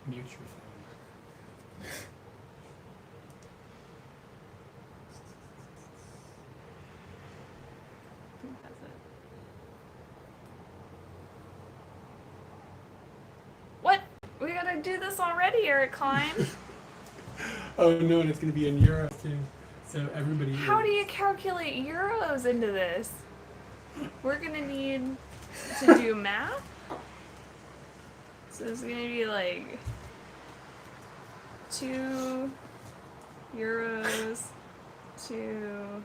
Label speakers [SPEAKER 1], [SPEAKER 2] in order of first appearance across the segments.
[SPEAKER 1] Mute your phone.
[SPEAKER 2] I think that's it. What? We gotta do this already, Eric Klein.
[SPEAKER 1] Oh no, and it's going to be in euros too. So everybody.
[SPEAKER 2] How do you calculate euros into this? We're gonna need to do math. So it's gonna be like 2 euros to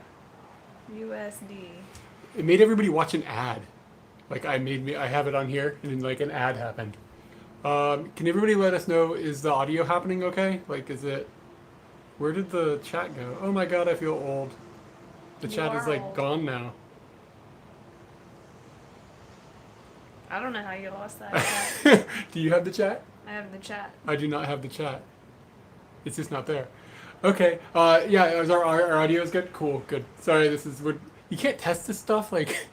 [SPEAKER 2] USD.
[SPEAKER 1] It made everybody watch an ad. Like I have it on here, and then like an ad happened. Can everybody let us know, is the audio happening okay? Like, is it? Where did the chat go? Oh my god, I feel old. The
[SPEAKER 2] You
[SPEAKER 1] chat is
[SPEAKER 2] are
[SPEAKER 1] like
[SPEAKER 2] old.
[SPEAKER 1] gone now.
[SPEAKER 2] I don't know how you lost that chat.
[SPEAKER 1] Do you have the chat?
[SPEAKER 2] I have the chat.
[SPEAKER 1] I do not have the chat. It's just not there. Okay. Yeah. Is our audio is good? Cool. Good. Sorry. You can't test this stuff like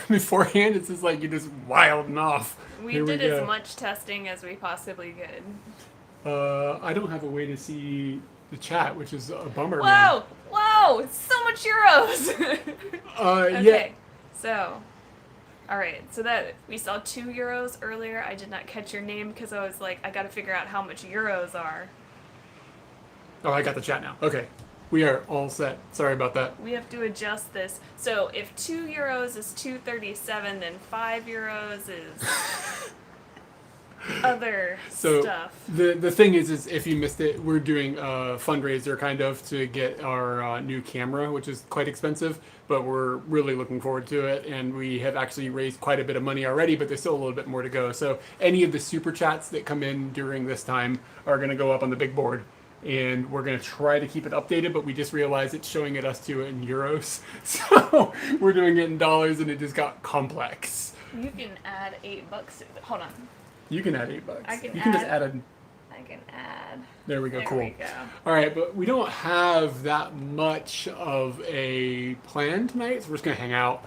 [SPEAKER 1] beforehand. It's just like you're just wilding off.
[SPEAKER 2] We
[SPEAKER 1] Here
[SPEAKER 2] did
[SPEAKER 1] go.
[SPEAKER 2] as much testing as we possibly could.
[SPEAKER 1] I don't have a way to see the chat, which is a bummer.
[SPEAKER 2] Whoa! Whoa! So much euros!
[SPEAKER 1] Man.
[SPEAKER 2] Okay.
[SPEAKER 1] Yeah.
[SPEAKER 2] So, alright. So that we saw 2 euros earlier. I did not catch your name because I was like, I gotta figure out how much euros are.
[SPEAKER 1] Oh, I got the chat now. Okay. We are all set. Sorry about that.
[SPEAKER 2] We have to adjust this. So if 2 euros is 2.37, then 5 euros is other stuff.
[SPEAKER 1] The thing is if you missed it, we're doing a fundraiser kind of to get our new camera, which is quite expensive, but we're really looking forward to it, and we have actually raised quite a bit of money already, but there's still a little bit more to go. So any of the super chats that come in during this time are going to go up on the big board. And we're going to try to keep it updated, but we just realized it's showing it us to in euros. So we're doing it in dollars, and it just got complex.
[SPEAKER 2] You can add $8 to it. Hold on.
[SPEAKER 1] You can add $8.
[SPEAKER 2] I can
[SPEAKER 1] you can just
[SPEAKER 2] add-
[SPEAKER 1] add
[SPEAKER 2] I can add.
[SPEAKER 1] There we go.
[SPEAKER 2] There
[SPEAKER 1] Cool.
[SPEAKER 2] we go.
[SPEAKER 1] All right, but we don't have that much of a plan tonight, so we're just going to hang out.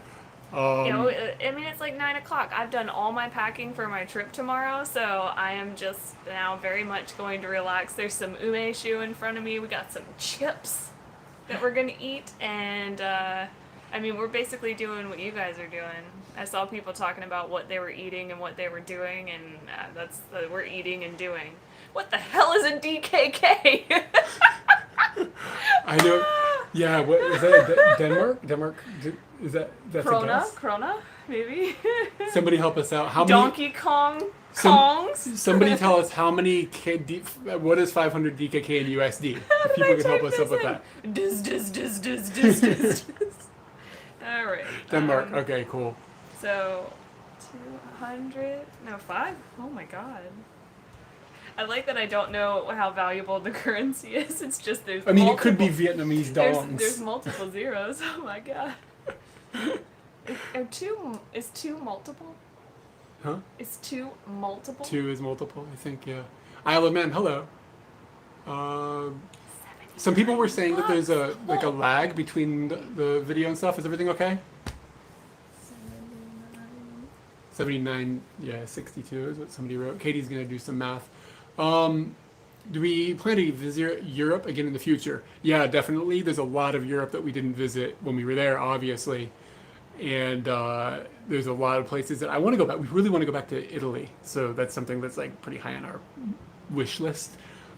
[SPEAKER 2] You know, I mean, it's like 9 o'clock. I've done all my packing for my trip tomorrow, so I am just now very much going to relax. There's some umeshu in front of me. We got some chips that we're going to eat, and I mean, we're basically doing what you guys are doing. I saw people talking about what they were eating and what they were doing, and we're eating and doing. What the hell is a DKK?
[SPEAKER 1] I know. Yeah, what is that? Denmark? Denmark? Is that's a guess?
[SPEAKER 2] Krona, maybe.
[SPEAKER 1] Somebody help us out. How many?
[SPEAKER 2] Donkey Kong Kongs.
[SPEAKER 1] Somebody tell us how many what is 500 DKK in USD? If people can help us up with that.
[SPEAKER 2] Diz. All right.
[SPEAKER 1] Denmark. Okay, cool.
[SPEAKER 2] So, 200. No, 5. Oh my god. I like that I don't know how valuable the currency is. It's just there's.
[SPEAKER 1] I mean,
[SPEAKER 2] multiple,
[SPEAKER 1] it could be Vietnamese dongs.
[SPEAKER 2] There's multiple zeros. Oh my god. Is 2 multiple?
[SPEAKER 1] Huh?
[SPEAKER 2] Is 2 multiple?
[SPEAKER 1] 2 is multiple, I think, yeah. Isle of Man, hello. Some people were saying that there's a lag between the video and stuff. Is everything okay? 79, yeah, 62 is what somebody wrote. Katie's going to do some math. Do we plan to visit Europe again in the future? Yeah, definitely. There's a lot of Europe that we didn't visit when we were there, obviously. And there's a lot of places that I want to go back. We really want to go back to Italy. So that's something that's like pretty high on our wish list.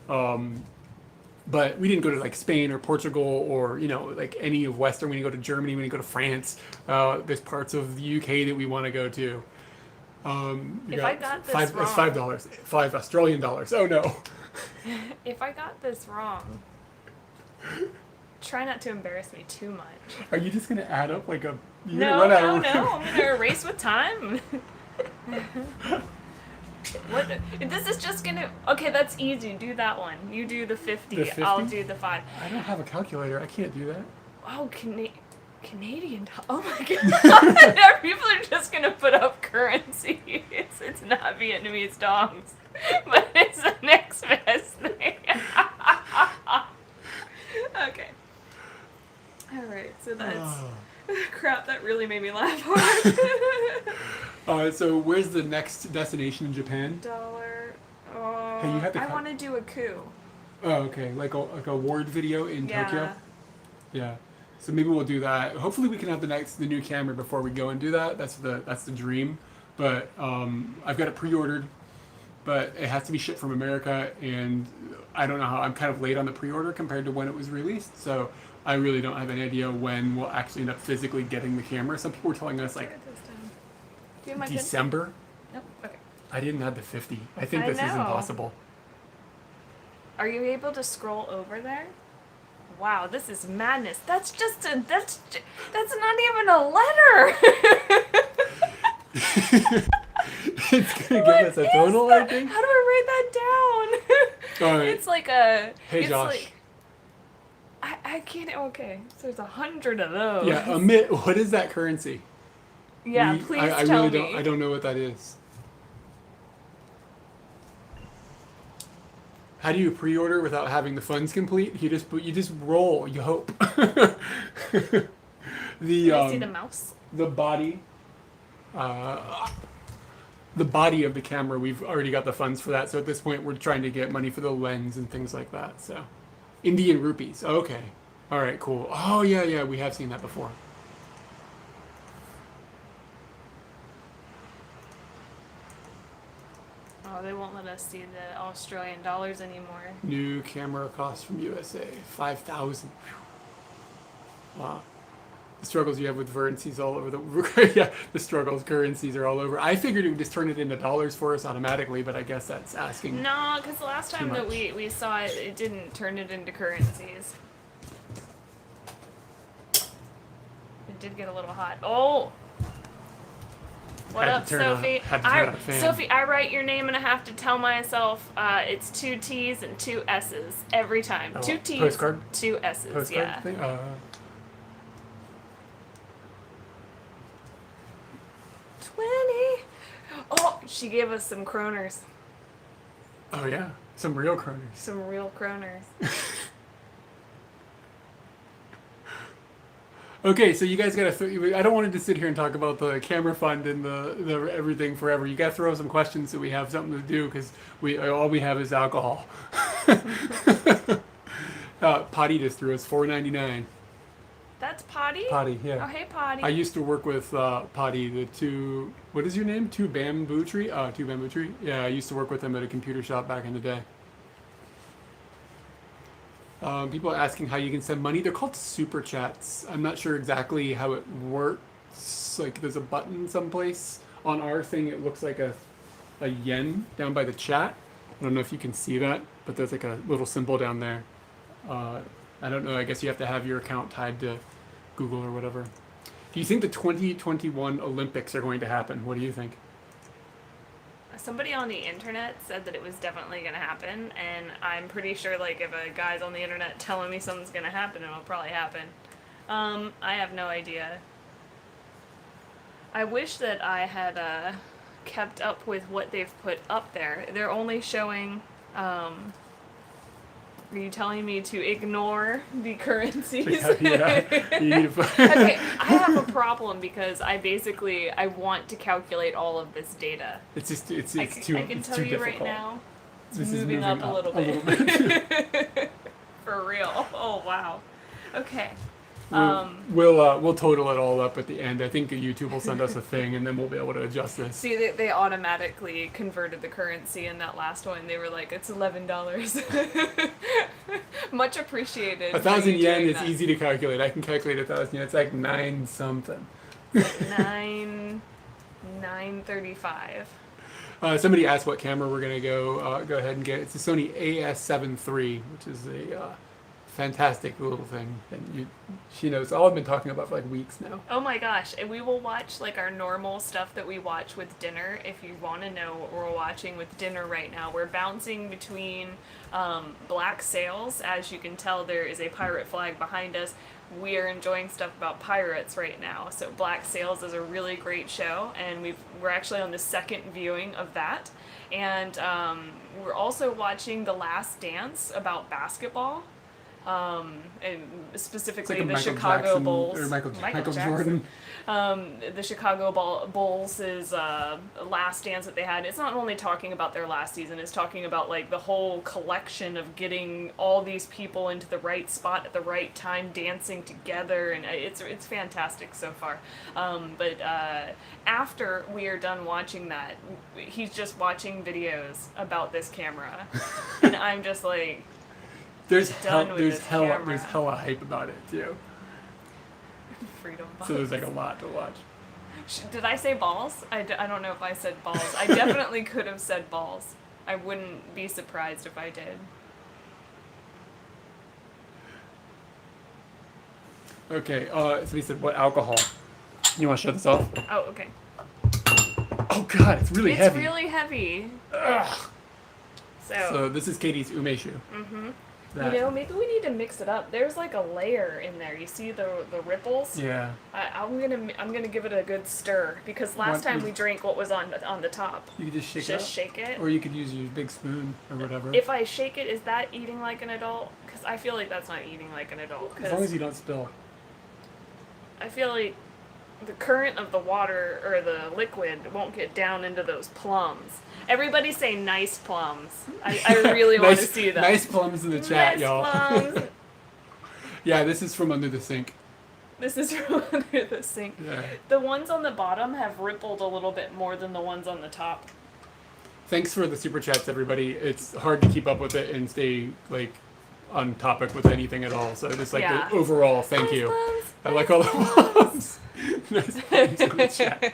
[SPEAKER 1] But we didn't go to like Spain or Portugal or, you know, like any of Western. We didn't go to Germany. We didn't go to France. There's parts of the UK that we want to go to.
[SPEAKER 2] If I got this
[SPEAKER 1] $5,
[SPEAKER 2] wrong.
[SPEAKER 1] $5. $5 Australian dollars. Oh no.
[SPEAKER 2] If I got this wrong, try not to embarrass me too much.
[SPEAKER 1] Are you just going to add up like a...
[SPEAKER 2] No, I'm going to erase with time. What? This is just going to... Okay, that's easy. Do that one. You do the 50.
[SPEAKER 1] The 50?
[SPEAKER 2] I'll do the 5.
[SPEAKER 1] I don't have a calculator. I can't do that.
[SPEAKER 2] Oh, Canadian... Oh my god. People are just going to put up currency. It's not Vietnamese dongs. But it's the next best thing. Okay. Alright, so that's... Crap, that really made me laugh hard.
[SPEAKER 1] So where's the next destination in Japan?
[SPEAKER 2] Dollar
[SPEAKER 1] Hey, you had the
[SPEAKER 2] I want to do a coup.
[SPEAKER 1] Oh, okay. Like a award video in Tokyo?
[SPEAKER 2] Yeah.
[SPEAKER 1] Yeah. So maybe we'll do that. Hopefully we can have the new camera before we go and do that. That's the dream. But I've got it pre-ordered, but it has to be shipped from America, and I don't know how. I'm kind of late on the pre-order compared to when it was released, so I really don't have any idea when we'll actually end up physically getting the camera. Some people were telling us like
[SPEAKER 2] Here, this time. Do you have my pin?
[SPEAKER 1] December.
[SPEAKER 2] Nope. Okay.
[SPEAKER 1] I didn't have the 50. I think
[SPEAKER 2] I
[SPEAKER 1] this is
[SPEAKER 2] know.
[SPEAKER 1] impossible.
[SPEAKER 2] Are you able to scroll over there? Wow, this is madness. That's that's not even a letter.
[SPEAKER 1] It's gonna give us a total, I think.
[SPEAKER 2] How do I write that down?
[SPEAKER 1] All right.
[SPEAKER 2] It's like a.
[SPEAKER 1] Hey,
[SPEAKER 2] it's
[SPEAKER 1] Josh.
[SPEAKER 2] Like, I can't. Okay, so there's 100 of those.
[SPEAKER 1] Yeah, what is that currency?
[SPEAKER 2] Yeah, please
[SPEAKER 1] I
[SPEAKER 2] tell
[SPEAKER 1] really
[SPEAKER 2] me.
[SPEAKER 1] I don't know what that is. How do you pre-order without having the funds complete? You just roll. You hope.
[SPEAKER 2] Can I see the mouse?
[SPEAKER 1] The body. The body of the camera, we've already got the funds for that. So at this point, we're trying to get money for the lens and things like that. So, Indian rupees. Okay. All right. Cool. Oh yeah. We have seen that before.
[SPEAKER 2] Oh, they won't let us see the Australian dollars anymore.
[SPEAKER 1] New camera cost from USA, 5,000. Wow. The struggles you have with currencies all over the yeah, the struggles currencies are all over. I figured it would just turn it into dollars for us automatically, but I guess that's asking.
[SPEAKER 2] No, because the last time that
[SPEAKER 1] much.
[SPEAKER 2] we saw it, it didn't turn it into currencies. It did get a little hot. Oh! What
[SPEAKER 1] Had to
[SPEAKER 2] up,
[SPEAKER 1] turn on-
[SPEAKER 2] Sophie?
[SPEAKER 1] had to turn on a fan.
[SPEAKER 2] Sophie, I write your name and I have to tell myself it's 2 T's and 2 S's every time.
[SPEAKER 1] Oh,
[SPEAKER 2] 2 T's,
[SPEAKER 1] postcard?
[SPEAKER 2] 2 S's,
[SPEAKER 1] Postcard
[SPEAKER 2] yeah.
[SPEAKER 1] thing?
[SPEAKER 2] 20! Oh, she gave us some kroners.
[SPEAKER 1] Oh yeah, some real kroners.
[SPEAKER 2] Some real kroners.
[SPEAKER 1] Okay, so you guys gotta. I don't want to just sit here and talk about the camera fund and the everything forever. You gotta throw some questions so we have something to do because all we have is alcohol. Potty just threw us $4.99.
[SPEAKER 2] That's Potty?
[SPEAKER 1] Potty, yeah.
[SPEAKER 2] Oh, hey, Potty.
[SPEAKER 1] I used to work with Potty, the two. What is your name? Two Bamboo Tree. Two Bamboo Tree. Yeah, I used to work with them at a computer shop back in the day. People are asking how you can send money. They're called super chats. I'm not sure exactly how it works. Like there's a button someplace on our thing. It looks like a yen down by the chat. I don't know if you can see that, but there's like a little symbol down there. I don't know. I guess you have to have your account tied to Google or whatever. Do you think the 2021 Olympics are going to happen? What do you think?
[SPEAKER 2] Somebody on the internet said that it was definitely going to happen, and I'm pretty sure, like, if a guy's on the internet telling me something's going to happen, it'll probably happen. I have no idea. I wish that I had kept up with what they've put up there. They're only showing, are you telling me to ignore the currencies?
[SPEAKER 1] Yeah, you need to
[SPEAKER 2] Okay, I have a problem because I want to calculate all of this data.
[SPEAKER 1] It's just it's
[SPEAKER 2] I
[SPEAKER 1] too
[SPEAKER 2] can
[SPEAKER 1] it's
[SPEAKER 2] tell
[SPEAKER 1] too
[SPEAKER 2] you
[SPEAKER 1] difficult.
[SPEAKER 2] right now, it's
[SPEAKER 1] This is
[SPEAKER 2] moving up a little bit.
[SPEAKER 1] bit.
[SPEAKER 2] For real. Oh wow. Okay.
[SPEAKER 1] We'll total it all up at the end. I think YouTube will send us a thing, and then we'll be able to adjust this.
[SPEAKER 2] See, they automatically converted the currency in that last one. They were like, it's $11. Much appreciated.
[SPEAKER 1] 1,000 yen
[SPEAKER 2] doing
[SPEAKER 1] is
[SPEAKER 2] that.
[SPEAKER 1] easy to calculate. I can calculate 1,000 yen. It's like 9 something.
[SPEAKER 2] 935.
[SPEAKER 1] Somebody asked what camera we're gonna go ahead and get. It's a Sony AS7 III, which is a fantastic little thing, and she knows all I've been talking about for like weeks now.
[SPEAKER 2] Oh my gosh, and we will watch like our normal stuff that we watch with dinner. If you want to know what we're watching with dinner right now, we're bouncing between Black Sails. As you can tell, there is a pirate flag behind us. We are enjoying stuff about pirates right now. So Black Sails is a really great show, and we're actually on the second viewing of that. And we're also watching The Last Dance about basketball. And specifically
[SPEAKER 1] like
[SPEAKER 2] the
[SPEAKER 1] Michael
[SPEAKER 2] Chicago
[SPEAKER 1] Jackson
[SPEAKER 2] Bulls.
[SPEAKER 1] or Michael
[SPEAKER 2] Jackson.
[SPEAKER 1] Jordan.
[SPEAKER 2] The Chicago Bulls' last dance that they had. It's not only talking about their last season, it's talking about like the whole collection of getting all these people into the right spot at the right time, dancing together, and it's fantastic so far. But after we are done watching that, he's just watching videos about this camera, and I'm just like,
[SPEAKER 1] There's
[SPEAKER 2] this camera.
[SPEAKER 1] there's hella hype about it too.
[SPEAKER 2] Freedom balls.
[SPEAKER 1] So there's like a lot to watch.
[SPEAKER 2] Did I say balls? I don't know if I said balls. I definitely could have said balls. I wouldn't be surprised if I did.
[SPEAKER 1] Okay, so he said, what alcohol? You want to shut this off?
[SPEAKER 2] Oh, okay.
[SPEAKER 1] Oh god, it's really heavy.
[SPEAKER 2] It's really heavy.
[SPEAKER 1] Ugh.
[SPEAKER 2] So
[SPEAKER 1] So this is Katie's umeshu.
[SPEAKER 2] mhm.
[SPEAKER 1] That-
[SPEAKER 2] You know, maybe we need to mix it up. There's like a layer in there. You see the ripples?
[SPEAKER 1] Yeah.
[SPEAKER 2] I'm gonna give it a good stir because last time we drank what was on the top.
[SPEAKER 1] You could just shake
[SPEAKER 2] Just
[SPEAKER 1] it
[SPEAKER 2] shake it.
[SPEAKER 1] up. Or you could use your big spoon or whatever.
[SPEAKER 2] If I shake it, is that eating like an adult? Because I feel like that's not eating like an adult.
[SPEAKER 1] As long as
[SPEAKER 2] 'Cause
[SPEAKER 1] you don't spill.
[SPEAKER 2] I feel like the current of the water or the liquid won't get down into those plums. Everybody say nice plums. I really want to see that.
[SPEAKER 1] Nice plums in the chat,
[SPEAKER 2] Nice
[SPEAKER 1] y'all.
[SPEAKER 2] plums.
[SPEAKER 1] Yeah, this is from under the sink.
[SPEAKER 2] This is from under the sink.
[SPEAKER 1] Yeah.
[SPEAKER 2] The ones on the bottom have rippled a little bit more than the ones on the top.
[SPEAKER 1] Thanks for the super chats, everybody. It's hard to keep up with it and stay like on topic with anything at all. So just like
[SPEAKER 2] Yeah.
[SPEAKER 1] the overall thank
[SPEAKER 2] Nice
[SPEAKER 1] you.
[SPEAKER 2] plums,
[SPEAKER 1] I
[SPEAKER 2] nice
[SPEAKER 1] like all the plums. Nice plums in the chat.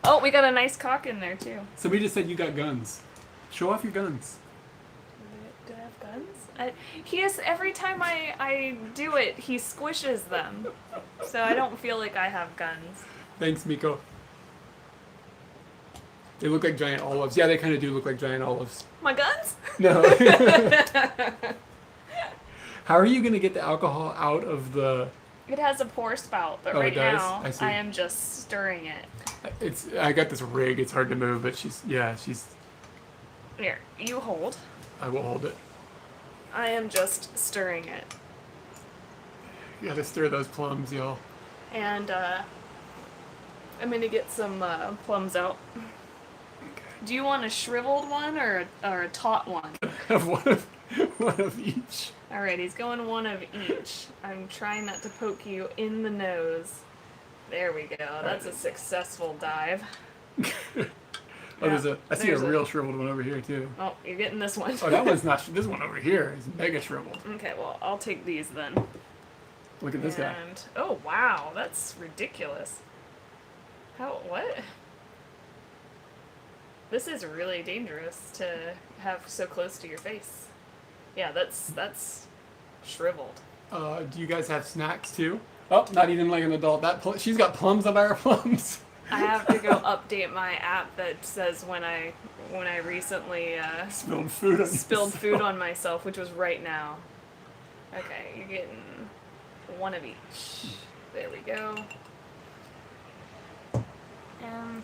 [SPEAKER 2] Oh, we got a nice cock in there too.
[SPEAKER 1] Somebody just said you got guns. Show off your guns.
[SPEAKER 2] Do I have guns? He is, every time I do it, he squishes them. So I don't feel like I have guns.
[SPEAKER 1] Thanks, Miko. They look like giant olives. Yeah, they kind of do look like giant olives.
[SPEAKER 2] My guns?
[SPEAKER 1] No. How are you going to get the alcohol out of the...
[SPEAKER 2] It has a pour spout, but
[SPEAKER 1] Oh, it
[SPEAKER 2] right
[SPEAKER 1] does?
[SPEAKER 2] now
[SPEAKER 1] I see.
[SPEAKER 2] I am just stirring it.
[SPEAKER 1] I got this rig. It's hard to move, but she's...
[SPEAKER 2] Here, you hold.
[SPEAKER 1] I will hold it.
[SPEAKER 2] I am just stirring it.
[SPEAKER 1] You gotta stir those plums, y'all.
[SPEAKER 2] And I'm gonna get some plums out. Do you want a shriveled one or a taut one?
[SPEAKER 1] Have one of each.
[SPEAKER 2] Alright, he's going one of each. I'm trying not to poke you in the nose. There we go. That's a successful dive.
[SPEAKER 1] Oh, I see a
[SPEAKER 2] there's
[SPEAKER 1] real shriveled one over here too.
[SPEAKER 2] Oh, you're getting this one.
[SPEAKER 1] Oh, that one's not. This one over here is mega shriveled.
[SPEAKER 2] Okay, well, I'll take these then.
[SPEAKER 1] Look at this guy.
[SPEAKER 2] And oh wow, that's ridiculous. What? This is really dangerous to have so close to your face. Yeah, that's shriveled.
[SPEAKER 1] Do you guys have snacks too? Oh, not eating like an adult. She's got plums on our plums.
[SPEAKER 2] I have to go update my app that says when I recently
[SPEAKER 1] Spilled food on
[SPEAKER 2] myself, which was right now. Okay, you're getting one of each. There we go. And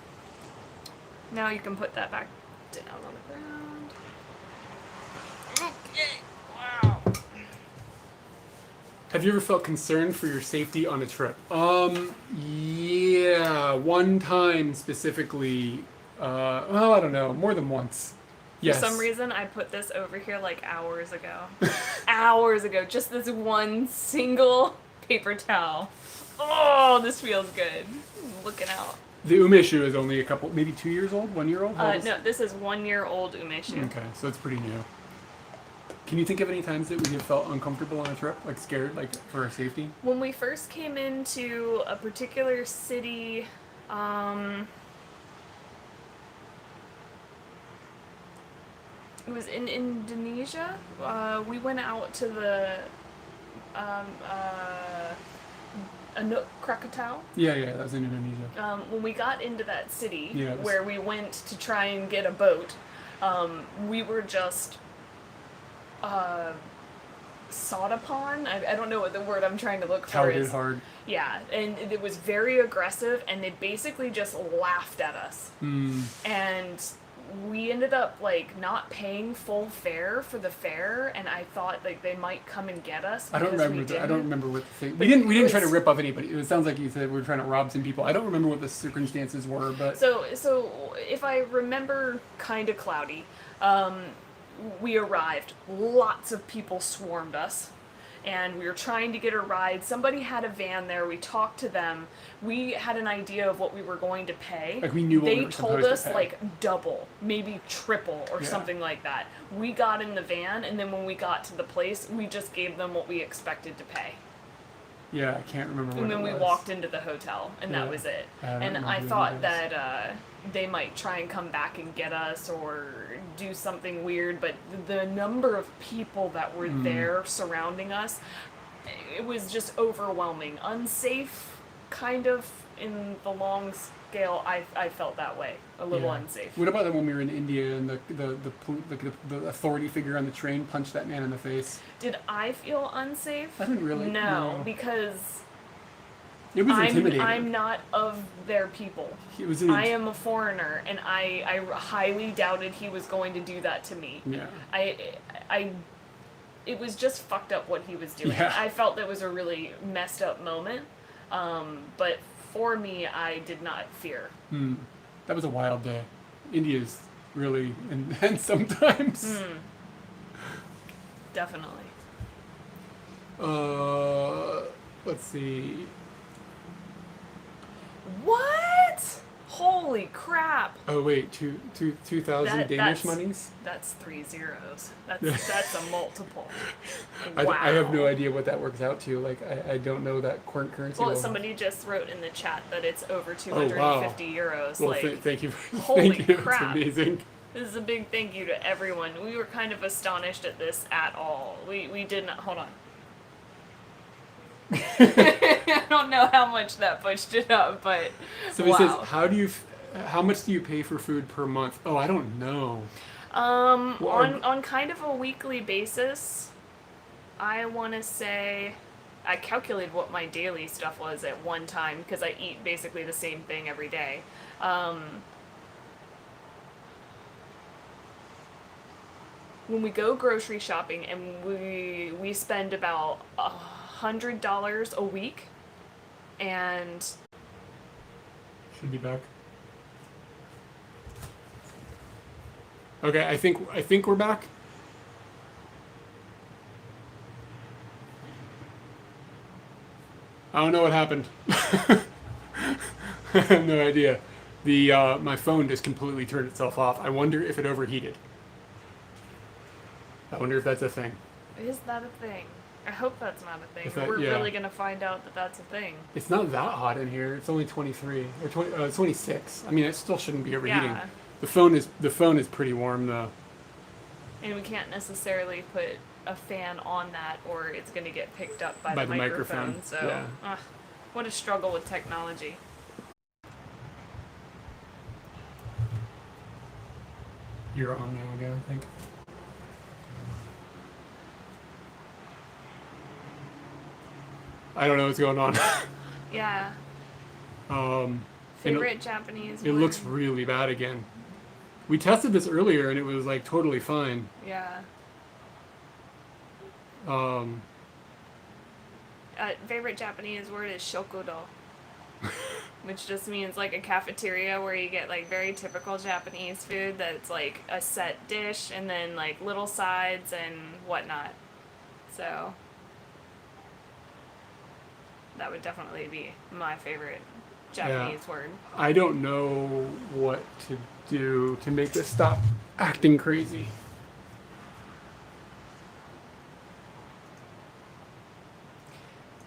[SPEAKER 2] now you can put that back down on the ground. Okay. Wow.
[SPEAKER 1] Have you ever felt concerned for your safety on a trip? Yeah, one time specifically. Well, I don't know, more than once. Yes.
[SPEAKER 2] For some reason, I put this over here like hours ago. Hours ago, just this one single paper towel. Oh, this feels good. Looking out.
[SPEAKER 1] The umeshu is only maybe 2 years old, 1 year old?
[SPEAKER 2] No, this is 1 year old umeshu.
[SPEAKER 1] Okay, so it's pretty new. Can you think of any times that we have felt uncomfortable on a trip, like scared, like for our safety?
[SPEAKER 2] When we first came into a particular city, it was in Indonesia. We went out to the Anuk Krakatau.
[SPEAKER 1] Yeah, that was in Indonesia.
[SPEAKER 2] When we got into that city,
[SPEAKER 1] Yeah,
[SPEAKER 2] where we went to try and get a boat, we were just sawed upon. I don't know what the word I'm trying to look for
[SPEAKER 1] Touted
[SPEAKER 2] is.
[SPEAKER 1] hard.
[SPEAKER 2] Yeah, and it was very aggressive, and they basically just laughed at us.
[SPEAKER 1] Mm.
[SPEAKER 2] And we ended up like not paying full fare for the fare, and I thought like they might come and get us.
[SPEAKER 1] I don't
[SPEAKER 2] because we
[SPEAKER 1] remember. I
[SPEAKER 2] didn't.
[SPEAKER 1] don't remember what the thing.
[SPEAKER 2] But
[SPEAKER 1] We didn't
[SPEAKER 2] it
[SPEAKER 1] try to
[SPEAKER 2] was-
[SPEAKER 1] rip off anybody. It sounds like you said we were trying to rob some people. I don't remember what the circumstances were, but
[SPEAKER 2] So if I remember, kind of cloudy. We arrived. Lots of people swarmed us, and we were trying to get a ride. Somebody had a van there. We talked to them. We had an idea of what we were going to pay.
[SPEAKER 1] Like, we knew what
[SPEAKER 2] they
[SPEAKER 1] we were
[SPEAKER 2] told
[SPEAKER 1] supposed to
[SPEAKER 2] us
[SPEAKER 1] pay.
[SPEAKER 2] like double, maybe triple, or
[SPEAKER 1] Yeah.
[SPEAKER 2] something like that. We got in the van, and then when we got to the place, we just gave them what we expected to pay.
[SPEAKER 1] yeah, I can't remember what
[SPEAKER 2] And then
[SPEAKER 1] it
[SPEAKER 2] we
[SPEAKER 1] was.
[SPEAKER 2] walked into the hotel, and
[SPEAKER 1] Yeah.
[SPEAKER 2] that was it.
[SPEAKER 1] I don't
[SPEAKER 2] And
[SPEAKER 1] remember
[SPEAKER 2] I
[SPEAKER 1] what it
[SPEAKER 2] thought
[SPEAKER 1] was.
[SPEAKER 2] that they might try and come back and get us or do something weird, but the number of people that were
[SPEAKER 1] Mm.
[SPEAKER 2] there surrounding us, it was just overwhelming. Unsafe, kind of, in the long scale. I felt that way. A little
[SPEAKER 1] Yeah.
[SPEAKER 2] unsafe.
[SPEAKER 1] What about when we were in India and the authority figure on the train punched that man in the face?
[SPEAKER 2] Did I feel unsafe?
[SPEAKER 1] I didn't really.
[SPEAKER 2] No, because
[SPEAKER 1] It was intimidating.
[SPEAKER 2] I'm not of their people.
[SPEAKER 1] It was.
[SPEAKER 2] I am a foreigner, and I highly doubted he was going to do that to me.
[SPEAKER 1] Yeah.
[SPEAKER 2] It was just fucked up what he was doing.
[SPEAKER 1] Yeah.
[SPEAKER 2] I felt it was a really messed up moment, but for me, I did not fear.
[SPEAKER 1] That was a wild day. India's really intense sometimes.
[SPEAKER 2] Definitely.
[SPEAKER 1] Let's see.
[SPEAKER 2] What? Holy crap!
[SPEAKER 1] Oh wait, 2,000 Danish
[SPEAKER 2] that's-
[SPEAKER 1] monies.
[SPEAKER 2] That's 3 zeros. That's a multiple.
[SPEAKER 1] I
[SPEAKER 2] Wow.
[SPEAKER 1] have no idea what that works out to. Like, I don't know that current currency.
[SPEAKER 2] Well,
[SPEAKER 1] level.
[SPEAKER 2] somebody just wrote in the chat that it's over 250 euros.
[SPEAKER 1] Well,
[SPEAKER 2] like,
[SPEAKER 1] thank you.
[SPEAKER 2] holy
[SPEAKER 1] Thank you.
[SPEAKER 2] crap.
[SPEAKER 1] It's amazing.
[SPEAKER 2] this is a big thank you to everyone. We were kind of astonished at this at all. We did not. Hold on. I don't know how much that pushed it up, but
[SPEAKER 1] So
[SPEAKER 2] wow.
[SPEAKER 1] he says, how much do you pay for food per month? Oh, I don't know.
[SPEAKER 2] On kind of a weekly basis, I want to say I calculated what my daily stuff was at one time because I eat basically the same thing every day. When we go grocery shopping and we spend about $100 a week, and
[SPEAKER 1] Should be back. Okay, I think we're back. I don't know what happened. I have no idea. My phone just completely turned itself off. I wonder if it overheated. I wonder if that's a thing.
[SPEAKER 2] is that a thing? I hope that's not a thing.
[SPEAKER 1] Is that-
[SPEAKER 2] We're
[SPEAKER 1] yeah.
[SPEAKER 2] really gonna find out that that's a thing.
[SPEAKER 1] It's not that hot in here. It's only 23 or 20. It's 26. I mean, it still shouldn't be overheating.
[SPEAKER 2] Yeah.
[SPEAKER 1] The phone is pretty warm though.
[SPEAKER 2] And we can't necessarily put a fan on that, or it's going to get picked up by,
[SPEAKER 1] By
[SPEAKER 2] the
[SPEAKER 1] the
[SPEAKER 2] microphone.
[SPEAKER 1] microphone,
[SPEAKER 2] So,
[SPEAKER 1] yeah.
[SPEAKER 2] What a struggle with technology.
[SPEAKER 1] You're on now again, I think. I don't know what's going on.
[SPEAKER 2] Yeah.
[SPEAKER 1] And
[SPEAKER 2] Favorite Japanese
[SPEAKER 1] it
[SPEAKER 2] word?
[SPEAKER 1] looks really bad again. We tested this earlier and it was like totally fine.
[SPEAKER 2] Yeah. Favorite Japanese word is shokudo. Which just means like a cafeteria where you get like very typical Japanese food that's like a set dish and then like little sides and whatnot. So that would definitely be my favorite Japanese word.
[SPEAKER 1] I don't know what to do to make this stop acting crazy.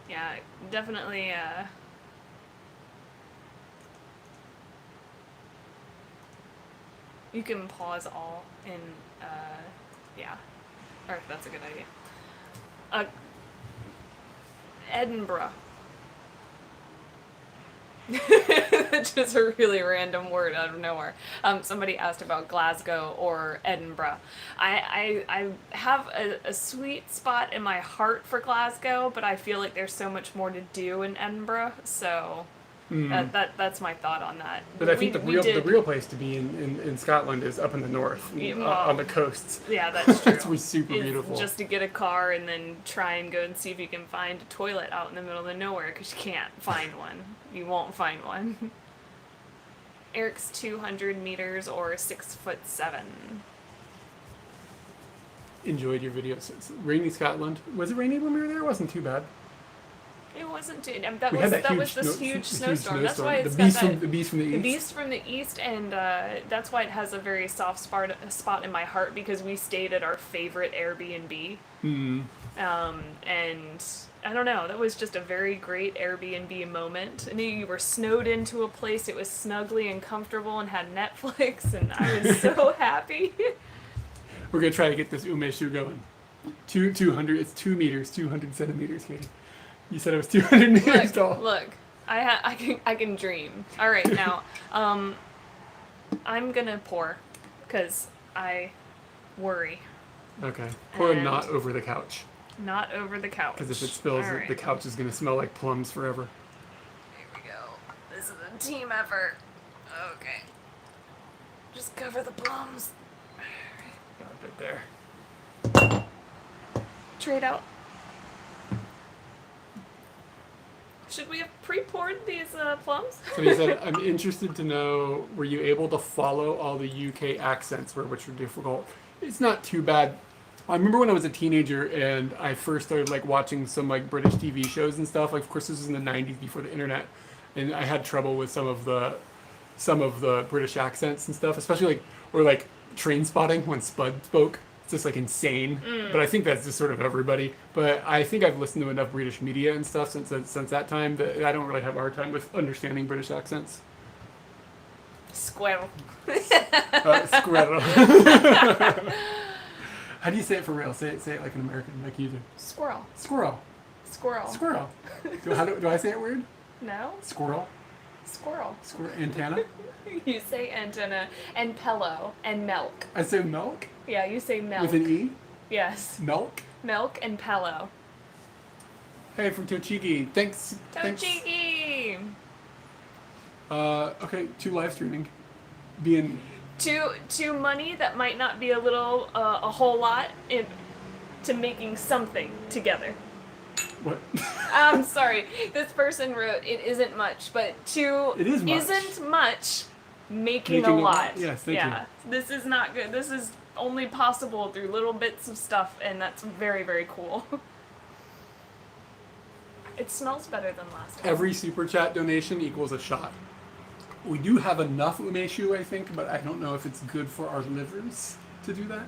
[SPEAKER 2] Yeah, definitely you can pause all in yeah. Or that's a good idea. Edinburgh. That's just a really random word out of nowhere. Somebody asked about Glasgow or Edinburgh. I have a sweet spot in my heart for Glasgow, but I feel like there's so much more to do in Edinburgh, so That's my thought on that.
[SPEAKER 1] But I think the real place to be in Scotland is up in the north, on the coasts.
[SPEAKER 2] Yeah, that's true.
[SPEAKER 1] It's super beautiful.
[SPEAKER 2] Just to get a car and then try and go and see if you can find a toilet out in the middle of nowhere, because you can't find one. You won't find one. Eric's 200 meters or 6'7".
[SPEAKER 1] Enjoyed your videos. It's rainy Scotland. Was it rainy when we were there? It wasn't too bad.
[SPEAKER 2] It wasn't too. That was this huge snowstorm. That's why it's
[SPEAKER 1] the beast from the east.
[SPEAKER 2] The beast from the east, and that's why it has a very soft spot in my heart, because we stayed at our favorite Airbnb.
[SPEAKER 1] Mm.
[SPEAKER 2] And I don't know. That was just a very great Airbnb moment. And you were snowed into a place. It was snugly and comfortable and had Netflix, and I was so happy.
[SPEAKER 1] We're gonna try to get this umeshu going. 200. It's 2 meters, 200 centimeters, Katie. You said it was 200 meters tall.
[SPEAKER 2] Look, I can dream. All right, now, I'm gonna pour, because I worry.
[SPEAKER 1] Okay. Pour not over the couch.
[SPEAKER 2] Not over the couch.
[SPEAKER 1] Because if it spills,
[SPEAKER 2] right.
[SPEAKER 1] the couch is gonna smell like plums forever.
[SPEAKER 2] Here we go. This is a team effort. Okay. Just cover the plums.
[SPEAKER 1] Got a bit there.
[SPEAKER 2] Trade out. Should we have pre-poured these plums?
[SPEAKER 1] So he said, I'm interested to know, were you able to follow all the UK accents, which were difficult? It's not too bad. I remember when I was a teenager and I first started like watching some like British TV shows and stuff. Like, of course, this was in the 90s before the internet, and I had trouble with some of the British accents and stuff, especially like Train Spotting when Spud spoke. It's just like insane. But I think that's just sort of everybody. But I think I've listened to enough British media and stuff since that time that I don't really have a hard time with understanding British accents.
[SPEAKER 2] Squirrel.
[SPEAKER 1] Squirrel. How do you say it for real? Say it like an American, like you do.
[SPEAKER 2] Squirrel.
[SPEAKER 1] Squirrel.
[SPEAKER 2] Squirrel.
[SPEAKER 1] Squirrel. Do I say it weird?
[SPEAKER 2] No.
[SPEAKER 1] Squirrel.
[SPEAKER 2] Squirrel.
[SPEAKER 1] Antenna.
[SPEAKER 2] You say antenna and pillow and milk.
[SPEAKER 1] I say milk.
[SPEAKER 2] Yeah, you say milk.
[SPEAKER 1] With an E?
[SPEAKER 2] Yes.
[SPEAKER 1] Milk?
[SPEAKER 2] Milk and pillow.
[SPEAKER 1] Hey, from Tochigi. Thanks.
[SPEAKER 2] Tochigi!
[SPEAKER 1] Okay, to live streaming.
[SPEAKER 2] To money that might not be a whole lot, to making something together.
[SPEAKER 1] What?
[SPEAKER 2] I'm sorry. This person wrote, it isn't much, but
[SPEAKER 1] it is much.
[SPEAKER 2] Isn't much, making a lot.
[SPEAKER 1] Yes, thank you.
[SPEAKER 2] This is not good. This is only possible through little bits of stuff, and that's very, very cool. It smells better than last time.
[SPEAKER 1] Every super chat donation equals a shot. We do have enough umeshu, I think, but I don't know if it's good for our livers to do that.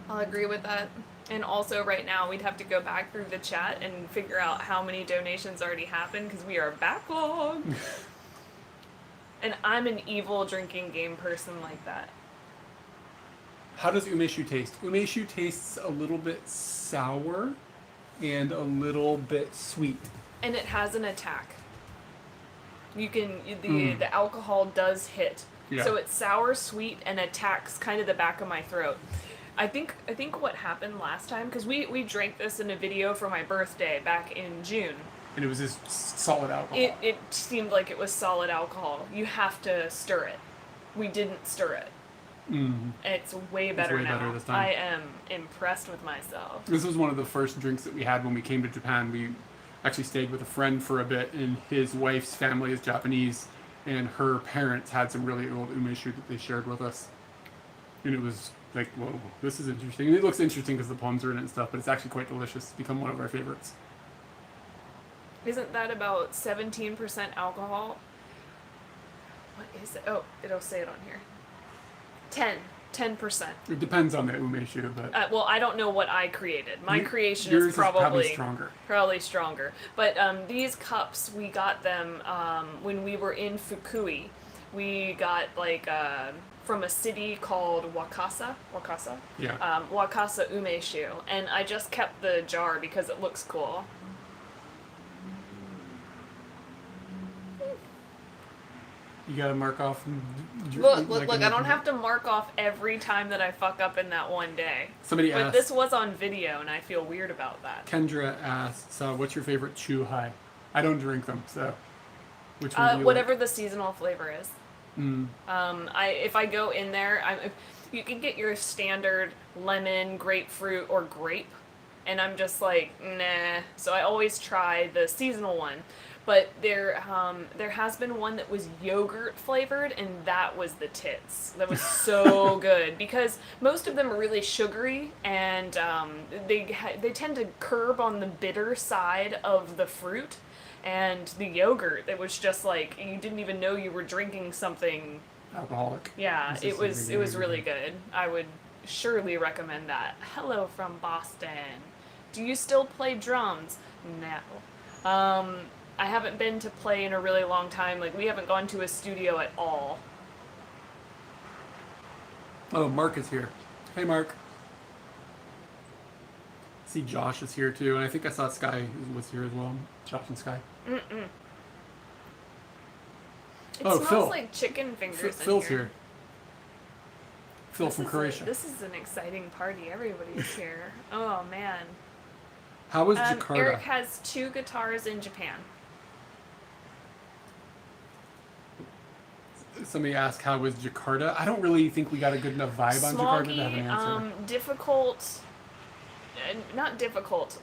[SPEAKER 2] I'll agree with that. And also right now we'd have to go back through the chat and figure out how many donations already happened, because we are backlogged. And I'm an evil drinking game person like that.
[SPEAKER 1] How does umeshu taste? Umeshu tastes a little bit sour and a little bit sweet.
[SPEAKER 2] And it has an attack. The alcohol does hit. Yeah. So it's sour, sweet, and attacks kind of the back of my throat. I think what happened last time, because we drank this in a video for my birthday back in June.
[SPEAKER 1] And it was this solid alcohol.
[SPEAKER 2] It seemed like it was solid alcohol. You have to stir it. We didn't stir it. Mm. It's way better now. Better this time. I am impressed with myself.
[SPEAKER 1] This was one of the first drinks that we had when we came to Japan. We actually stayed with a friend for a bit, and his wife's family is Japanese, and her parents had some really old umeshu that they shared with us. And it was like, whoa, this is interesting. And it looks interesting because the plums are in it and stuff, but it's actually quite delicious. It's become one of our favorites.
[SPEAKER 2] Isn't that about 17% alcohol? What is it? Oh, it'll say it on here. 10%.
[SPEAKER 1] It depends on the umeshu, but...
[SPEAKER 2] well, I don't know what I created. My creation is probably
[SPEAKER 1] stronger.
[SPEAKER 2] Probably stronger. But these cups, we got them when we were in Fukui. We got from a city called Wakasa.
[SPEAKER 1] Yeah.
[SPEAKER 2] Wakasa umeshu. And I just kept the jar because it looks cool.
[SPEAKER 1] You gotta mark off.
[SPEAKER 2] Look! I don't have to mark off every time that I fuck up in that one day.
[SPEAKER 1] Somebody asked.
[SPEAKER 2] But this was on video, and I feel weird about that.
[SPEAKER 1] Kendra asks, "What's your favorite chuhai?" I don't drink them, so. Which one do you
[SPEAKER 2] Whatever the seasonal flavor is.
[SPEAKER 1] like?
[SPEAKER 2] If I go in there, you can get your standard lemon, grapefruit, or grape, and I'm just like, nah. So I always try the seasonal one. But there has been one that was yogurt flavored, and that was the tits. That was so good because most of them are really sugary, and they tend to curb on the bitter side of the fruit. And the yogurt, it was just like you didn't even know you were drinking something.
[SPEAKER 1] Alcoholic.
[SPEAKER 2] Yeah, it was really good. I would surely recommend that. Hello from Boston. Do you still play drums? No. I haven't been to play in a really long time. Like, we haven't gone to a studio at all.
[SPEAKER 1] Oh, Mark is here. Hey, Mark. See, Josh is here too, and I think I saw Sky was here as well. Josh and Sky.
[SPEAKER 2] It
[SPEAKER 1] Oh,
[SPEAKER 2] smells
[SPEAKER 1] Phil.
[SPEAKER 2] like chicken fingers in
[SPEAKER 1] Phil's
[SPEAKER 2] here.
[SPEAKER 1] here. Phil from Croatia.
[SPEAKER 2] This is an exciting party. Everybody's here. Oh, man.
[SPEAKER 1] How was Jakarta?
[SPEAKER 2] Eric has 2 guitars in Japan.
[SPEAKER 1] Somebody asked how was Jakarta. I don't really think we got a good enough vibe on Jakarta to have an answer.
[SPEAKER 2] Smoggy, difficult, not difficult,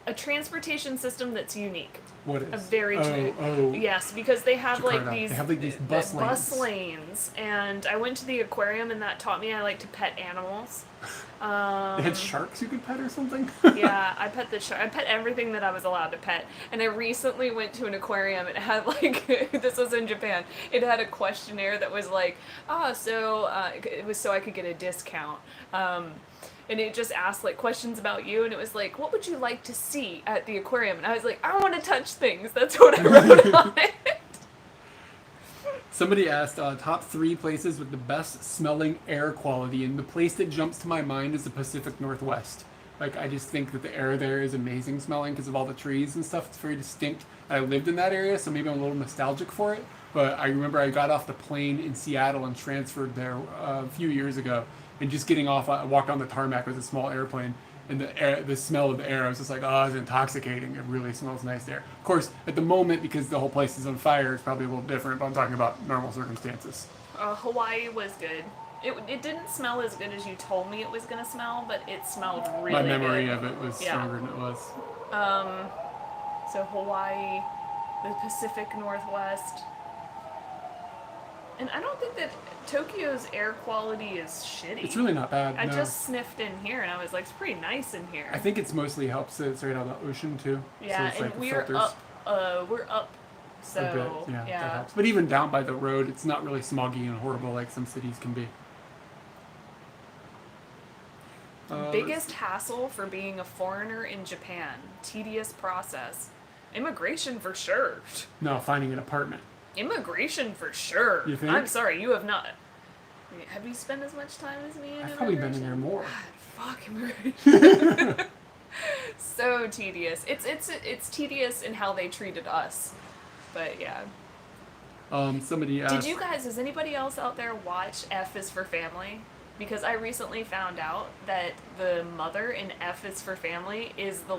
[SPEAKER 2] a transportation system that's unique.
[SPEAKER 1] What is?
[SPEAKER 2] A very
[SPEAKER 1] oh,
[SPEAKER 2] yes, because they have
[SPEAKER 1] Jakarta.
[SPEAKER 2] like
[SPEAKER 1] They have like these bus
[SPEAKER 2] lanes, and I went to the aquarium, and that taught me I like to pet animals.
[SPEAKER 1] They had sharks you could pet or something?
[SPEAKER 2] Yeah, I pet the shark. I pet everything that I was allowed to pet. And I recently went to an aquarium. It had like this was in Japan. It had a questionnaire that was like, it was so I could get a discount. And it just asked like questions about you, and it was like, what would you like to see at the aquarium? And I was like, I want to touch things. That's what I wrote on it.
[SPEAKER 1] Somebody asked top 3 places with the best smelling air quality, and the place that jumps to my mind is the Pacific Northwest. Like, I just think that the air there is amazing smelling because of all the trees and stuff. It's very distinct. I lived in that area, so maybe I'm a little nostalgic for it. But I remember I got off the plane in Seattle and transferred there a few years ago. And just getting off, I walked on the tarmac with a small airplane, and the smell of the air, I was just like, oh, it's intoxicating. It really smells nice there. Of course, at the moment, because the whole place is on fire, it's probably a little different, but I'm talking about normal circumstances.
[SPEAKER 2] Hawaii was good. It didn't smell as good as you told me it was going to smell, but it smelled really
[SPEAKER 1] My
[SPEAKER 2] good.
[SPEAKER 1] memory of it was stronger than it was.
[SPEAKER 2] So Hawaii, the Pacific Northwest. And I don't think that Tokyo's air quality is shitty.
[SPEAKER 1] It's really not bad.
[SPEAKER 2] I
[SPEAKER 1] no.
[SPEAKER 2] just sniffed in here, and I was like, it's pretty nice in here.
[SPEAKER 1] I think it's mostly helps that it's right out of the ocean too.
[SPEAKER 2] Yeah,
[SPEAKER 1] so it's
[SPEAKER 2] and
[SPEAKER 1] like
[SPEAKER 2] we're
[SPEAKER 1] filters
[SPEAKER 2] up, so
[SPEAKER 1] a bit. Yeah,
[SPEAKER 2] yeah.
[SPEAKER 1] that helps. But even down by the road, it's not really smoggy and horrible like some cities can be.
[SPEAKER 2] Biggest hassle for being a foreigner in Japan. Tedious process. Immigration for sure.
[SPEAKER 1] No, finding an apartment.
[SPEAKER 2] Immigration for sure.
[SPEAKER 1] You think?
[SPEAKER 2] I'm sorry, you have not. Have you spent as much time as me in
[SPEAKER 1] I've probably been in
[SPEAKER 2] immigration?
[SPEAKER 1] there more.
[SPEAKER 2] God, fuck immigration. So tedious. It's tedious in how they treated us. But yeah.
[SPEAKER 1] Somebody asked.
[SPEAKER 2] Does anybody else out there watch F is for Family? Because I recently found out that the mother in F is for Family is the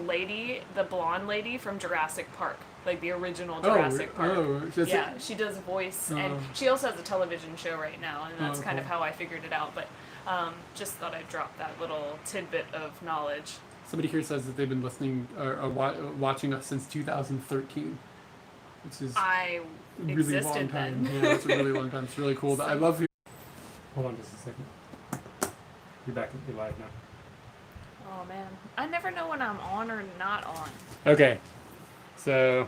[SPEAKER 2] blonde lady from Jurassic Park. Like the original Jurassic Park. Yeah, she does voice, and she also has a television show right now, and that's kind of how I figured it out. But just thought I'd drop that little tidbit of knowledge.
[SPEAKER 1] Somebody here says that they've been listening or watching us since 2013, which is
[SPEAKER 2] I
[SPEAKER 1] a really
[SPEAKER 2] existed
[SPEAKER 1] long time.
[SPEAKER 2] then.
[SPEAKER 1] Yeah, it's a really long time. It's really cool. I love. Hold on just a second. You're back. You're live now.
[SPEAKER 2] Oh man, I never know when I'm on or not on.
[SPEAKER 1] Okay, so.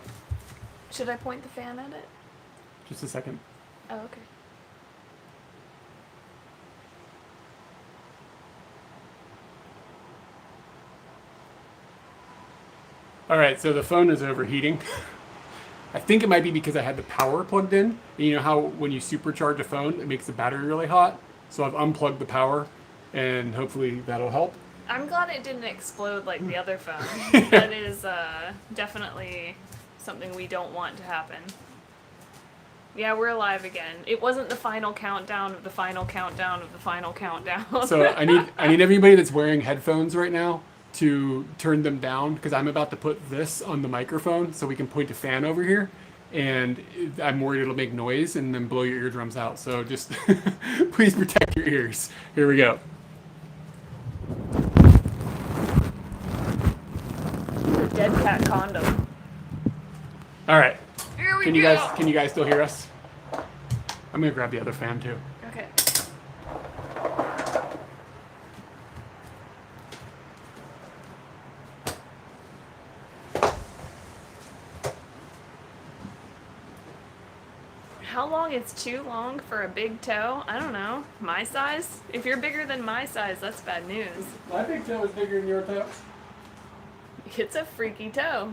[SPEAKER 2] Should I point the fan at it?
[SPEAKER 1] Just a second.
[SPEAKER 2] Oh, okay.
[SPEAKER 1] All right, so the phone is overheating. I think it might be because I had the power plugged in. And you know how when you supercharge a phone, it makes the battery really hot? So I've unplugged the power, and hopefully that'll help.
[SPEAKER 2] I'm glad it didn't explode like the other phone. That is definitely something we don't want to happen. Yeah, we're alive again. It wasn't the final countdown of the final countdown of the final countdown.
[SPEAKER 1] So I need everybody that's wearing headphones right now to turn them down, because I'm about to put this on the microphone so we can point a fan over here. and I'm worried it'll make noise and then blow your eardrums out. So just please protect your ears. Here we go.
[SPEAKER 2] The dead cat condom.
[SPEAKER 1] All right.
[SPEAKER 2] Here we
[SPEAKER 1] Can
[SPEAKER 2] go.
[SPEAKER 1] you guys still hear us? I'm gonna grab the other fan too.
[SPEAKER 2] Okay. How long is too long for a big toe? I don't know. My size? If you're bigger than my size, that's bad news.
[SPEAKER 1] My big toe is bigger than your toe.
[SPEAKER 2] It's a freaky toe.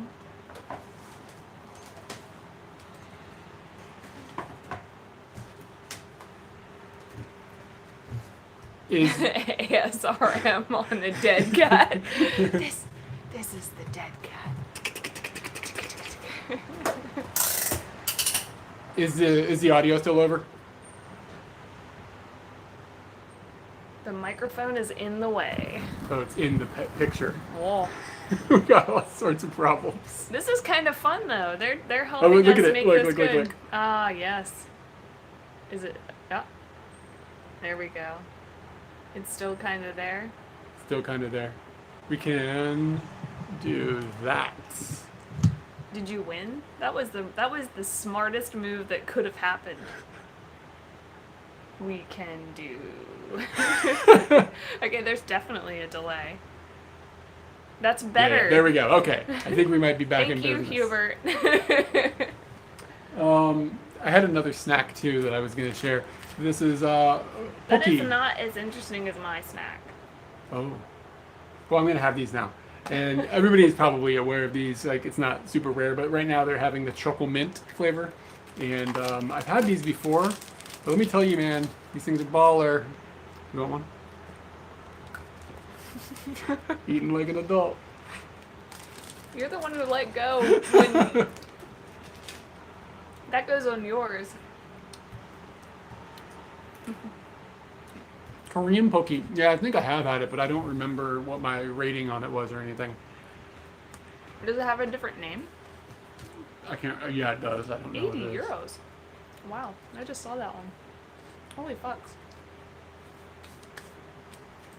[SPEAKER 1] Is
[SPEAKER 2] ASRM on the dead cat. This is the dead cat.
[SPEAKER 1] is the audio still over?
[SPEAKER 2] The microphone is in the way.
[SPEAKER 1] Oh, it's in the picture.
[SPEAKER 2] Oh.
[SPEAKER 1] We got all sorts of problems.
[SPEAKER 2] This is kind of fun though. They're helping
[SPEAKER 1] look
[SPEAKER 2] us
[SPEAKER 1] at it.
[SPEAKER 2] make
[SPEAKER 1] Look,
[SPEAKER 2] this
[SPEAKER 1] look,
[SPEAKER 2] good.
[SPEAKER 1] look.
[SPEAKER 2] Ah, yes. Is it? Yeah. There we go. It's still kind of there.
[SPEAKER 1] Still kind of there. We can do that.
[SPEAKER 2] Did you win? That was the smartest move that could have happened. We can do. Okay, there's definitely a delay. That's better.
[SPEAKER 1] Yeah, there we go. Okay. I think we might be back in
[SPEAKER 2] Thank you,
[SPEAKER 1] business.
[SPEAKER 2] Hubert.
[SPEAKER 1] I had another snack too that I was going to share. This is
[SPEAKER 2] That
[SPEAKER 1] Pookie.
[SPEAKER 2] is not as interesting as my snack.
[SPEAKER 1] Oh. Well, I'm going to have these now. And everybody is probably aware of these. Like, it's not super rare, but right now they're having the chocolate mint flavor. And I've had these before. But let me tell you, man, these things are baller. You want one? Eating like an adult.
[SPEAKER 2] You're the one who let go when that goes on yours.
[SPEAKER 1] Korean Pookie. Yeah, I think I have had it, but I don't remember what my rating on it was or anything.
[SPEAKER 2] Does it have a different name?
[SPEAKER 1] I can't. Yeah, it does. I don't know.
[SPEAKER 2] 80
[SPEAKER 1] what it is.
[SPEAKER 2] euros. Wow, I just saw that one. Holy fucks.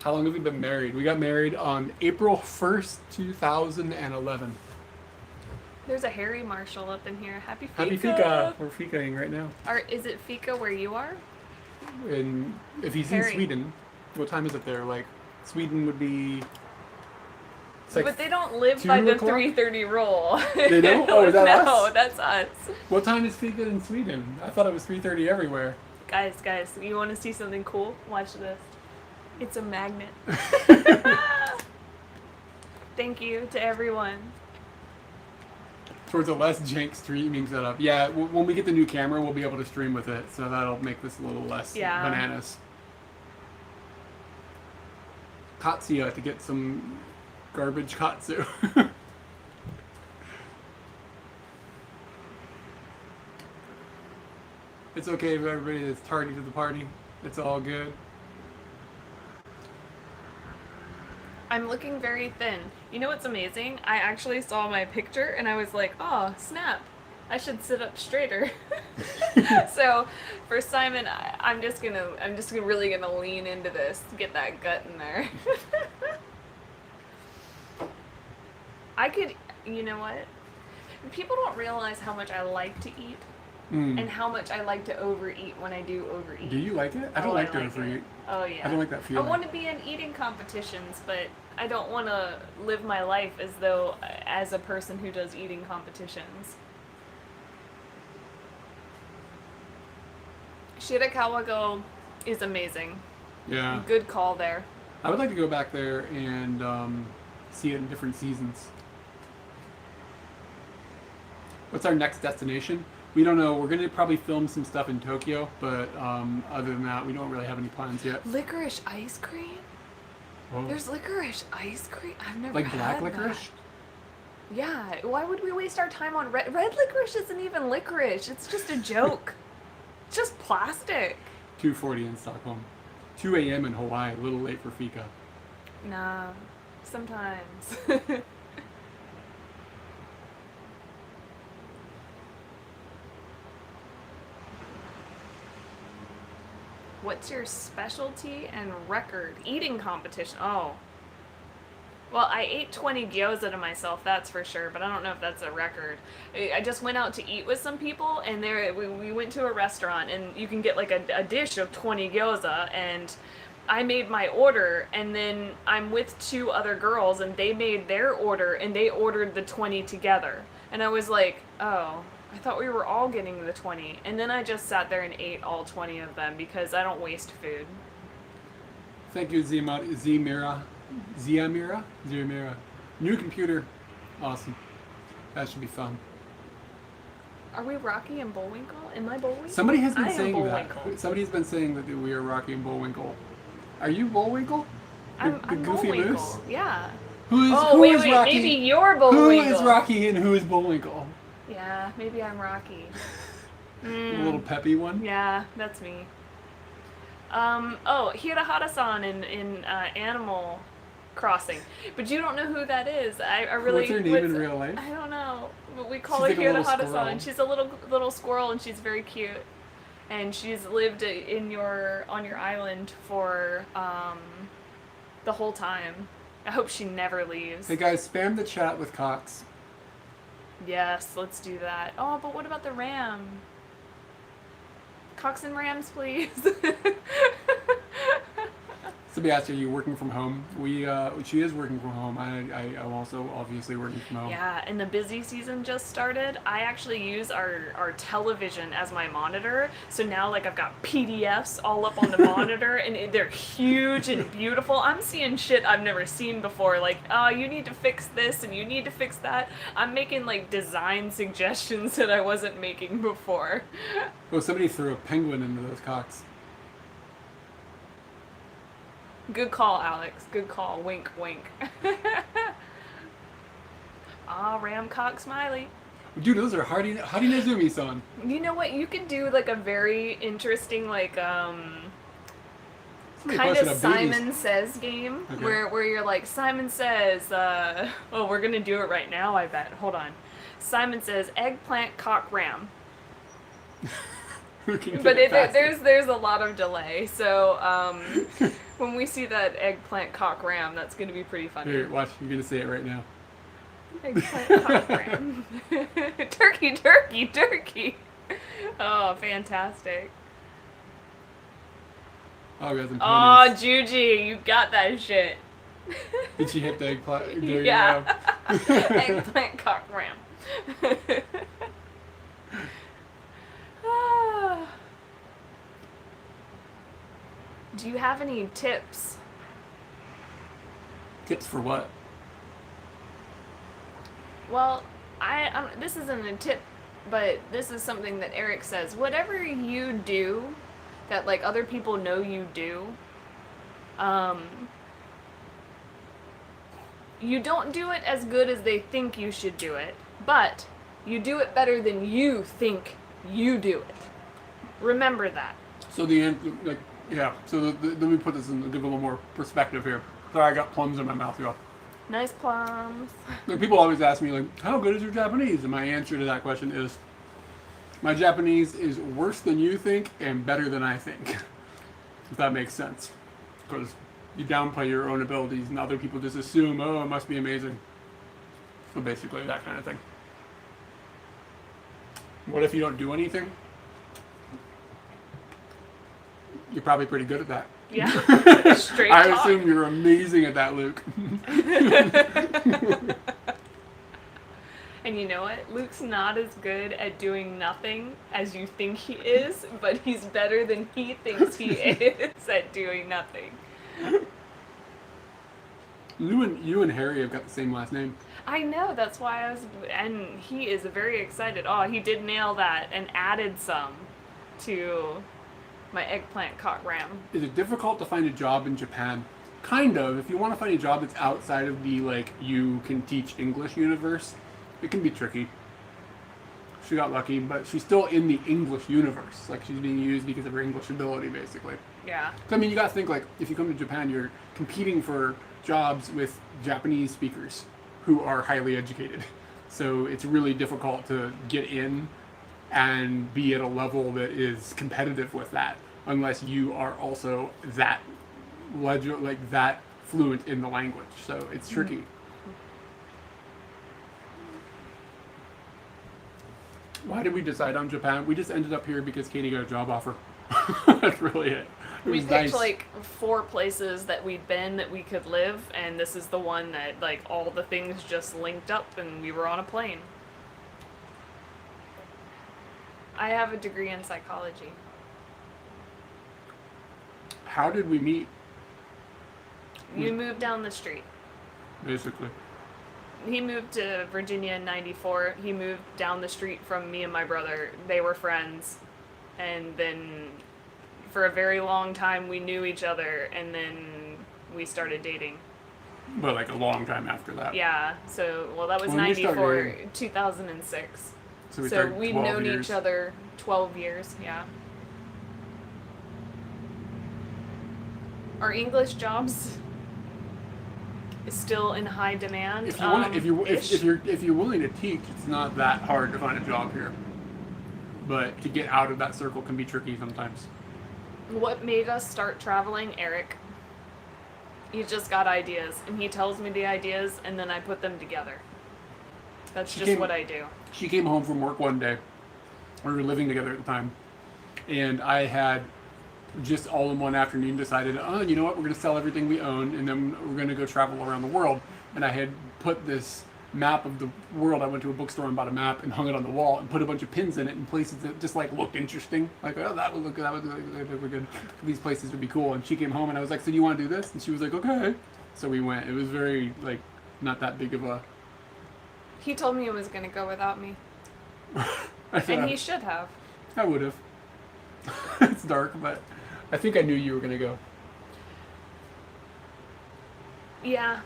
[SPEAKER 1] How long have we been married? We got married on April 1st, 2011.
[SPEAKER 2] There's a Harry Marshall up in here. Happy Fika.
[SPEAKER 1] Happy Fika. We're Fikaing right now.
[SPEAKER 2] Is it Fika where you are?
[SPEAKER 1] And if he's
[SPEAKER 2] Harry.
[SPEAKER 1] in Sweden, what time is it there? Like, Sweden would be... It's like,
[SPEAKER 2] But they don't live
[SPEAKER 1] 2
[SPEAKER 2] by the
[SPEAKER 1] o'clock?
[SPEAKER 2] 3:30 rule.
[SPEAKER 1] They don't? Oh, is that
[SPEAKER 2] No,
[SPEAKER 1] us?
[SPEAKER 2] that's us.
[SPEAKER 1] what time is Fika in Sweden? I thought it was 3:30 everywhere.
[SPEAKER 2] Guys, you want to see something cool? Watch this. It's a magnet. Thank you to everyone.
[SPEAKER 1] Towards a less jank streaming setup. Yeah, when we get the new camera, we'll be able to stream with it, so that'll make this a little less bananas. Katsuya to get some garbage katsu. It's okay for everybody that's tardy to the party. It's all good.
[SPEAKER 2] I'm looking very thin. You know what's amazing? I actually saw my picture and I was like, oh, snap. I should sit up straighter. So for Simon, I'm just really gonna lean into this, get that gut in there. You know what? People don't realize how much I like to eat and how much I like to overeat when I do overeat.
[SPEAKER 1] Do you like it? I don't like to
[SPEAKER 2] it.
[SPEAKER 1] overeat.
[SPEAKER 2] Oh yeah.
[SPEAKER 1] I don't like that feeling.
[SPEAKER 2] I want to be in eating competitions, but I don't want to live my life as a person who does eating competitions. Shirakawa-go is amazing.
[SPEAKER 1] Yeah.
[SPEAKER 2] Good call there.
[SPEAKER 1] I would like to go back there and see it in different seasons. What's our next destination? We don't know. We're going to probably film some stuff in Tokyo, but other than that, we don't really have any plans yet.
[SPEAKER 2] Licorice ice cream?
[SPEAKER 1] Oh.
[SPEAKER 2] There's licorice ice cream? I've never
[SPEAKER 1] Like
[SPEAKER 2] had
[SPEAKER 1] black licorice?
[SPEAKER 2] That. Yeah. Why would we waste our time on red licorice? Isn't even licorice. It's just a joke. It's just plastic.
[SPEAKER 1] 2:40 in Stockholm. 2 a.m. in Hawaii. A little late for Fika.
[SPEAKER 2] Nah. Sometimes. What's your specialty and record? Eating competition. Oh. Well, I ate 20 gyoza to myself, that's for sure, but I don't know if that's a record. I just went out to eat with some people, and we went to a restaurant, and you can get like a dish of 20 gyoza, and I made my order, and then I'm with two other girls, and they made their order, and they ordered the 20 together. And I was like, oh, I thought we were all getting the 20. And then I just sat there and ate all 20 of them because I don't waste food.
[SPEAKER 1] Thank you, Zmira. New computer. Awesome. That should be fun.
[SPEAKER 2] Are we Rocky and Bullwinkle? Am I Bullwinkle?
[SPEAKER 1] Somebody has been
[SPEAKER 2] I am
[SPEAKER 1] saying that.
[SPEAKER 2] Bullwinkle.
[SPEAKER 1] Somebody's been saying that we are Rocky and Bullwinkle. Are you Bullwinkle?
[SPEAKER 2] I'm
[SPEAKER 1] Goofy
[SPEAKER 2] Bullwinkle.
[SPEAKER 1] Moose?
[SPEAKER 2] Yeah.
[SPEAKER 1] Who is
[SPEAKER 2] wait,
[SPEAKER 1] Rocky?
[SPEAKER 2] maybe you're Bullwinkle.
[SPEAKER 1] Who is Rocky and who is Bullwinkle?
[SPEAKER 2] Yeah, maybe I'm Rocky.
[SPEAKER 1] The little peppy one?
[SPEAKER 2] Yeah, that's me. Hirahara-san in Animal Crossing. But you don't know who that is. I really...
[SPEAKER 1] What's her name in real life?
[SPEAKER 2] I don't know. But we call
[SPEAKER 1] She's
[SPEAKER 2] her
[SPEAKER 1] like a little
[SPEAKER 2] Hirahara-san.
[SPEAKER 1] squirrel.
[SPEAKER 2] She's a little squirrel, and she's very cute. And she's lived on your island for the whole time. I hope she never leaves.
[SPEAKER 1] Hey guys, spam the chat with Cox.
[SPEAKER 2] Yes, let's do that. Oh, but what about the ram? Cox and Rams, please.
[SPEAKER 1] Somebody asked, are you working from home? She is working from home. I'm also obviously working from home.
[SPEAKER 2] Yeah, and the busy season just started. I actually use our television as my monitor. So now, like, I've got PDFs all up on the monitor, and they're huge and beautiful. I'm seeing shit I've never seen before. Like, oh, you need to fix this, and you need to fix that. I'm making, like, design suggestions that I wasn't making before.
[SPEAKER 1] Oh, somebody threw a penguin into those cocks.
[SPEAKER 2] Good call, Alex. Good call. Wink, wink. Ram cock smiley.
[SPEAKER 1] Dude, those are Hardy Nezumi-san.
[SPEAKER 2] You know what? You could do like a very interesting
[SPEAKER 1] Somebody
[SPEAKER 2] kind
[SPEAKER 1] posted
[SPEAKER 2] of
[SPEAKER 1] a baby's-
[SPEAKER 2] Simon Says game
[SPEAKER 1] Okay.
[SPEAKER 2] where you're like, Simon says, we're gonna do it right now, I bet. Hold on. Simon says eggplant cock ram.
[SPEAKER 1] Who can
[SPEAKER 2] But
[SPEAKER 1] get it faster?
[SPEAKER 2] there's a lot of delay, so when we see that eggplant cock ram, that's gonna be pretty funny.
[SPEAKER 1] Here, watch. You're gonna say it right now.
[SPEAKER 2] Eggplant cock ram. Turkey, turkey, turkey. Oh, fantastic.
[SPEAKER 1] Oh, guys, I'm
[SPEAKER 2] Oh, Juji, you got that shit.
[SPEAKER 1] Did she hit the eggplant? There you
[SPEAKER 2] Yeah.
[SPEAKER 1] go.
[SPEAKER 2] Eggplant cock ram. Ah. Do you have any tips?
[SPEAKER 1] Tips for what?
[SPEAKER 2] Well, this isn't a tip, but this is something that Eric says. Whatever you do that like other people know you do, you don't do it as good as they think you should do it, but you do it better than you think you do it. Remember that.
[SPEAKER 1] So So let me put this in, give a little more perspective here. Sorry, I got plums in my mouth, y'all.
[SPEAKER 2] Nice plums.
[SPEAKER 1] Like, people always ask me, like, how good is your Japanese? And my answer to that question is, my Japanese is worse than you think and better than I think. If that makes sense. Because you downplay your own abilities and other people just assume, oh, it must be amazing. So basically, that kind of thing. What if you don't do anything? You're probably pretty good at that.
[SPEAKER 2] Yeah. Straight
[SPEAKER 1] I
[SPEAKER 2] talk.
[SPEAKER 1] assume you're amazing at that, Luke.
[SPEAKER 2] And you know what? Luke's not as good at doing nothing as you think he is, but he's better than he thinks he is at doing nothing.
[SPEAKER 1] You and Harry have got the same last name.
[SPEAKER 2] I know, that's why and he is very excited. Oh, he did nail that and added some to my eggplant cock ram.
[SPEAKER 1] Is it difficult to find a job in Japan? Kind of. If you want to find a job that's outside of the, like, you can teach English universe, it can be tricky. She got lucky, but she's still in the English universe. Like, she's being used because of her English ability, basically.
[SPEAKER 2] Yeah.
[SPEAKER 1] I mean, you gotta think, like, if you come to Japan, you're competing for jobs with Japanese speakers who are highly educated. So it's really difficult to get in and be at a level that is competitive with that. unless you are also that that fluent in the language. So it's tricky. Why did we decide on Japan? We just ended up here because Katie got a job offer. That's really it. It
[SPEAKER 2] We
[SPEAKER 1] was
[SPEAKER 2] picked
[SPEAKER 1] nice.
[SPEAKER 2] like 4 places that we'd been that we could live, and this is the one that like all the things just linked up, and we were on a plane. I have a degree in psychology.
[SPEAKER 1] How did we meet?
[SPEAKER 2] You moved down the street.
[SPEAKER 1] Basically.
[SPEAKER 2] He moved to Virginia in '94. He moved down the street from me and my brother. They were friends. And then for a very long time we knew each other, and then we started dating.
[SPEAKER 1] But like a long time after that.
[SPEAKER 2] Yeah, so, well, that was
[SPEAKER 1] When you
[SPEAKER 2] 94,
[SPEAKER 1] started-
[SPEAKER 2] 2006.
[SPEAKER 1] So, we
[SPEAKER 2] So
[SPEAKER 1] started
[SPEAKER 2] we'd
[SPEAKER 1] 12
[SPEAKER 2] known
[SPEAKER 1] years.
[SPEAKER 2] each other 12 years, yeah. Our English jobs is still in high demand.
[SPEAKER 1] If you want,
[SPEAKER 2] ish.
[SPEAKER 1] if you're willing to teach, it's not that hard to find a job here. But to get out of that circle can be tricky sometimes.
[SPEAKER 2] What made us start traveling? Eric. He just got ideas, and he tells me the ideas, and then I put them together. That's
[SPEAKER 1] She
[SPEAKER 2] just
[SPEAKER 1] came-
[SPEAKER 2] what I do.
[SPEAKER 1] She came home from work one day. We were living together at the time, and I had just all in one afternoon decided, oh, you know what, we're going to sell everything we own, and then we're going to go travel around the world. And I had put this map of the world. I went to a bookstore and bought a map and hung it on the wall and put a bunch of pins in it in places that just like looked interesting. Like, oh, that would look good. That would look good. These places would be cool. And she came home and I was like, so do you want to do this? And she was like, okay. So we went. It was very like not that big of a.
[SPEAKER 2] He told me he was going to go without me,
[SPEAKER 1] I thought
[SPEAKER 2] and he should have.
[SPEAKER 1] I would have. It's dark, but I think I knew you were gonna go.
[SPEAKER 2] Yeah,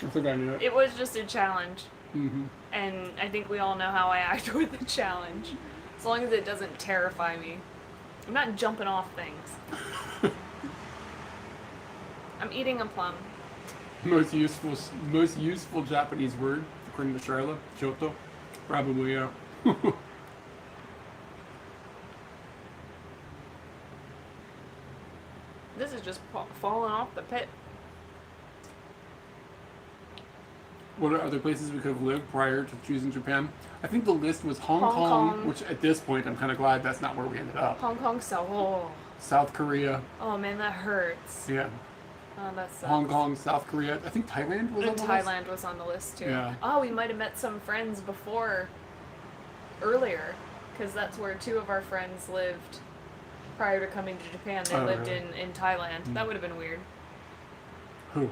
[SPEAKER 1] I think I knew it.
[SPEAKER 2] it was just a challenge,
[SPEAKER 1] Mm-hmm.
[SPEAKER 2] and I think we all know how I act with a challenge. As long as it doesn't terrify me. I'm not jumping off things. I'm eating a plum.
[SPEAKER 1] Most useful Japanese word according to Charlotte. Shoto. Probably yeah.
[SPEAKER 2] This is just falling off the pit.
[SPEAKER 1] What are other places we could have lived prior to choosing Japan? I think the list was Hong
[SPEAKER 2] Hong
[SPEAKER 1] Kong,
[SPEAKER 2] Kong.
[SPEAKER 1] which at this point I'm kind of glad that's not where we ended up.
[SPEAKER 2] Hong Kong, so
[SPEAKER 1] South Korea,
[SPEAKER 2] oh man, that hurts.
[SPEAKER 1] yeah.
[SPEAKER 2] Oh, that sucks.
[SPEAKER 1] Hong Kong, South Korea. I think Thailand was on
[SPEAKER 2] And
[SPEAKER 1] the list.
[SPEAKER 2] Thailand was on the list too.
[SPEAKER 1] Yeah.
[SPEAKER 2] Oh, we might have met some friends earlier, because that's where 2 of our friends lived prior to coming to Japan. They
[SPEAKER 1] Oh,
[SPEAKER 2] lived
[SPEAKER 1] really?
[SPEAKER 2] in Thailand. That would have been weird.
[SPEAKER 1] Who?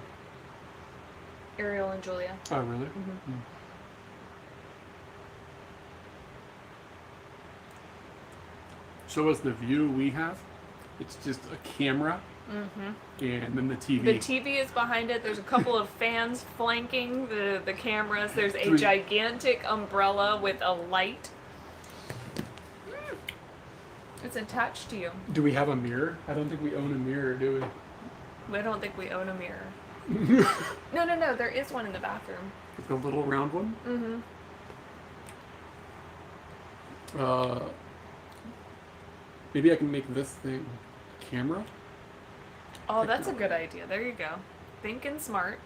[SPEAKER 2] Ariel and Julia.
[SPEAKER 1] Oh, really?
[SPEAKER 2] Mhm.
[SPEAKER 1] Mm. Show us the view we have. It's just a camera
[SPEAKER 2] Mm-hmm.
[SPEAKER 1] and then the TV.
[SPEAKER 2] The TV is behind it. There's a couple of fans flanking the cameras. There's a
[SPEAKER 1] 3.
[SPEAKER 2] gigantic umbrella with a light. It's attached to you.
[SPEAKER 1] Do we have a mirror? I don't think we own a mirror, do
[SPEAKER 2] I don't think we own a mirror.
[SPEAKER 1] we?
[SPEAKER 2] No. There is one in the bathroom.
[SPEAKER 1] Like a little round one?
[SPEAKER 2] Mm-hmm.
[SPEAKER 1] Maybe I can make this thing a camera?
[SPEAKER 2] Oh, that's a good idea. There you go. Thinking smart.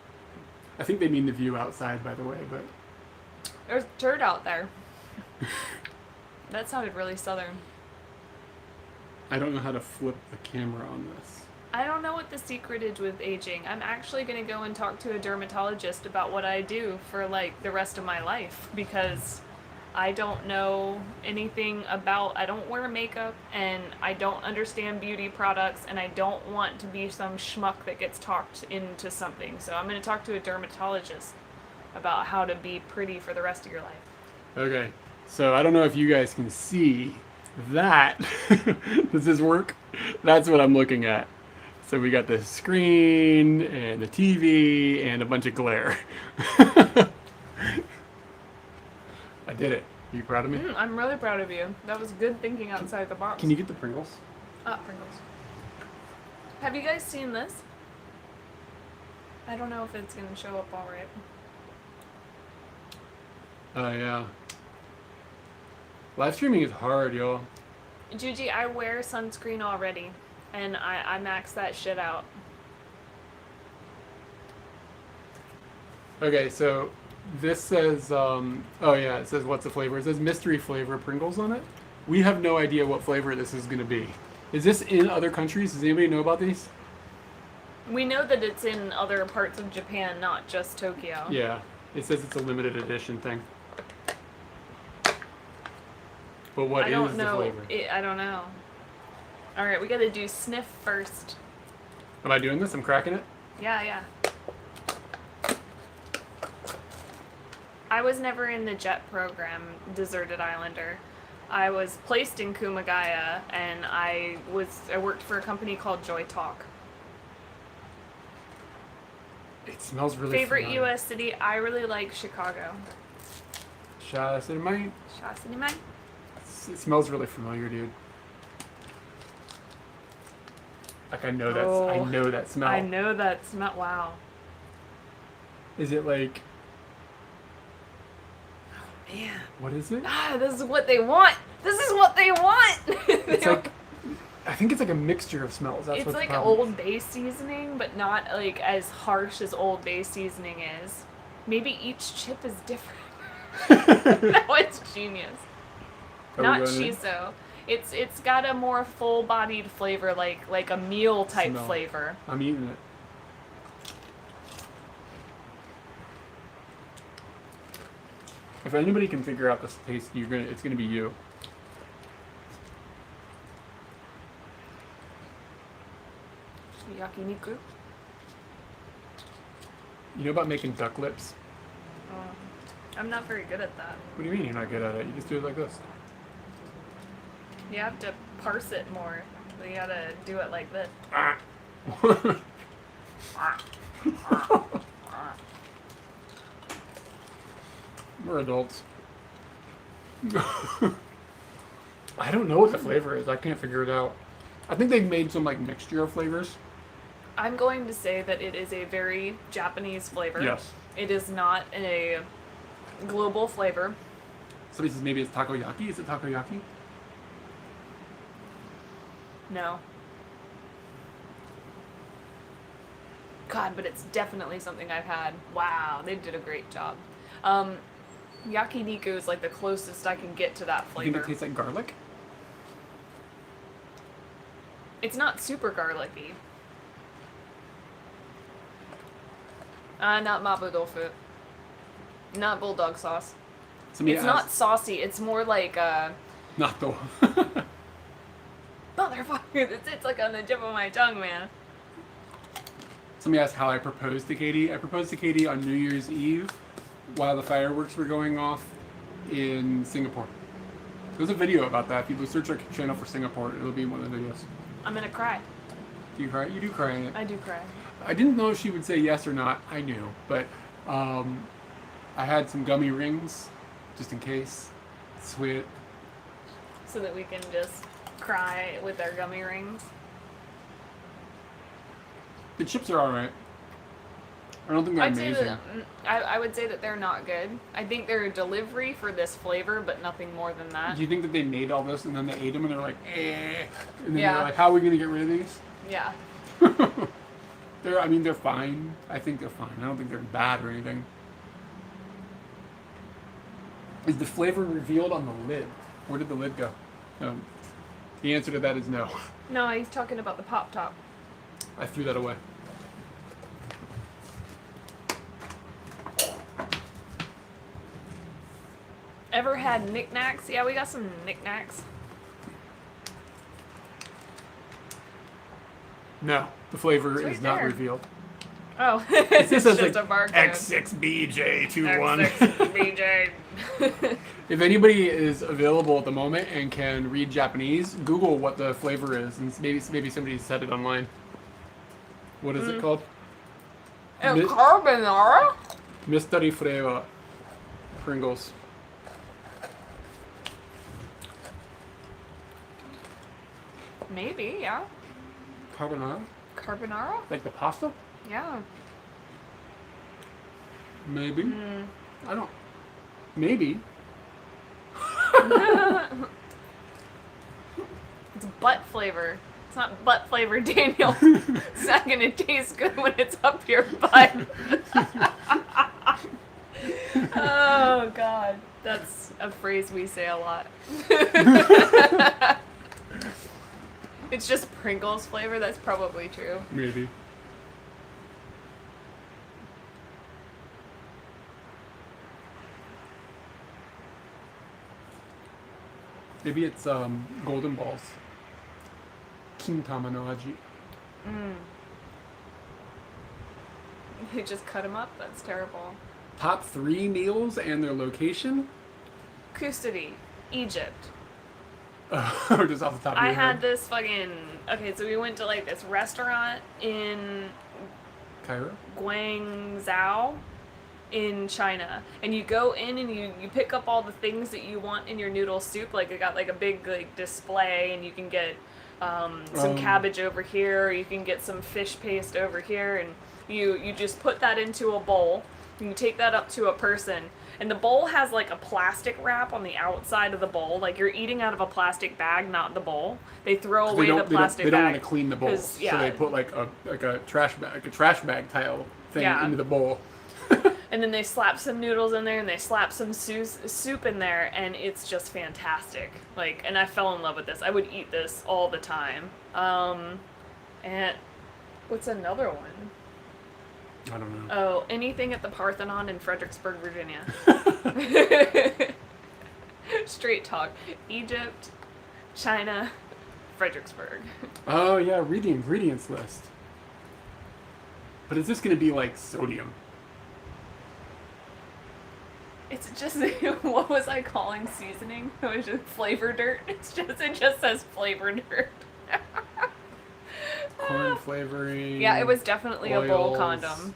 [SPEAKER 1] I think they mean the view outside, by the way, but
[SPEAKER 2] There's dirt out there. That sounded really southern.
[SPEAKER 1] I don't know how to flip the camera on this.
[SPEAKER 2] I don't know what the secret is with aging. I'm actually going to go and talk to a dermatologist about what I do for like the rest of my life, because I don't know anything about, I don't wear makeup, and I don't understand beauty products, and I don't want to be some schmuck that gets talked into something. So I'm going to talk to a dermatologist about how to be pretty for the rest of your life.
[SPEAKER 1] Okay, so I don't know if you guys can see that. Does this work? That's what I'm looking at. So we got the screen and the TV and a bunch of glare. I did it. Are you proud of me?
[SPEAKER 2] I'm really proud of you. That was good thinking outside the box.
[SPEAKER 1] Can you get the Pringles?
[SPEAKER 2] Pringles. Have you guys seen this? I don't know if it's going to show up all right.
[SPEAKER 1] Oh, yeah. Live streaming is hard, y'all.
[SPEAKER 2] Juji, I wear sunscreen already. and I maxed that shit out.
[SPEAKER 1] Okay, so this says, oh yeah, it says what's the flavor. It says mystery flavor Pringles on it. We have no idea what flavor this is going to be. Is this in other countries? Does anybody know about these?
[SPEAKER 2] We know that it's in other parts of Japan, not just Tokyo.
[SPEAKER 1] Yeah, it says it's a limited edition thing. But what
[SPEAKER 2] I
[SPEAKER 1] is
[SPEAKER 2] don't
[SPEAKER 1] the
[SPEAKER 2] know.
[SPEAKER 1] flavor?
[SPEAKER 2] I don't know. All right, we gotta do sniff first.
[SPEAKER 1] Am I doing this? I'm cracking it?
[SPEAKER 2] Yeah. I was never in the JET program, Deserted Islander. I was placed in Kumagaya, and I worked for a company called Joy Talk.
[SPEAKER 1] It smells really
[SPEAKER 2] Favorite
[SPEAKER 1] familiar.
[SPEAKER 2] U.S. city? I really like Chicago.
[SPEAKER 1] Cinnamon. It smells really familiar, dude. Like I know that smell.
[SPEAKER 2] I know that smell. Wow.
[SPEAKER 1] Is it like?
[SPEAKER 2] Man.
[SPEAKER 1] What is it?
[SPEAKER 2] This is what they want. This is what they want.
[SPEAKER 1] It's like, I think it's like a mixture of smells. That's
[SPEAKER 2] it's
[SPEAKER 1] what's
[SPEAKER 2] like
[SPEAKER 1] the problem.
[SPEAKER 2] Old Bay seasoning, but not like as harsh as Old Bay seasoning is. Maybe each chip is different. That was genius. Not shiso. It's got a more full-bodied flavor, like a meal type
[SPEAKER 1] Smell.
[SPEAKER 2] flavor.
[SPEAKER 1] I'm eating it. If anybody can figure out this taste, it's gonna be you.
[SPEAKER 2] Yakiniku.
[SPEAKER 1] You know about making duck lips?
[SPEAKER 2] I'm not very good at that.
[SPEAKER 1] What do you mean you're not good at it? You just do it like this.
[SPEAKER 2] You have to parse it more. So you gotta do it like this.
[SPEAKER 1] We're adults. I don't know what the flavor is. I can't figure it out. I think they've made some like mixture of flavors.
[SPEAKER 2] I'm going to say that it is a very Japanese flavor.
[SPEAKER 1] Yes.
[SPEAKER 2] It is not a global flavor.
[SPEAKER 1] Somebody says maybe it's takoyaki. Is it takoyaki?
[SPEAKER 2] No. God, but it's definitely something I've had. Wow, they did a great job. Yakiniku is like the closest I can get to that
[SPEAKER 1] You think
[SPEAKER 2] flavor.
[SPEAKER 1] it tastes like garlic?
[SPEAKER 2] It's not super garlicky. Not mapo tofu. Not bulldog sauce.
[SPEAKER 1] Somebody
[SPEAKER 2] It's not
[SPEAKER 1] asked-
[SPEAKER 2] saucy. It's more like
[SPEAKER 1] Not the.
[SPEAKER 2] motherfucker. It's like on the tip of my tongue, man.
[SPEAKER 1] Somebody asked how I proposed to Katie. I proposed to Katie on New Year's Eve while the fireworks were going off in Singapore. There's a video about that. If you search our channel for Singapore, it'll be one of the videos.
[SPEAKER 2] I'm gonna cry.
[SPEAKER 1] Do you cry? You do cry in it.
[SPEAKER 2] I do cry.
[SPEAKER 1] I didn't know if she would say yes or not. I knew, but I had some gummy rings just in case. Sweet.
[SPEAKER 2] So that we can just cry with our gummy rings.
[SPEAKER 1] The chips are alright. I don't think they're
[SPEAKER 2] I'd say
[SPEAKER 1] amazing.
[SPEAKER 2] that I would say that they're not good. I think they're a delivery for this flavor, but nothing more than that.
[SPEAKER 1] Do you think that they made all this and then they ate them and they're like, eh? And then
[SPEAKER 2] Yeah.
[SPEAKER 1] they're like, how are we going to get rid of these?
[SPEAKER 2] Yeah.
[SPEAKER 1] They're fine. I think they're fine. I don't think they're bad or anything. Is the flavor revealed on the lid? Where did the lid go? The answer to that is no.
[SPEAKER 2] No, he's talking about the pop top.
[SPEAKER 1] I threw that away.
[SPEAKER 2] Ever had knickknacks? Yeah, we got some knickknacks.
[SPEAKER 1] No, the flavor
[SPEAKER 2] It's right
[SPEAKER 1] is not
[SPEAKER 2] there.
[SPEAKER 1] revealed.
[SPEAKER 2] Oh, it's
[SPEAKER 1] This
[SPEAKER 2] just
[SPEAKER 1] is
[SPEAKER 2] a
[SPEAKER 1] like
[SPEAKER 2] barcode.
[SPEAKER 1] X6BJ21.
[SPEAKER 2] BJ.
[SPEAKER 1] If anybody is available at the moment and can read Japanese, Google what the flavor is, and maybe somebody said it online. What is it called? Mi-
[SPEAKER 2] Carbonara?
[SPEAKER 1] Mystery flavor Pringles.
[SPEAKER 2] Maybe, yeah.
[SPEAKER 1] Carbonara?
[SPEAKER 2] Carbonara?
[SPEAKER 1] Like the pasta?
[SPEAKER 2] Yeah.
[SPEAKER 1] Maybe. I don't. Maybe.
[SPEAKER 2] It's butt flavor. It's not butt flavored, Daniel. It's not gonna taste good when it's up your butt. Oh God, that's a phrase we say a lot. It's just Pringles flavor. That's probably true.
[SPEAKER 1] Maybe. Maybe it's golden balls. Kintama no aji.
[SPEAKER 2] They just cut them up. That's terrible.
[SPEAKER 1] Top 3 meals and their location?
[SPEAKER 2] Custody, Egypt.
[SPEAKER 1] Or just off the top of
[SPEAKER 2] I
[SPEAKER 1] your
[SPEAKER 2] had
[SPEAKER 1] head?
[SPEAKER 2] this fucking. Okay, so we went to like this restaurant in
[SPEAKER 1] Cairo?
[SPEAKER 2] Guangzhou in China, and you go in and you pick up all the things that you want in your noodle soup. Like, it got like a big like display, and you can get some cabbage over here, or you can get some fish paste over here, and you just put that into a bowl, and you take that up to a person, and the bowl has like a plastic wrap on the outside of the bowl, like you're eating out of a plastic bag, not the bowl. They throw away the plastic
[SPEAKER 1] they
[SPEAKER 2] bag.
[SPEAKER 1] don't want to clean the bowl,
[SPEAKER 2] 'cause, yeah.
[SPEAKER 1] so they put like a trash bag tile thing into the bowl.
[SPEAKER 2] And then they slap some noodles in there, and they slap some soup in there, and it's just fantastic. Like, and I fell in love with this. I would eat this all the time. And what's another one?
[SPEAKER 1] I don't know.
[SPEAKER 2] Oh, anything at the Parthenon in Fredericksburg, Virginia. Straight talk. Egypt, China, Fredericksburg.
[SPEAKER 1] Oh yeah, read the ingredients list. But is this going to be like sodium?
[SPEAKER 2] It's just, what was I calling seasoning? It was just flavor dirt. It just says flavor dirt.
[SPEAKER 1] Corn flavoring.
[SPEAKER 2] Yeah, it was definitely a bowl
[SPEAKER 1] oils.
[SPEAKER 2] condom.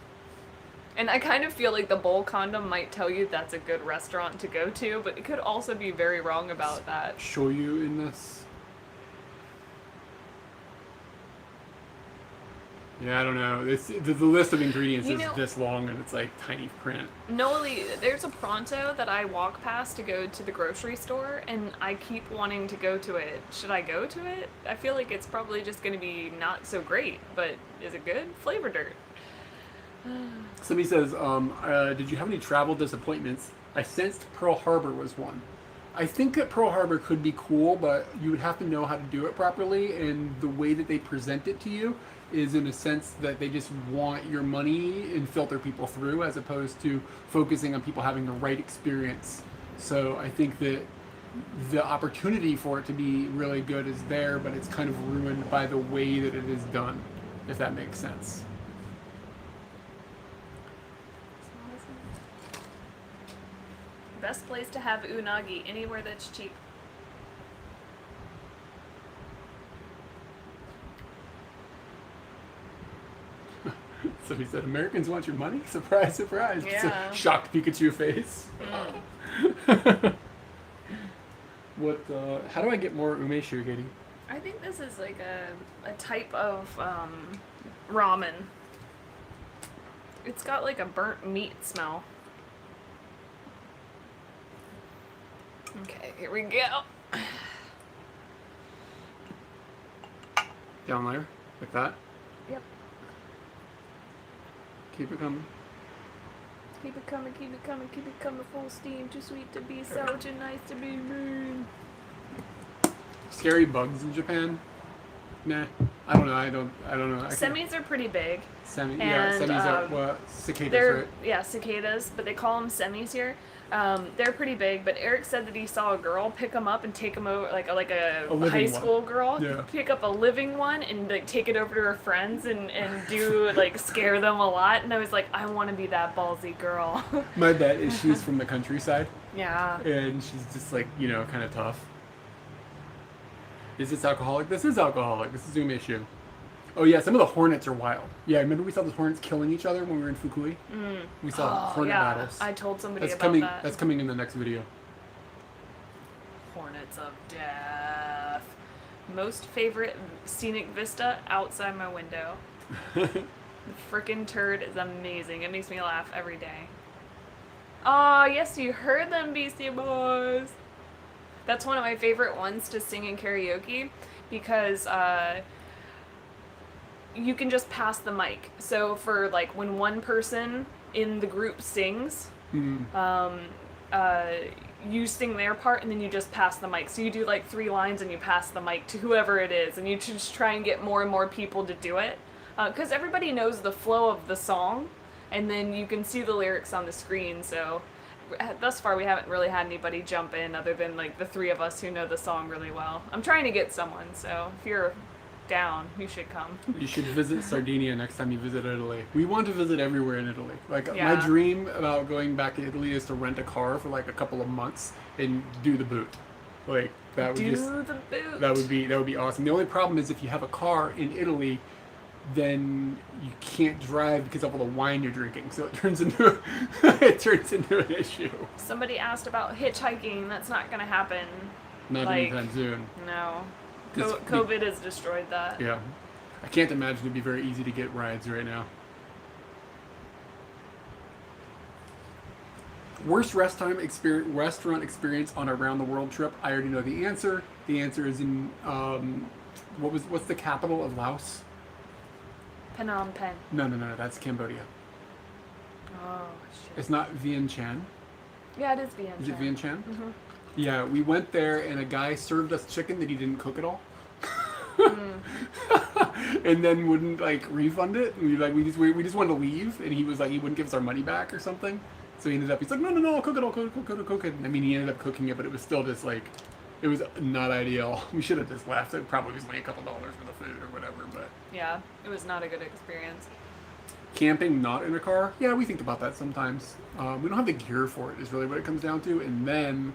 [SPEAKER 2] And I kind of feel like the bowl condom might tell you that's a good restaurant to go to, but it could also be very wrong about that.
[SPEAKER 1] Shoyu in this. Yeah, I don't know. The list of ingredients is this long, and it's like tiny print.
[SPEAKER 2] Noelle, there's a Pronto that I walk past to go to the grocery store, and I keep wanting to go to it. Should I go to it? I feel like it's probably just going to be not so great, but is it good? Flavor dirt.
[SPEAKER 1] Somebody says, did you have any travel disappointments? I sensed Pearl Harbor was one. I think that Pearl Harbor could be cool, but you would have to know how to do it properly, and the way that they present it to you is in a sense that they just want your money and filter people through, as opposed to focusing on people having the right experience. So I think that the opportunity for it to be really good is there, but it's kind of ruined by the way that it is done, if that makes sense.
[SPEAKER 2] Best place to have unagi, anywhere that's cheap.
[SPEAKER 1] Somebody said, Americans want your money? Surprise, surprise.
[SPEAKER 2] Yeah.
[SPEAKER 1] It's a shocked Pikachu face. What, how do I get more umeshu, Katie?
[SPEAKER 2] I think this is like a type of ramen. It's got like a burnt meat smell. Okay, here we go.
[SPEAKER 1] Down there? Like that?
[SPEAKER 2] Yep.
[SPEAKER 1] Keep it coming.
[SPEAKER 2] Keep it coming, keep it coming, keep it coming full steam. Too sweet to be sour, too nice to be mean.
[SPEAKER 1] Scary bugs in Japan? Nah. I don't know. I don't know.
[SPEAKER 2] Semis are pretty big.
[SPEAKER 1] Semis are what? Cicadas,
[SPEAKER 2] They're,
[SPEAKER 1] right?
[SPEAKER 2] yeah, cicadas, but they call them semis here. They're pretty big, but Eric said that he saw a girl pick them up and take them over, like a high school girl, pick up a living one and like take it over to her friends and do like scare them a lot. And I was like, I want to be that ballsy girl.
[SPEAKER 1] My bet is she's from the countryside.
[SPEAKER 2] Yeah.
[SPEAKER 1] And she's just like, kind of tough. Is this alcoholic? This is alcoholic. This is umeshu. Oh yeah, some of the hornets are wild. Yeah, remember we saw those hornets killing each other when we were in Fukui? We saw hornet battles.
[SPEAKER 2] I told somebody about
[SPEAKER 1] coming,
[SPEAKER 2] that.
[SPEAKER 1] That's coming in the next video.
[SPEAKER 2] Hornets of death. Most favorite scenic vista outside my window. The frickin' turd is amazing. It makes me laugh every day. Oh, yes, you heard them, Beastie Boys. That's one of my favorite ones to sing in karaoke because you can just pass the mic. So for like when one person in the group sings, you sing their part and then you just pass the mic. So you do like 3 lines and you pass the mic to whoever it is, and you just try and get more and more people to do it. Because everybody knows the flow of the song, and then you can see the lyrics on the screen. So thus far we haven't really had anybody jump in other than like the 3 of us who know the song really well. I'm trying to get someone, so if you're down, you should come.
[SPEAKER 1] You should visit Sardinia next time you visit Italy. We want to visit everywhere in Italy. Like
[SPEAKER 2] Yeah.
[SPEAKER 1] my dream about going back to Italy is to rent a car for like a couple of months and do the boot. Like that would
[SPEAKER 2] The boot.
[SPEAKER 1] that would be awesome. The only problem is if you have a car in Italy, then you can't drive because of all the wine you're drinking. So it turns into an issue.
[SPEAKER 2] Somebody asked about hitchhiking. That's not going to happen.
[SPEAKER 1] Not
[SPEAKER 2] Like-
[SPEAKER 1] anytime soon.
[SPEAKER 2] No.
[SPEAKER 1] This-
[SPEAKER 2] COVID has destroyed that.
[SPEAKER 1] Yeah. I can't imagine it'd be very easy to get rides right now. Worst restaurant experience on a round the world trip. I already know the answer. The answer is in what's the capital of Laos?
[SPEAKER 2] Phnom Penh.
[SPEAKER 1] No, that's Cambodia.
[SPEAKER 2] Oh, shit.
[SPEAKER 1] It's not Vientiane.
[SPEAKER 2] Yeah, it is Vientiane.
[SPEAKER 1] Is it Vientiane?
[SPEAKER 2] Mhm.
[SPEAKER 1] Yeah, we went there and a guy served us chicken that he didn't cook at all. And then wouldn't like refund it. And we just wanted to leave, and he was like he wouldn't give us our money back or something. So he's like no, I'll cook it. I mean, he ended up cooking it, but it was still just like it was not ideal. We should have just left. It probably was like a couple dollars for the food or whatever, but
[SPEAKER 2] Yeah, it was not a good experience.
[SPEAKER 1] camping not in a car, yeah, we think about that sometimes. We don't have the gear for it is really what it comes down to. And then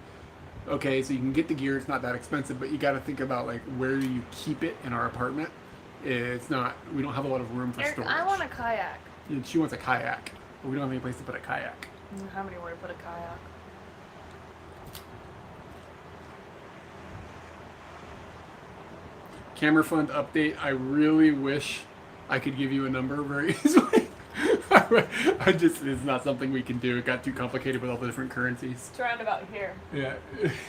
[SPEAKER 1] okay, so you can get the gear, it's not that expensive, but you got to think about like where do you keep it in our apartment. It's not, we don't have a lot of room for
[SPEAKER 2] Eric,
[SPEAKER 1] storage.
[SPEAKER 2] I want a kayak.
[SPEAKER 1] And she wants a kayak, but we don't have any place to put a kayak.
[SPEAKER 2] How many where to put a kayak?
[SPEAKER 1] Camera fund update. I really wish I could give you a number very easily. It's not something we can do. It got too complicated with all the different currencies.
[SPEAKER 2] It's around about here.
[SPEAKER 1] Yeah,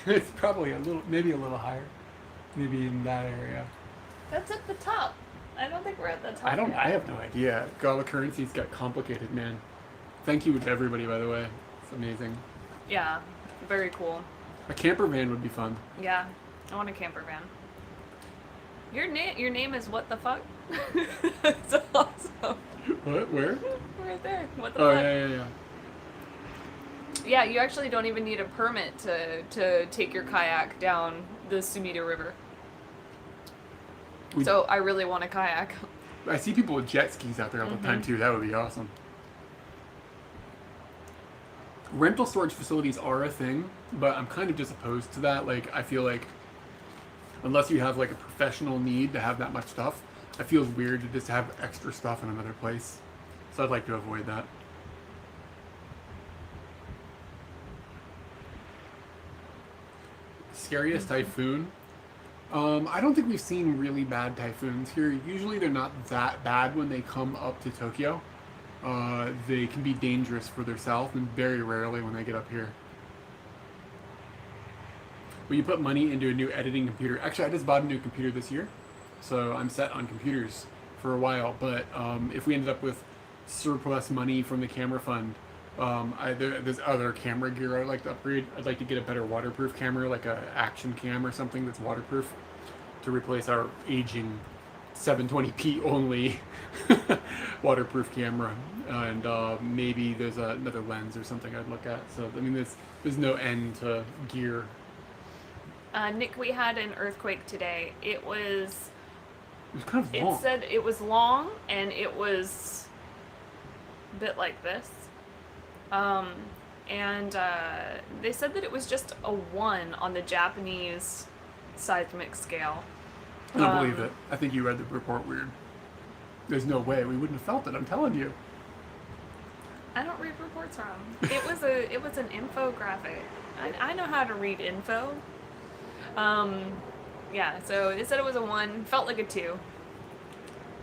[SPEAKER 1] it's probably maybe a little higher. Maybe in that area.
[SPEAKER 2] That's at the top. I don't think we're at the top.
[SPEAKER 1] I
[SPEAKER 2] yet.
[SPEAKER 1] have no idea. All the currencies got complicated, man. Thank you to everybody, by the way. It's amazing.
[SPEAKER 2] Yeah, very cool.
[SPEAKER 1] A camper van would be fun.
[SPEAKER 2] Yeah, I want a camper van. Your name is what the fuck? It's awesome.
[SPEAKER 1] What? Where?
[SPEAKER 2] Right there. What the
[SPEAKER 1] Oh,
[SPEAKER 2] fuck?
[SPEAKER 1] yeah.
[SPEAKER 2] Yeah, you actually don't even need a permit to take your kayak down the Sumida River. So I really want a kayak.
[SPEAKER 1] I see people with jet skis out there all the time, too. That would be awesome. Rental storage facilities are a thing, but I'm kind of just opposed to that. Like, I feel like unless you have like a professional need to have that much stuff, it feels weird to just have extra stuff in another place. So I'd like to avoid that. Scariest typhoon? I don't think we've seen really bad typhoons here. Usually they're not that bad when they come up to Tokyo. They can be dangerous further south, and very rarely when they get up here. Will you put money into a new editing computer? Actually, I just bought a new computer this year, so I'm set on computers for a while. But if we ended up with surplus money from the camera fund, there's other camera gear I'd like to upgrade. I'd like to get a better waterproof camera, like a action cam or something that's waterproof, to replace our aging 720p only waterproof camera. And maybe there's another lens or something I'd look at. So I mean, there's no end to gear.
[SPEAKER 2] Nick, we had an earthquake today. It was
[SPEAKER 1] kind of long.
[SPEAKER 2] It said it was long, and it was a bit like this. They said that it was just a 1 on the Japanese seismic scale.
[SPEAKER 1] I don't believe it. I think you read the report weird. There's no way we wouldn't have felt it. I'm telling you.
[SPEAKER 2] I don't read reports wrong. It was an infographic. I know how to read info. Yeah. So it said it was a 1. Felt like a 2.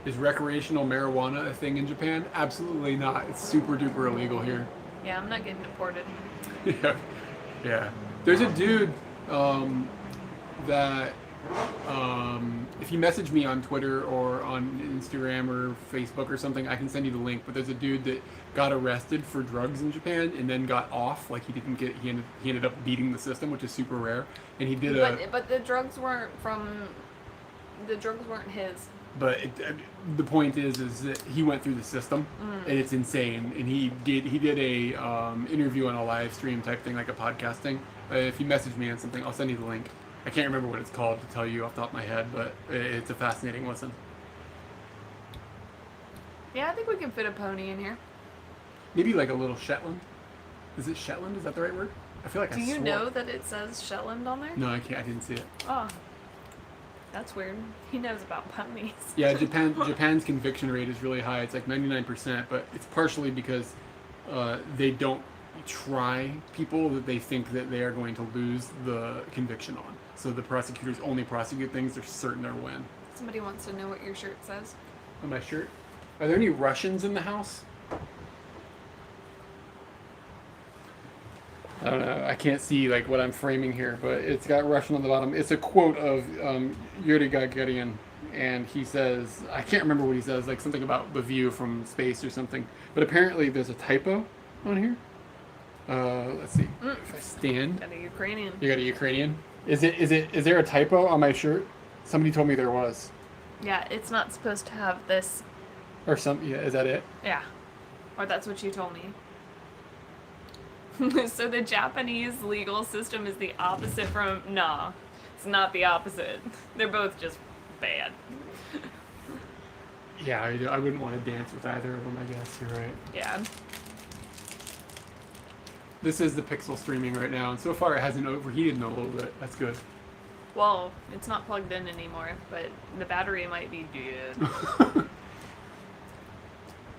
[SPEAKER 1] Is recreational marijuana a thing in Japan? Absolutely not. It's super duper illegal here.
[SPEAKER 2] Yeah, I'm not getting deported.
[SPEAKER 1] Yeah. There's a dude that If you message me on Twitter or on Instagram or Facebook or something, I can send you the link. But there's a dude that got arrested for drugs in Japan and then got off. Like he ended up beating the system, which is super rare. And he did
[SPEAKER 2] But the drugs weren't from. The drugs weren't his.
[SPEAKER 1] But the point is that he went through the system, and it's insane. And he did a interview on a live stream type thing, like a podcasting. If you message me on something, I'll send you the link. I can't remember what it's called to tell you off the top of my head, but it's a fascinating listen.
[SPEAKER 2] Yeah, I think we can fit a pony in here.
[SPEAKER 1] Maybe like a little Shetland. Is it Shetland? Is that the right word? I feel like
[SPEAKER 2] Do you know that it says Shetland on there?
[SPEAKER 1] No, I can't. I didn't see it.
[SPEAKER 2] Oh, that's weird. He knows about ponies.
[SPEAKER 1] Yeah, Japan's conviction rate is really high. It's like 99%, but it's partially because they don't try people that they think that they are going to lose the conviction on. So the prosecutors only prosecute things they're certain they'll win.
[SPEAKER 2] Somebody wants to know what your shirt says.
[SPEAKER 1] On my shirt? Are there any Russians in the house? I don't know. I can't see like what I'm framing here, but it's got Russian on the bottom. It's a quote of Yuri Gagarin, and he says, I can't remember what he says, like something about the view from space or something. But apparently there's a typo on here. Let's see. If I stand.
[SPEAKER 2] Got a Ukrainian.
[SPEAKER 1] You got a Ukrainian? Is there a typo on my shirt? Somebody told me there was.
[SPEAKER 2] Yeah, it's not supposed to have this.
[SPEAKER 1] Or some, yeah, is that it?
[SPEAKER 2] Yeah. Or that's what you told me. So the Japanese legal system is the opposite from... Nah, it's not the opposite. They're both just bad.
[SPEAKER 1] Yeah, I wouldn't want to dance with either of them, I guess. You're right.
[SPEAKER 2] Yeah.
[SPEAKER 1] This is the Pixel streaming right now, and so far it hasn't overheated in a little bit. That's good.
[SPEAKER 2] Well, it's not plugged in anymore, but the battery might be dead.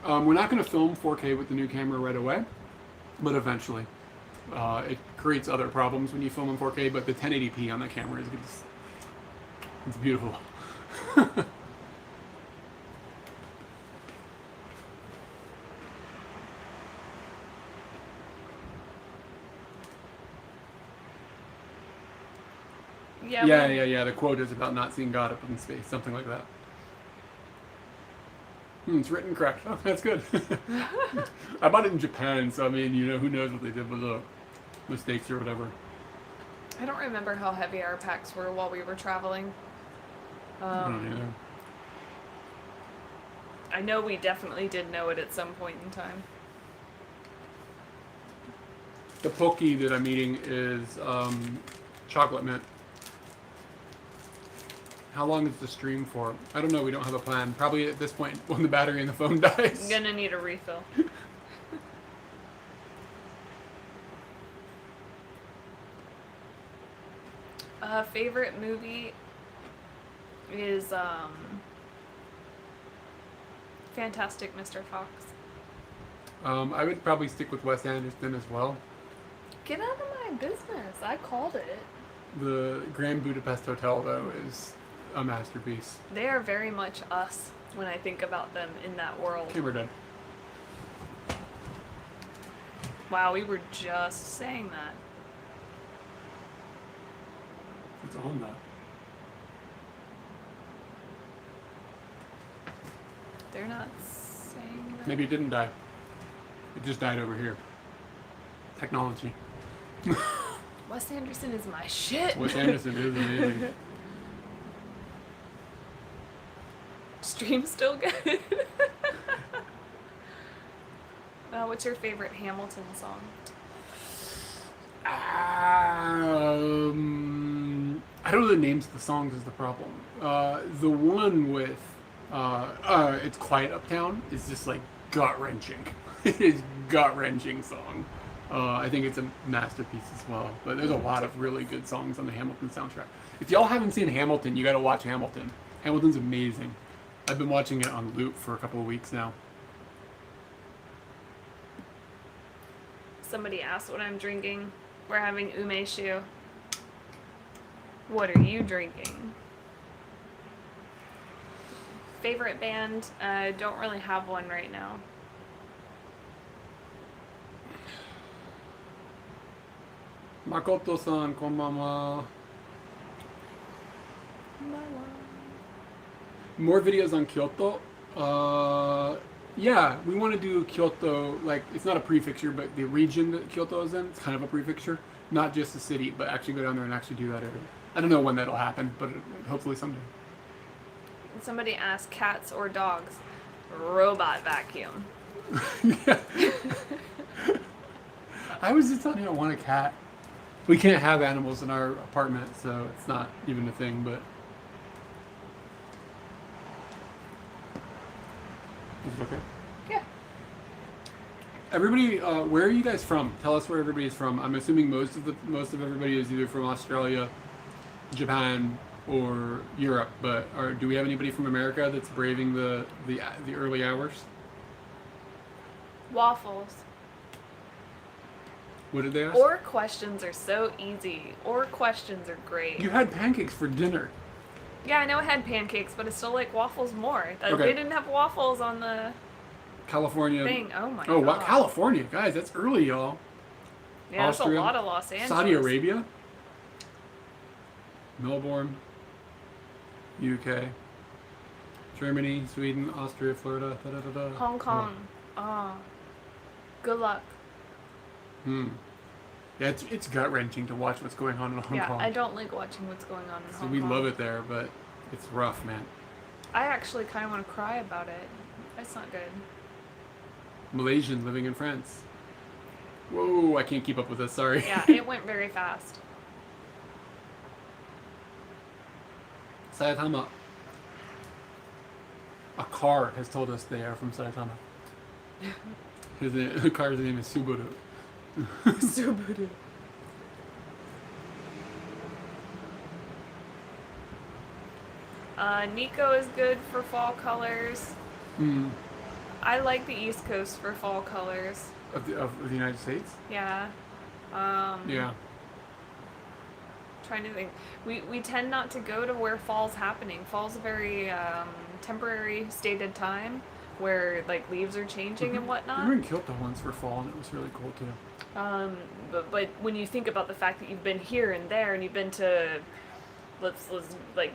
[SPEAKER 1] We're not going to film 4K with the new camera right away, but eventually. It creates other problems when you film in 4K, but the 1080p on that camera is it's beautiful. Yeah. The quote is about not seeing God up in space, something like that. It's written correct. Oh, that's good. I bought it in Japan, so I mean, who knows what they did with the mistakes or whatever.
[SPEAKER 2] I don't remember how heavy our packs were while we were traveling.
[SPEAKER 1] I don't either.
[SPEAKER 2] I know we definitely did know it at some point in time.
[SPEAKER 1] The Pocky that I'm eating is chocolate mint. How long is the stream for? I don't know. We don't have a plan. Probably at this point when the battery in the phone dies.
[SPEAKER 2] I'm gonna need a refill. Favorite movie is Fantastic Mr. Fox.
[SPEAKER 1] I would probably stick with Wes Anderson as well.
[SPEAKER 2] Get out of my business. I called it.
[SPEAKER 1] The Grand Budapest Hotel, though, is a masterpiece.
[SPEAKER 2] They are very much us when I think about them in that world.
[SPEAKER 1] Okay, we're done.
[SPEAKER 2] Wow, we were just saying that.
[SPEAKER 1] It's on that.
[SPEAKER 2] They're not saying that.
[SPEAKER 1] Maybe it didn't die. It just died over here. Technology.
[SPEAKER 2] Wes Anderson is my shit.
[SPEAKER 1] Wes Anderson is amazing.
[SPEAKER 2] Stream's still good. What's your favorite Hamilton song?
[SPEAKER 1] I don't know the names of the songs is the problem. The one with It's Quiet Uptown is just like gut-wrenching. It is gut-wrenching song. I think it's a masterpiece as well. But there's a lot of really good songs on the Hamilton soundtrack. If y'all haven't seen Hamilton, you gotta watch Hamilton. Hamilton's amazing. I've been watching it on loop for a couple of weeks now.
[SPEAKER 2] Somebody asked what I'm drinking. We're having umeshu. What are you drinking? Favorite band? I don't really have one right now.
[SPEAKER 1] Makoto-san, konbanwa. More videos on Kyoto. Yeah, we want to do Kyoto. Like, it's not a prefecture, but the region that Kyoto is in, it's kind of a prefecture. Not just the city, but actually go down there and actually do that area. I don't know when that'll happen, but hopefully someday.
[SPEAKER 2] Somebody asked cats or dogs. Robot vacuum.
[SPEAKER 1] Yeah. I was just telling you I want a cat. We can't have animals in our apartment, so it's not even a thing, but. Is it okay?
[SPEAKER 2] Yeah.
[SPEAKER 1] Everybody, where are you guys from? Tell us where everybody's from. I'm assuming most of everybody is either from Australia, Japan, or Europe. But do we have anybody from America that's braving the early hours?
[SPEAKER 2] Waffles.
[SPEAKER 1] What did they ask?
[SPEAKER 2] Or questions are so easy. Or questions are great.
[SPEAKER 1] You had pancakes for dinner.
[SPEAKER 2] Yeah, I know I had pancakes, but I still like waffles more.
[SPEAKER 1] Okay.
[SPEAKER 2] They didn't have waffles on the
[SPEAKER 1] California
[SPEAKER 2] thing. Oh my god.
[SPEAKER 1] Oh, wow, California, guys, that's early, y'all.
[SPEAKER 2] Yeah,
[SPEAKER 1] Austria,
[SPEAKER 2] that's a lot of Los Angeles.
[SPEAKER 1] Saudi Arabia, Melbourne, UK, Germany, Sweden, Austria, Florida,
[SPEAKER 2] Hong Kong. Good luck.
[SPEAKER 1] Yeah, it's gut wrenching to watch what's going on in Hong Kong.
[SPEAKER 2] Yeah, I don't like watching what's going on in Hong Kong.
[SPEAKER 1] We love it there, but it's rough, man.
[SPEAKER 2] I actually kind of want to cry about it. That's not good.
[SPEAKER 1] Malaysian living in France. Whoa, I can't keep up with this, sorry.
[SPEAKER 2] Yeah, it went very fast.
[SPEAKER 1] Saitama. A car has told us they are from Saitama. The car's name is Subaru.
[SPEAKER 2] Subaru. Nico is good for fall colors. I like the East Coast for fall colors.
[SPEAKER 1] Of the United States?
[SPEAKER 2] Yeah.
[SPEAKER 1] Yeah.
[SPEAKER 2] Trying to think. We tend not to go to where fall's happening. Fall's a very temporary stated time where like leaves are changing and whatnot.
[SPEAKER 1] We were in Kyoto once for fall and it was really cool too.
[SPEAKER 2] But when you think about the fact that you've been here and there and you've been to let's like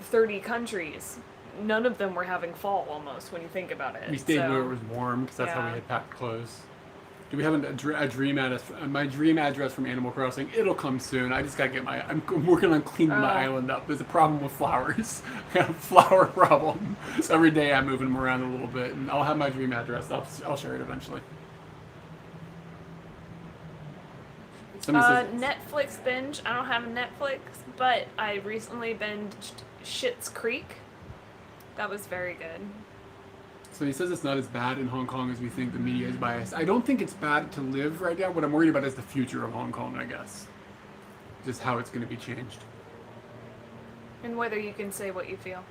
[SPEAKER 2] 30 countries, none of them were having fall almost when you think about it.
[SPEAKER 1] We stayed where it was warm because that's how we had packed clothes. Do we have a dream address? My dream address from Animal Crossing. It'll come soon. I just gotta get I'm working on cleaning my island up. There's a problem with flowers. I got a flower problem. So every day I'm moving them around a little bit, and I'll have my dream address. I'll share it eventually.
[SPEAKER 2] Netflix binge. I don't have Netflix, but I recently binged Schitt's Creek. That was very good.
[SPEAKER 1] So he says it's not as bad in Hong Kong as we think. The media is biased. I don't think it's bad to live right now. What I'm worried about is the future of Hong Kong, I guess. Just how it's going to be changed.
[SPEAKER 2] And whether you can say what you feel.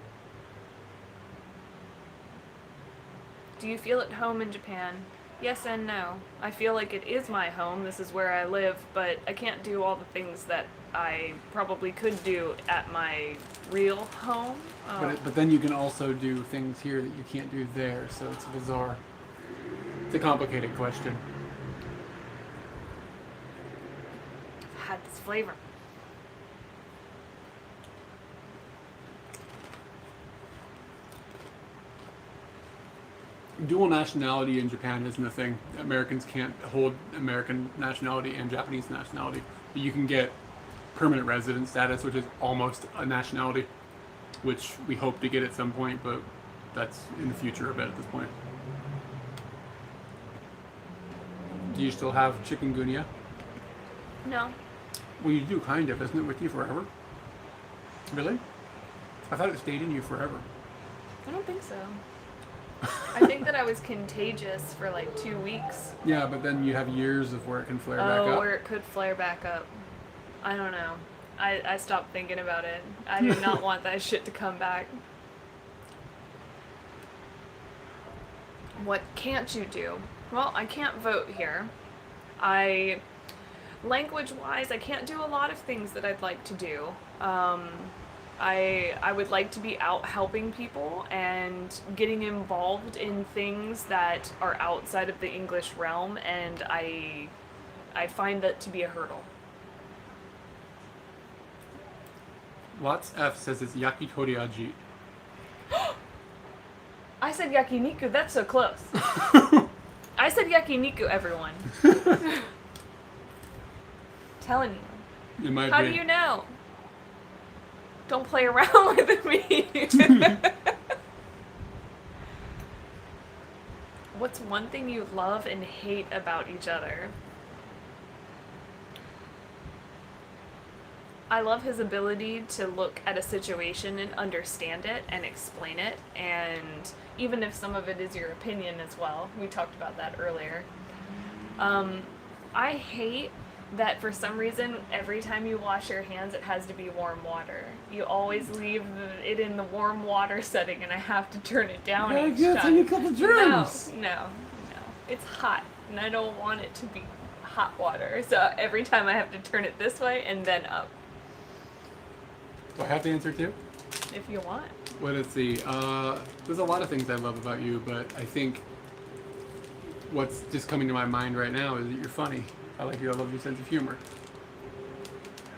[SPEAKER 2] Do you feel at home in Japan? Yes and no. I feel like it is my home. This is where I live, but I can't do all the things that I probably could do at my real home.
[SPEAKER 1] But then you can also do things here that you can't do there, so it's bizarre. It's a complicated question.
[SPEAKER 2] Had this flavor.
[SPEAKER 1] Dual nationality in Japan isn't a thing. Americans can't hold American nationality and Japanese nationality. But you can get permanent resident status, which is almost a nationality, which we hope to get at some point, but that's in the future a bit at this point. Do you still have chikungunya?
[SPEAKER 2] No.
[SPEAKER 1] Well, you do, kind of. Isn't it with you forever? Really? I thought it stayed in you forever.
[SPEAKER 2] I don't think so. I think that I was contagious for like 2 weeks.
[SPEAKER 1] Yeah, but then you have years of where it can flare back up.
[SPEAKER 2] Oh, where it could flare back up. I don't know. I stopped thinking about it. I did not want that shit to come back. What can't you do? Well, I can't vote here. Language-wise, I can't do a lot of things that I'd like to do. I would like to be out helping people and getting involved in things that are outside of the English realm, and I find that to be a hurdle.
[SPEAKER 1] Lots F says it's yakitori aji.
[SPEAKER 2] I said yakiniku. That's so close. I said yakiniku, everyone. Telling you.
[SPEAKER 1] It might
[SPEAKER 2] How
[SPEAKER 1] be.
[SPEAKER 2] do you know? Don't play around with me. What's one thing you love and hate about each other? I love his ability to look at a situation and understand it and explain it, and even if some of it is your opinion as well. We talked about that earlier. I hate that for some reason every time you wash your hands it has to be warm water. You always leave it in the warm water setting and I have to turn it down each
[SPEAKER 1] Yeah,
[SPEAKER 2] time.
[SPEAKER 1] you couple germs.
[SPEAKER 2] No. It's hot and I don't want it to be hot water. So every time I have to turn it this way and then up.
[SPEAKER 1] Do I have to answer too?
[SPEAKER 2] If you want.
[SPEAKER 1] Well, let's see. There's a lot of things I love about you, but I think what's just coming to my mind right now is that you're funny. I love your sense of humor.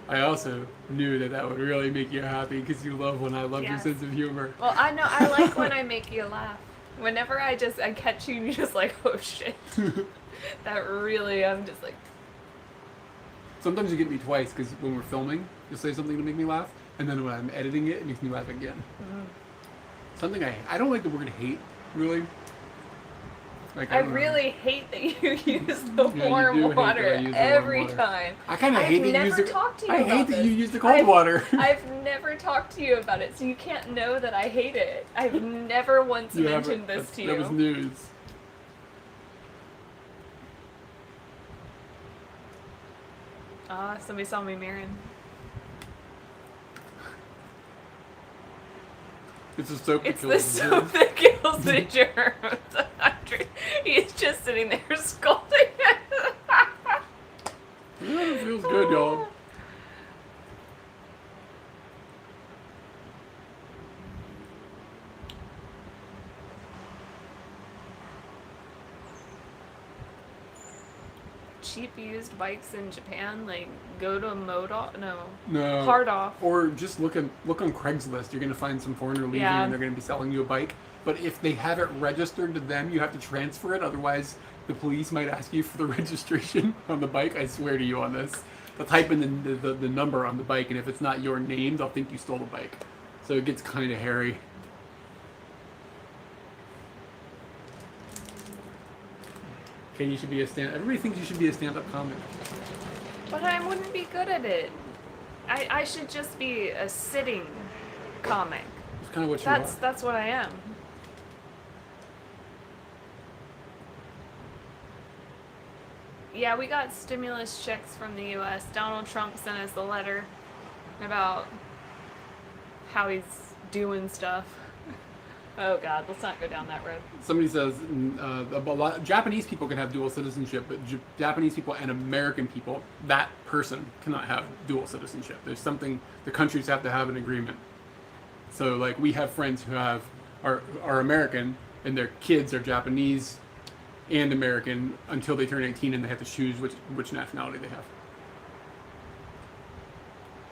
[SPEAKER 1] I also knew that would really make you happy because you love when I love your
[SPEAKER 2] Yes.
[SPEAKER 1] sense of humor.
[SPEAKER 2] Well, I know I like when I make you laugh. Whenever I catch you and you're just like, oh shit. That really, I'm just like.
[SPEAKER 1] Sometimes you get me twice because when we're filming, you'll say something to make me laugh, and then when I'm editing it, it makes me laugh again.
[SPEAKER 2] Mm-hmm.
[SPEAKER 1] Something I don't like the word hate, really. Like,
[SPEAKER 2] I
[SPEAKER 1] don't know.
[SPEAKER 2] really hate that you use the
[SPEAKER 1] Yeah, you
[SPEAKER 2] warm
[SPEAKER 1] do hate that I
[SPEAKER 2] water
[SPEAKER 1] use the warm
[SPEAKER 2] every
[SPEAKER 1] water.
[SPEAKER 2] time.
[SPEAKER 1] I kind of
[SPEAKER 2] I've
[SPEAKER 1] hate that you
[SPEAKER 2] never
[SPEAKER 1] use the.
[SPEAKER 2] talked to you
[SPEAKER 1] I
[SPEAKER 2] about
[SPEAKER 1] hate that
[SPEAKER 2] this.
[SPEAKER 1] you use the cold water.
[SPEAKER 2] I've never talked to you about it, so you can't know that I hate it. I've never once
[SPEAKER 1] You
[SPEAKER 2] mentioned
[SPEAKER 1] haven't-
[SPEAKER 2] this to you.
[SPEAKER 1] That was news.
[SPEAKER 2] Somebody saw me marrying.
[SPEAKER 1] It's the soap that
[SPEAKER 2] It's the
[SPEAKER 1] kills
[SPEAKER 2] soap that kills the germs. He's just sitting there scolding.
[SPEAKER 1] Yeah, it feels good, y'all.
[SPEAKER 2] Cheap used bikes in Japan, like go to Modo.
[SPEAKER 1] No.
[SPEAKER 2] Hard off.
[SPEAKER 1] Or just look on Craigslist. You're gonna find some foreigner leaving,
[SPEAKER 2] Yeah.
[SPEAKER 1] and they're gonna be selling you a bike. But if they have it registered to them, you have to transfer it. Otherwise, the police might ask you for the registration on the bike. I swear to you on this. They'll type in the number on the bike, and if it's not your name, they'll think you stole the bike. So it gets kind of hairy. Okay, you should be everybody thinks you should be a stand-up comic.
[SPEAKER 2] But I wouldn't be good at it. I should just be a sitting comic.
[SPEAKER 1] It's kind of what you are.
[SPEAKER 2] That's what I am. Yeah, we got stimulus checks from the U.S. Donald Trump sent us a letter about how he's doing stuff. Oh God, let's not go down that road.
[SPEAKER 1] Somebody says Japanese people can have dual citizenship, but Japanese people and American people, that person cannot have dual citizenship. There's something the countries have to have an agreement. So like we have friends who are American and their kids are Japanese and American until they turn 18 and they have to choose which nationality they have.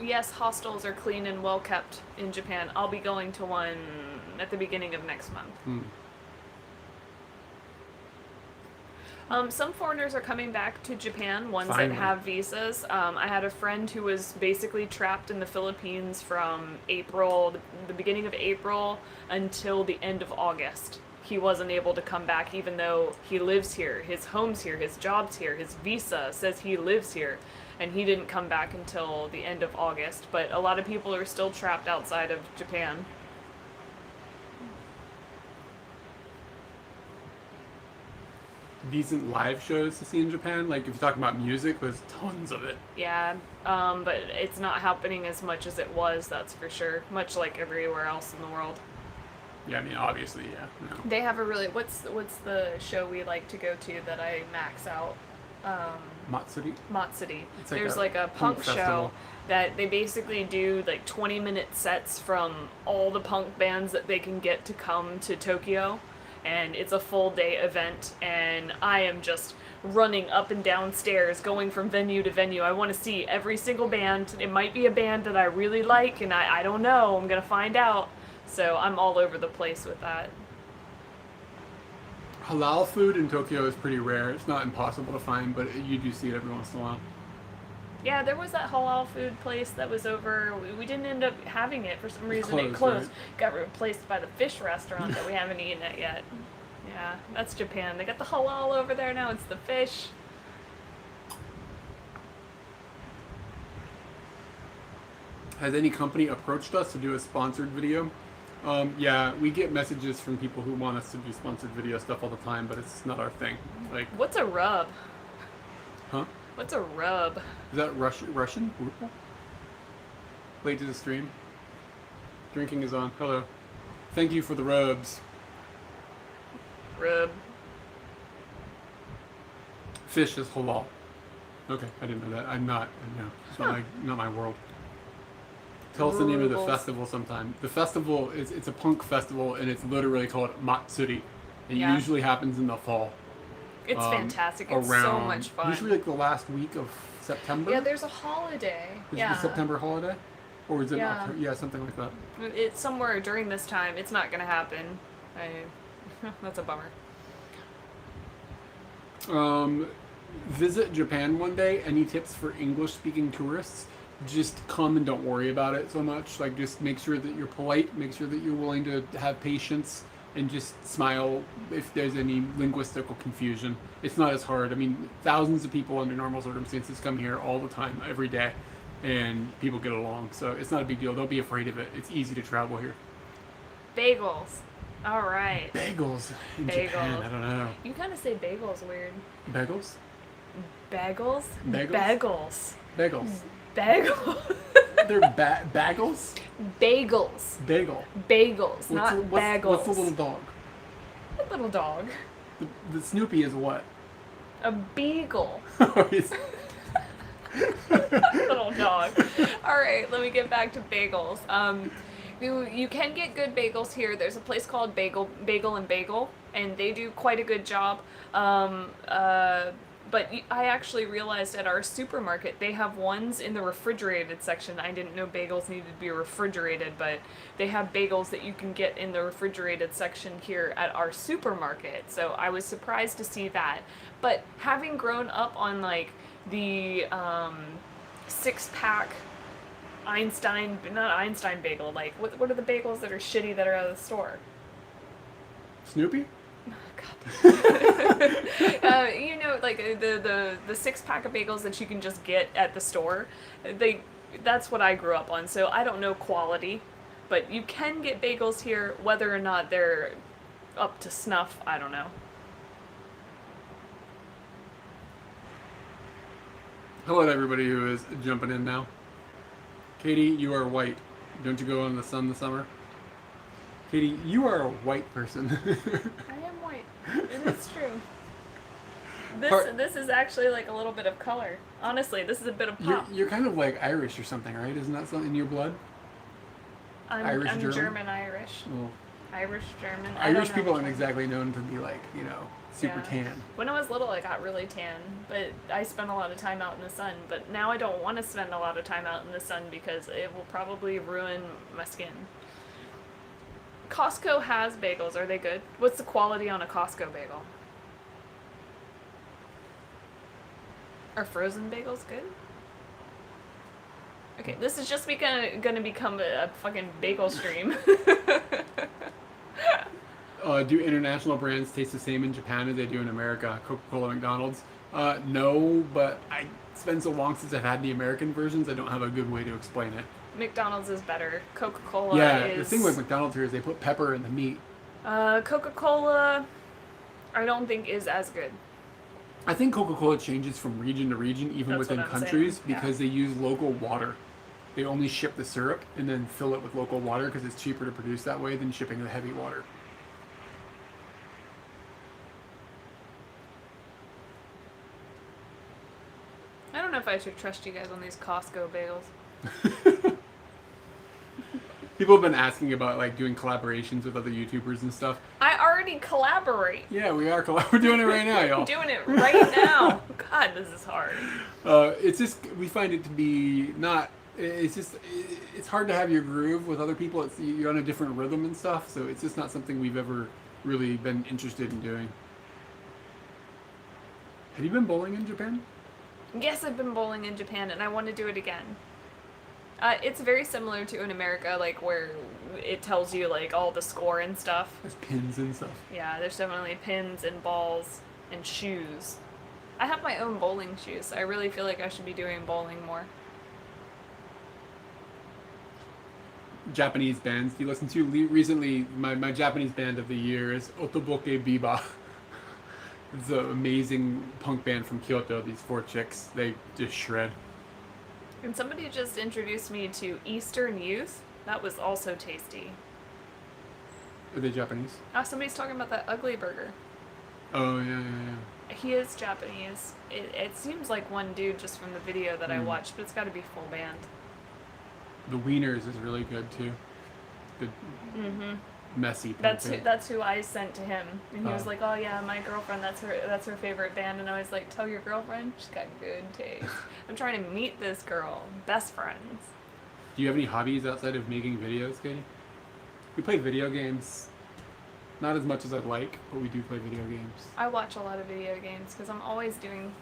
[SPEAKER 2] Yes, hostels are clean and well kept in Japan. I'll be going to one at the beginning of next month. Some foreigners are coming back to Japan, ones
[SPEAKER 1] Finally.
[SPEAKER 2] that have visas. I had a friend who was basically trapped in the Philippines from the beginning of April until the end of August. He wasn't able to come back even though he lives here. His home's here, his job's here, his visa says he lives here. And he didn't come back until the end of August. But a lot of people are still trapped outside of Japan.
[SPEAKER 1] Decent live shows to see in Japan. Like if you're talking about music, there's tons of it.
[SPEAKER 2] Yeah, but it's not happening as much as it was, that's for sure. Much like everywhere else in the world.
[SPEAKER 1] Yeah, I mean obviously, yeah. No.
[SPEAKER 2] They have a really what's the show we like to go to that I max out?
[SPEAKER 1] Matsuri?
[SPEAKER 2] Matsuri.
[SPEAKER 1] It's like
[SPEAKER 2] There's
[SPEAKER 1] a
[SPEAKER 2] like a
[SPEAKER 1] punk
[SPEAKER 2] punk show
[SPEAKER 1] festival.
[SPEAKER 2] that they basically do like 20-minute sets from all the punk bands that they can get to come to Tokyo. and it's a full day event, and I am just running up and down stairs, going from venue to venue. I want to see every single band. It might be a band that I really like, and I don't know. I'm going to find out. So I'm all over the place with that.
[SPEAKER 1] Halal food in Tokyo is pretty rare. It's not impossible to find, but you do see it every once in a while.
[SPEAKER 2] Yeah, there was that halal food place that was over. We didn't end up having it for some reason. It closed. Right? Got replaced by the fish restaurant that we haven't eaten at yet. Yeah, that's Japan. They got the halal over there now. It's the fish.
[SPEAKER 1] Has any company approached us to do a sponsored video? Yeah, we get messages from people who want us to do sponsored video stuff all the time, but it's not our thing. Like,
[SPEAKER 2] what's a rub?
[SPEAKER 1] Huh?
[SPEAKER 2] What's a rub?
[SPEAKER 1] Is that Russian? Late to the stream. Drinking is on. Hello. Thank you for the rubs.
[SPEAKER 2] Rub.
[SPEAKER 1] Fish is halal. Okay, I didn't know that. I'm not. No, it's not my world. Tell us the name of the festival sometime. The festival it's a punk festival, and it's literally called Matsuri. It usually happens in the fall.
[SPEAKER 2] It's fantastic. It's so much fun.
[SPEAKER 1] Usually like the last week of September.
[SPEAKER 2] Yeah, there's a holiday.
[SPEAKER 1] Is it the September holiday? Or is it October? Yeah, something like that.
[SPEAKER 2] It's somewhere during this time. It's not going to happen. That's a bummer.
[SPEAKER 1] Visit Japan one day. Any tips for English-speaking tourists? Just come and don't worry about it so much. Like, just make sure that you're polite. Make sure that you're willing to have patience. And just smile if there's any linguistical confusion. It's not as hard. I mean, thousands of people under normal circumstances come here all the time, every day, and people get along. So it's not a big deal. Don't be afraid of it. It's easy to travel here.
[SPEAKER 2] Bagels. All right.
[SPEAKER 1] Bagels in Japan. I don't know.
[SPEAKER 2] You kind of say bagels weird.
[SPEAKER 1] Bagels?
[SPEAKER 2] Bagels?
[SPEAKER 1] Bagels?
[SPEAKER 2] Bagels.
[SPEAKER 1] Bagels.
[SPEAKER 2] Bagels.
[SPEAKER 1] They're bagels?
[SPEAKER 2] Bagels.
[SPEAKER 1] Bagel.
[SPEAKER 2] Bagels, not bagels.
[SPEAKER 1] What's the little dog?
[SPEAKER 2] A little dog.
[SPEAKER 1] The Snoopy is what?
[SPEAKER 2] A beagle.
[SPEAKER 1] Little
[SPEAKER 2] dog. All right, let me get back to bagels. You can get good bagels here. There's a place called Bagel and Bagel, and they do quite a good job. But I actually realized at our supermarket, they have ones in the refrigerated section. I didn't know bagels needed to be refrigerated, but they have bagels that you can get in the refrigerated section here at our supermarket. So I was surprised to see that. But having grown up on like the 6-pack not Einstein bagel, like what are the bagels that are shitty that are out of the store?
[SPEAKER 1] Snoopy?
[SPEAKER 2] You know, like the 6-pack of bagels that you can just get at the store. That's what I grew up on. So I don't know quality, but you can get bagels here. Whether or not they're up to snuff, I don't know.
[SPEAKER 1] Hello to everybody who is jumping in now. Katie, you are white. Don't you go in the sun this summer? Katie, you are a white person.
[SPEAKER 2] I am white. It is true. This is actually like a little bit of color. Honestly, this is a bit of pop.
[SPEAKER 1] You're kind of like Irish or something, right? Isn't that something in your blood?
[SPEAKER 2] I'm German Irish.
[SPEAKER 1] Well,
[SPEAKER 2] Irish German.
[SPEAKER 1] Irish people aren't exactly known to be like, super tan.
[SPEAKER 2] When I was little, I got really tan, but I spent a lot of time out in the sun. But now I don't want to spend a lot of time out in the sun because it will probably ruin my skin. Costco has bagels. Are they good? What's the quality on a Costco bagel? Are frozen bagels good? Okay, this is just gonna become a fucking bagel stream.
[SPEAKER 1] Do international brands taste the same in Japan as they do in America? Coca-Cola, McDonald's? No, but it's been so long since I've had the American versions, I don't have a good way to explain it.
[SPEAKER 2] McDonald's is better. Coca-Cola is...
[SPEAKER 1] the thing with McDonald's here is they put pepper in the meat.
[SPEAKER 2] Coca-Cola, I don't think is as good.
[SPEAKER 1] I think Coca-Cola changes from region to region, even within countries, because they use local water. They only ship the syrup and then fill it with local water because it's cheaper to produce that way than shipping the heavy water.
[SPEAKER 2] I don't know if I should trust you guys on these Costco bagels.
[SPEAKER 1] People have been asking about like doing collaborations with other YouTubers and stuff.
[SPEAKER 2] I already collaborate.
[SPEAKER 1] Yeah, we are. We're doing it right now, y'all.
[SPEAKER 2] We're doing it right now. God, this is hard.
[SPEAKER 1] It's just we find it to be not. It's just it's hard to have your groove with other people. You're on a different rhythm and stuff, so it's just not something we've ever really been interested in doing. Have you been bowling in Japan?
[SPEAKER 2] Yes, I've been bowling in Japan, and I want to do it again. It's very similar to in America, like where it tells you like all the score and stuff.
[SPEAKER 1] There's pins and stuff.
[SPEAKER 2] Yeah, there's definitely pins and balls and shoes. I have my own bowling shoes, so I really feel like I should be doing bowling more.
[SPEAKER 1] Japanese bands you listen to recently. My Japanese band of the year is Otoboke Biba. It's an amazing punk band from Kyoto. These 4 chicks, they just shred.
[SPEAKER 2] And somebody just introduced me to Eastern Youth. That was also tasty.
[SPEAKER 1] Are they Japanese?
[SPEAKER 2] Somebody's talking about that ugly burger.
[SPEAKER 1] Oh yeah.
[SPEAKER 2] He is Japanese. It seems like one dude just from the video that I watched, but it's got to be full band.
[SPEAKER 1] The Wieners is really good too. The messy.
[SPEAKER 2] That's who I sent to him, and he was
[SPEAKER 1] Oh.
[SPEAKER 2] like, "Oh yeah, my girlfriend. That's her favorite band." And I was like, "Tell your girlfriend she's got good taste." I'm trying to meet this girl, best friends.
[SPEAKER 1] Do you have any hobbies outside of making videos, Katie? We play video games. Not as much as I'd like, but we do play video games.
[SPEAKER 2] I watch a lot of video games because I'm always doing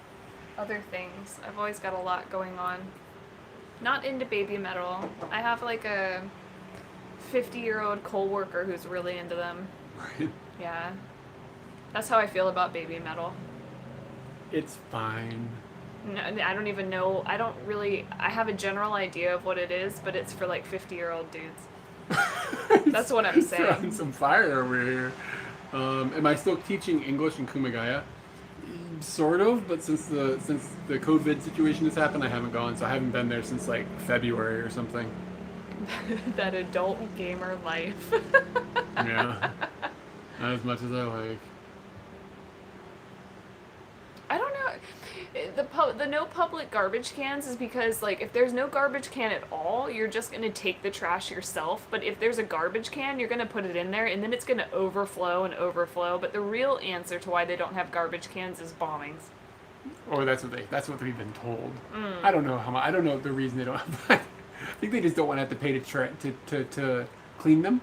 [SPEAKER 2] other things. I've always got a lot going on. Not into baby metal. I have like a 50-year-old co-worker who's really into them.
[SPEAKER 1] Right.
[SPEAKER 2] Yeah. That's how I feel about baby metal.
[SPEAKER 1] It's fine.
[SPEAKER 2] No, I don't even know. I have a general idea of what it is, but it's for like 50-year-old dudes. That's what I'm saying.
[SPEAKER 1] Throwing some fire over here. Am I still teaching English in Kumagaya? Sort of, but since the COVID situation has happened, I haven't gone, so I haven't been there since like February or something.
[SPEAKER 2] That adult gamer life.
[SPEAKER 1] Yeah, not as much as I like.
[SPEAKER 2] I don't know. The no public garbage cans is because, like, if there's no garbage can at all, you're just going to take the trash yourself. But if there's a garbage can, you're going to put it in there, and then it's going to overflow and overflow. But the real answer to why they don't have garbage cans is bombings.
[SPEAKER 1] Or that's what we've been told. I don't know I don't know the reason they don't have that. I think they just don't want to have to pay to clean them.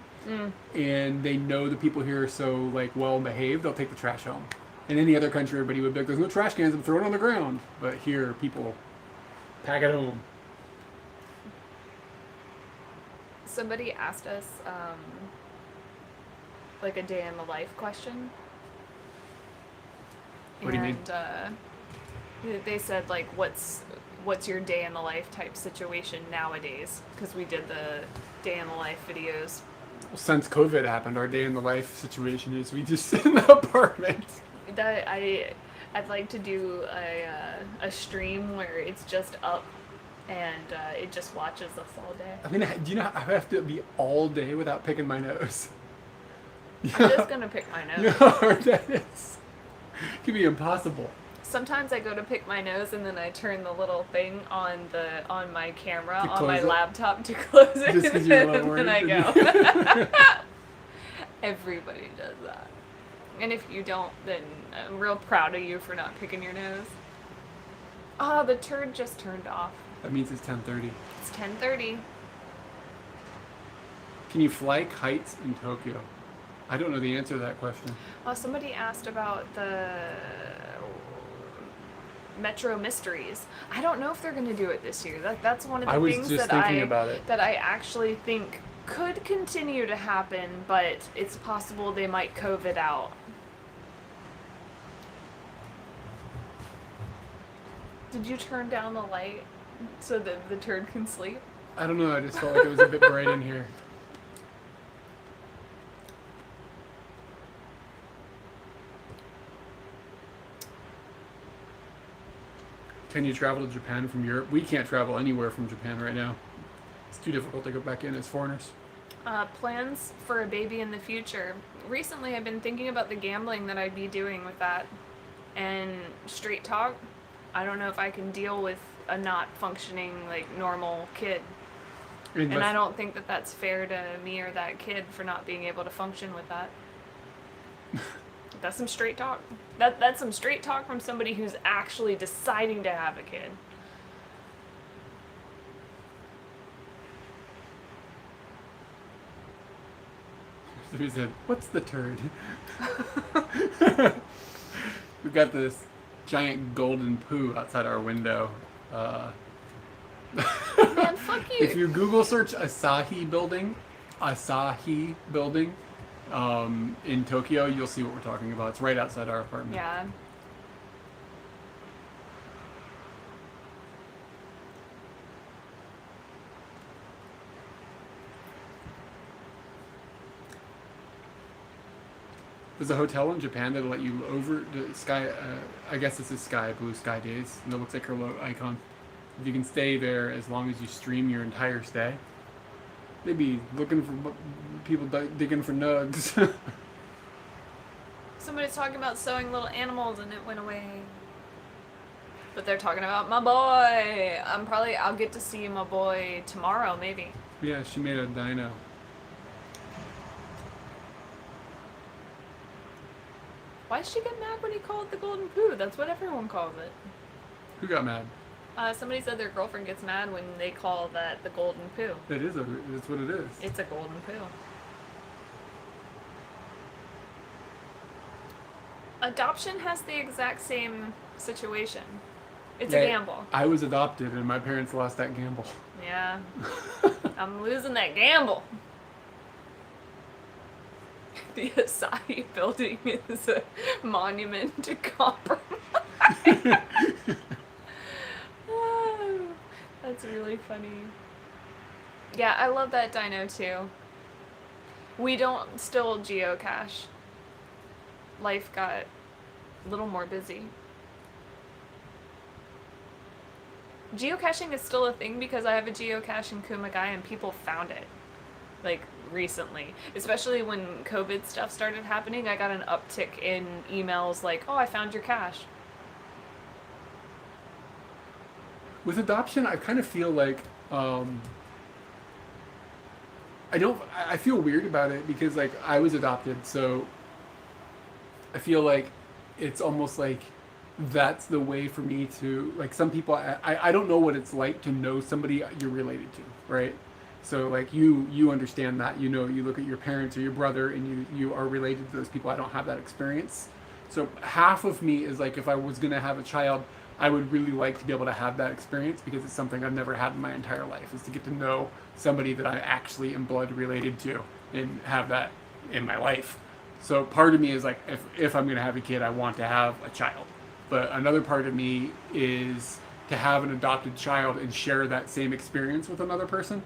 [SPEAKER 1] And they know the people here are so like well behaved, they'll take the trash home. In any other country, everybody would be like, "There's no trash cans, I'm throwing it on the ground." But here, people pack it home.
[SPEAKER 2] Somebody asked us, like, a day in the life question.
[SPEAKER 1] What do you mean?
[SPEAKER 2] And they said, like, what's your day in the life type situation nowadays? Because we did the day in the life videos.
[SPEAKER 1] Well, since COVID happened, our day in the life situation is we just sit in the apartment.
[SPEAKER 2] I'd like to do a stream where it's just up and it just watches us all day.
[SPEAKER 1] I mean, do you know I have to be all day without picking my nose?
[SPEAKER 2] I'm just gonna pick my nose.
[SPEAKER 1] You know how hard that is? It can be impossible.
[SPEAKER 2] Sometimes I go to pick my nose and then I turn the little thing on my camera
[SPEAKER 1] To
[SPEAKER 2] on my
[SPEAKER 1] close it?
[SPEAKER 2] laptop to close it,
[SPEAKER 1] Just 'cause you're
[SPEAKER 2] and
[SPEAKER 1] worried
[SPEAKER 2] then I
[SPEAKER 1] to
[SPEAKER 2] go. Everybody does that. And if you don't, then I'm real proud of you for not picking your nose. Oh, the turd just turned off.
[SPEAKER 1] That means it's 10:30.
[SPEAKER 2] It's 10:30.
[SPEAKER 1] Can you fly kites in Tokyo? I don't know the answer to that question.
[SPEAKER 2] Oh, somebody asked about the Metro Mysteries. I don't know if they're going to do it this year. That's one of
[SPEAKER 1] I
[SPEAKER 2] the
[SPEAKER 1] was
[SPEAKER 2] things
[SPEAKER 1] just
[SPEAKER 2] that
[SPEAKER 1] thinking about it.
[SPEAKER 2] that I actually think could continue to happen, but it's possible they might COVID out. Did you turn down the light so that the turd can sleep?
[SPEAKER 1] I don't know. I just felt like it was a bit bright in here. Can you travel to Japan from Europe? We can't travel anywhere from Japan right now. It's too difficult to go back in as foreigners.
[SPEAKER 2] Plans for a baby in the future. Recently, I've been thinking about the gambling that I'd be doing with that. And straight talk, I don't know if I can deal with a not functioning, like, normal kid. And I don't think that that's fair to me or that kid for not being able to function with that. That's some straight talk. That's some straight talk from somebody who's actually deciding to have a kid.
[SPEAKER 1] Somebody said, "What's the turd?" We've got this giant golden poo outside our window.
[SPEAKER 2] Man, fuck you.
[SPEAKER 1] If you Google search Asahi building, in Tokyo, you'll see what we're talking about. It's right outside our apartment.
[SPEAKER 2] Yeah.
[SPEAKER 1] There's a hotel in Japan that'll let you over the sky. I guess this is Blue Sky Days, and it looks like her logo icon. If you can stay there as long as you stream your entire stay, they'd be looking for people digging for nugs.
[SPEAKER 2] Somebody's talking about sewing little animals and it went away. But they're talking about my boy. I'll get to see my boy tomorrow, maybe.
[SPEAKER 1] Yeah, she made a dino.
[SPEAKER 2] Why did she get mad when he called it the golden poo? That's what everyone calls it.
[SPEAKER 1] Who got mad?
[SPEAKER 2] Somebody said their girlfriend gets mad when they call that the golden poo.
[SPEAKER 1] That's what it is.
[SPEAKER 2] It's a golden poo. Adoption has the exact same situation. It's a gamble.
[SPEAKER 1] I was adopted and my parents lost that gamble.
[SPEAKER 2] Yeah. I'm losing that gamble. The Asahi building is a monument to compromise. Oh, that's really funny. Yeah, I love that dino too. We don't still geocache. Life got a little more busy. Geocaching is still a thing because I have a geocache in Kumagai and people found it. Like, recently. Especially when COVID stuff started happening, I got an uptick in emails like, oh, I found your cache.
[SPEAKER 1] With adoption, I kind of feel like, I feel weird about it because, like, I was adopted, so I feel like it's almost like that's the way for me to, like, some people, I don't know what it's like to know somebody you're related to, right? So, like, you understand that, you look at your parents or your brother and you are related to those people. I don't have that experience. So half of me is like, if I was going to have a child, I would really like to be able to have that experience because it's something I've never had in my entire life, is to get to know somebody that I actually am blood related to and have that in my life. So part of me is like, if I'm going to have a kid, I want to have a child. But another part of me is to have an adopted child and share that same experience with another person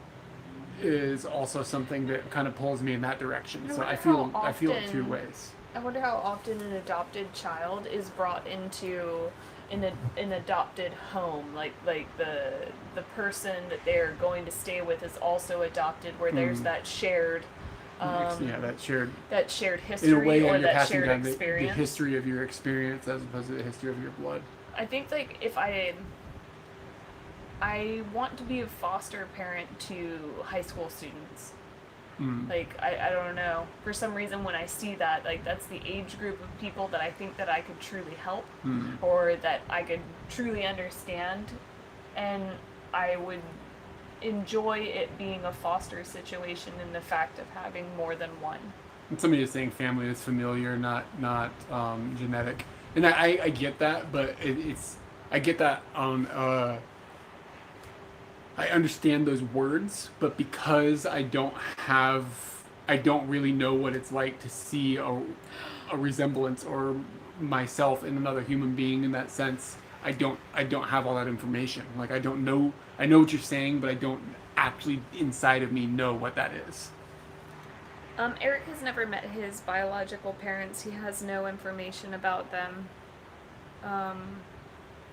[SPEAKER 1] is also something that kind of pulls me in that direction. So I feel it two ways.
[SPEAKER 2] I wonder how often an adopted child is brought into an adopted home, like the person that they're going to stay with is also adopted, where there's that shared that shared history,
[SPEAKER 1] in a way,
[SPEAKER 2] or
[SPEAKER 1] you're
[SPEAKER 2] that
[SPEAKER 1] passing
[SPEAKER 2] shared
[SPEAKER 1] down
[SPEAKER 2] experience.
[SPEAKER 1] the history of your experience as opposed to the history of your blood.
[SPEAKER 2] I think, like, if I want to be a foster parent to high school students. Like, I don't know. For some reason, when I see that, like, that's the age group of people that I think that I could truly help, or that I could truly understand, and I would enjoy it being a foster situation in the fact of having more than one.
[SPEAKER 1] And somebody is saying family is familiar, not genetic, and I get that, but I get that on. I understand those words, but because I don't really know what it's like to see a resemblance or myself in another human being in that sense. I don't have all that information. Like, I know what you're saying, but I don't actually inside of me know what that is.
[SPEAKER 2] Eric has never met his biological parents. He has no information about them.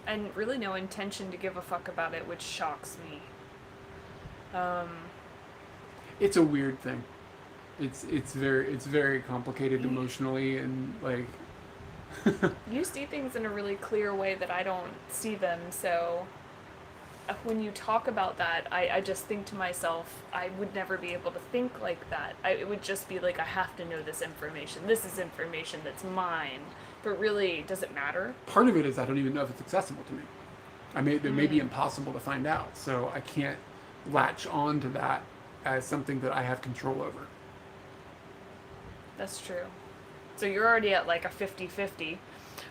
[SPEAKER 2] And really no intention to give a fuck about it, which shocks me.
[SPEAKER 1] It's a weird thing. It's very complicated emotionally, and like
[SPEAKER 2] you see things in a really clear way that I don't see them, so when you talk about that, I just think to myself, I would never be able to think like that. It would just be like, I have to know this information. This is information that's mine. But really, does it matter?
[SPEAKER 1] Part of it is I don't even know if it's accessible to me. It may be impossible to find out, so I can't latch on to that as something that I have control over.
[SPEAKER 2] That's true. So you're already at like a 50-50,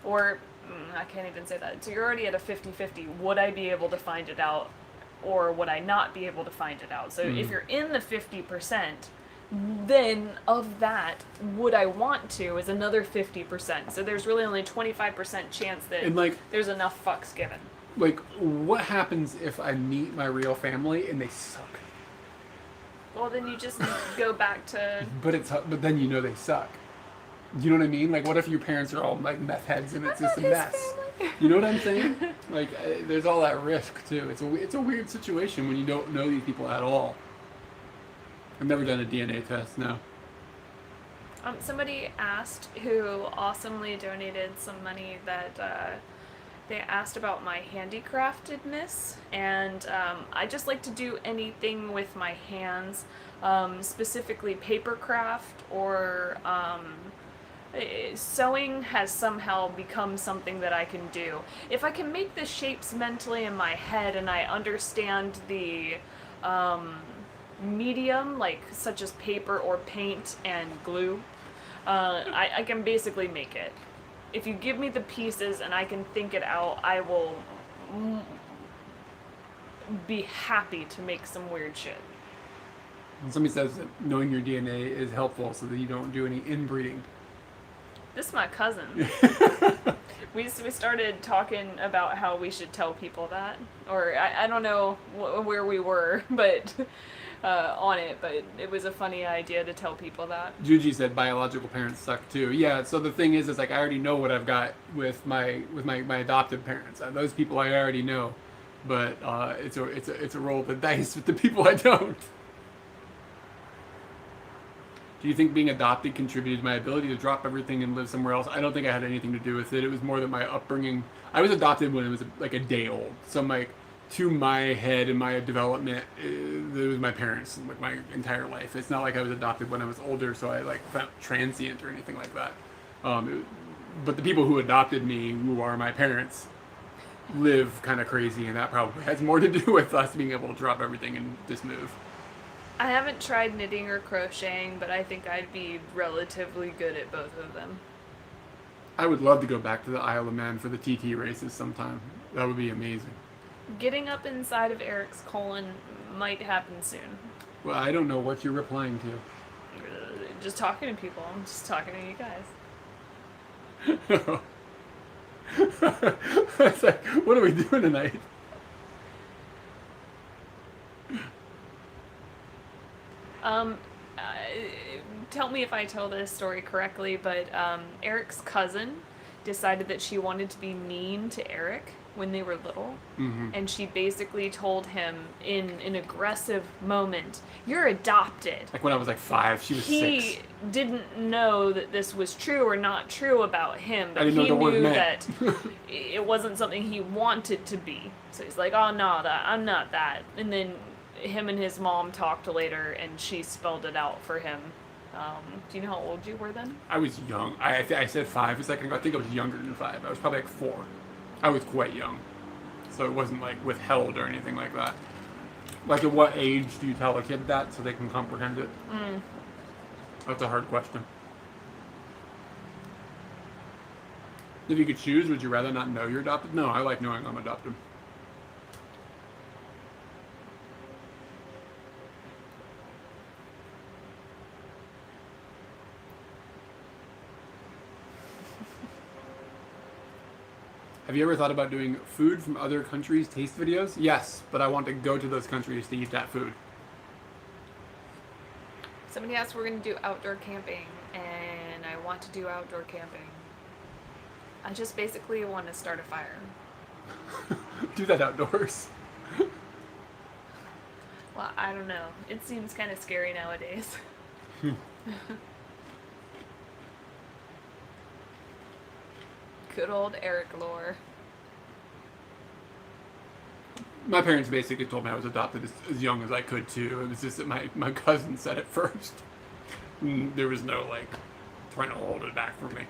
[SPEAKER 2] or I can't even say that. So you're already at a 50-50. Would I be able to find it out, or would I not be able to find it out? So if you're in the 50%, then of that, would I want to is another 50%. So there's really only 25% chance that
[SPEAKER 1] And like,
[SPEAKER 2] there's enough fucks given.
[SPEAKER 1] like, what happens if I meet my real family and they suck?
[SPEAKER 2] Well, then you just go back to...
[SPEAKER 1] But then you know they suck. You know what I mean? Like, what if your parents are all like meth heads and it's just a mess? You know what I'm saying? Like, there's all that risk too. It's a weird situation when you don't know these people at all. I've never done a DNA test. No.
[SPEAKER 2] Somebody asked, who awesomely donated some money, that they asked about my handicraftedness, and I just like to do anything with my hands, specifically papercraft or sewing has somehow become something that I can do. If I can make the shapes mentally in my head and I understand the medium, like such as paper or paint and glue, I can basically make it. If you give me the pieces and I can think it out, I will be happy to make some weird shit.
[SPEAKER 1] When somebody says that knowing your DNA is helpful so that you don't do any inbreeding.
[SPEAKER 2] This is my cousin. We started talking about how we should tell people that, or I don't know where we were, but on it. But it was a funny idea to tell people that.
[SPEAKER 1] Juji said biological parents suck too. Yeah. So the thing is like I already know what I've got with my adoptive parents. Those people I already know, but it's a roll of the dice with the people I don't. Do you think being adopted contributed to my ability to drop everything and live somewhere else? I don't think I had anything to do with it. It was more that my upbringing. I was adopted when I was like a day old. So like to my head and my development, it was my parents like my entire life. It's not like I was adopted when I was older, so I like felt transient or anything like that. But the people who adopted me, who are my parents, live kind of crazy, and that probably has more to do with us being able to drop everything and just move.
[SPEAKER 2] I haven't tried knitting or crocheting, but I think I'd be relatively good at both of them.
[SPEAKER 1] I would love to go back to the Isle of Man for the TT races sometime. That would be amazing.
[SPEAKER 2] Getting up inside of Eric's colon might happen soon.
[SPEAKER 1] Well, I don't know what you're replying to.
[SPEAKER 2] Just talking to people. I'm just talking to you guys.
[SPEAKER 1] It's like, what are we doing tonight?
[SPEAKER 2] Tell me if I tell this story correctly, but Eric's cousin decided that she wanted to be mean to Eric when they were little, and she basically told him in an aggressive moment, "You're adopted."
[SPEAKER 1] Like when I was like 5, she was 6.
[SPEAKER 2] He didn't know that this was true or not true about him, but
[SPEAKER 1] I didn't
[SPEAKER 2] he
[SPEAKER 1] know the word
[SPEAKER 2] knew
[SPEAKER 1] meant.
[SPEAKER 2] that it wasn't something he wanted to be. So he's like, "Oh no, I'm not that." And then him and his mom talked later, and she spelled it out for him. Do you know how old you were then?
[SPEAKER 1] I was young. I said 5 a second ago. I think I was younger than 5. I was probably like 4. I was quite young. So it wasn't like withheld or anything like that. Like at what age do you tell a kid that so they can comprehend it? That's a hard question. If you could choose, would you rather not know you're adopted? No, I like knowing I'm adopted. Have you ever thought about doing food from other countries taste videos? Yes, but I want to go to those countries to eat that food.
[SPEAKER 2] Somebody asked if we're going to do outdoor camping, and I want to do outdoor camping. I just basically want to start a fire.
[SPEAKER 1] Do that outdoors.
[SPEAKER 2] Well, I don't know. It seems kind of scary nowadays. Good old Eric lore.
[SPEAKER 1] My parents basically told me I was adopted as young as I could too. It was just that my cousin said it first. There was no like trying to hold it back from me.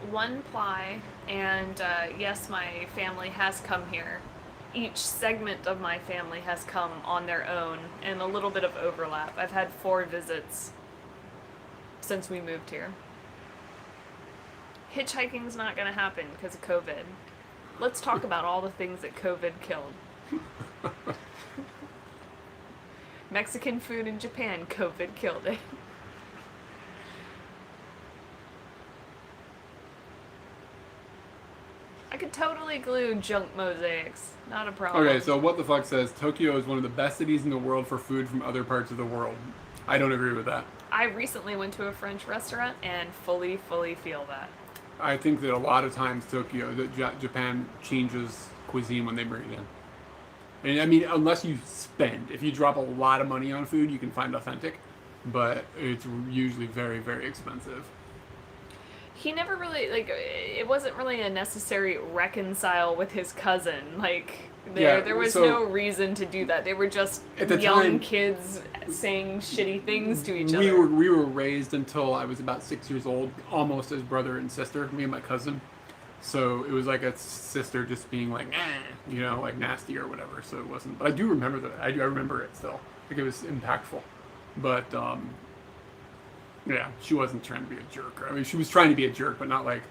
[SPEAKER 2] One ply, and yes, my family has come here. Each segment of my family has come on their own, and a little bit of overlap. I've had 4 visits since we moved here. Hitchhiking's not going to happen because of COVID. Let's talk about all the things that COVID killed. Mexican food in Japan, COVID killed it. I could totally glue junk mosaics. Not a problem.
[SPEAKER 1] Okay, so what the fuck says Tokyo is one of the best cities in the world for food from other parts of the world. I don't agree with that.
[SPEAKER 2] I recently went to a French restaurant and fully feel that.
[SPEAKER 1] I think that a lot of times Japan changes cuisine when they bring it in. And I mean, unless you spend. If you drop a lot of money on food, you can find authentic. But it's usually very, very expensive.
[SPEAKER 2] He never really, like, it wasn't really a necessary reconcile with his cousin. Like, there was no reason to do that. They were just young kids saying shitty things to each other.
[SPEAKER 1] We were raised until I was about 6 years old, almost as brother and sister, me and my cousin. So it was like a sister just being like, like nasty or whatever. So it wasn't. But I do remember that. I remember it still. Like it was impactful. But yeah, she wasn't trying to be a jerk. I mean, she was trying to be a jerk, but not like,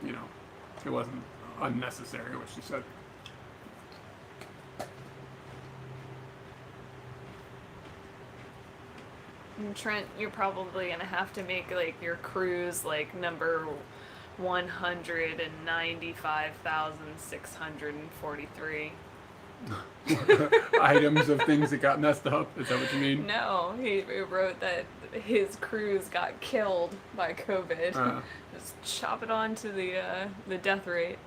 [SPEAKER 1] it wasn't unnecessary what she said.
[SPEAKER 2] Trent, you're probably going to have to make, like, your cruise, like, number 195,643.
[SPEAKER 1] Items of things that got messed up. Is that what you mean?
[SPEAKER 2] No, he wrote that his cruise got killed by COVID. Just chop it on to the death rate.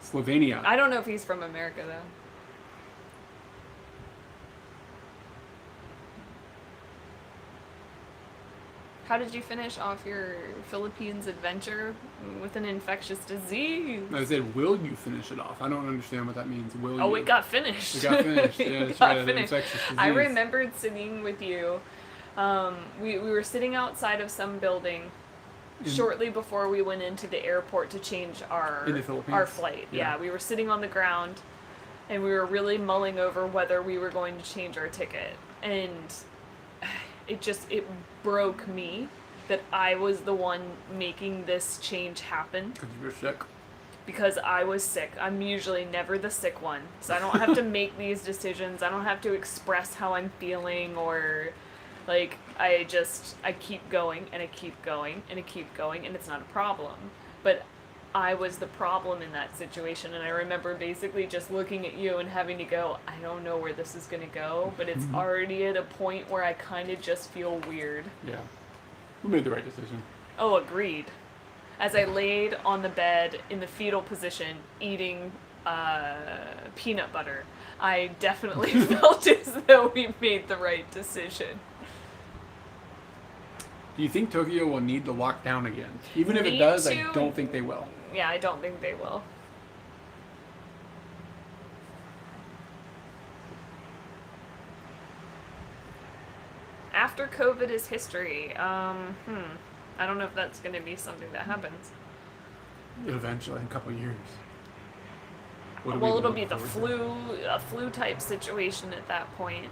[SPEAKER 1] Slovenia.
[SPEAKER 2] I don't know if he's from America though. How did you finish off your Philippines adventure with an infectious disease?
[SPEAKER 1] I said, will you finish it off? I don't understand what that means. Will you?
[SPEAKER 2] It got finished.
[SPEAKER 1] It got finished. Yeah,
[SPEAKER 2] It got finished.
[SPEAKER 1] Infectious disease.
[SPEAKER 2] I remembered sitting with you. We were sitting outside of some building shortly before we went into the airport to change our flight. Yeah, we were sitting on the ground, and we were really mulling over whether we were going to change our ticket. And it broke me that I was the one making this change happen.
[SPEAKER 1] Because you were sick.
[SPEAKER 2] Because I was sick. I'm usually never the sick one. So I don't have to make these decisions. I don't have to express how I'm feeling or, like, I keep going and I keep going and I keep going and it's not a problem. But I was the problem in that situation, and I remember basically just looking at you and having to go, I don't know where this is going to go, but it's already at a point where I kind of just feel weird.
[SPEAKER 1] Yeah. We made the right decision.
[SPEAKER 2] Oh, agreed. As I laid on the bed in the fetal position eating peanut butter, I definitely felt as though we made the right decision.
[SPEAKER 1] Do you think Tokyo will need to lock down again? Even if it does, I don't think they will.
[SPEAKER 2] Yeah, I don't think they will. After COVID is history. I don't know if that's going to be something that happens.
[SPEAKER 1] Eventually, in a couple of years.
[SPEAKER 2] Well, it'll be a flu type situation at that point.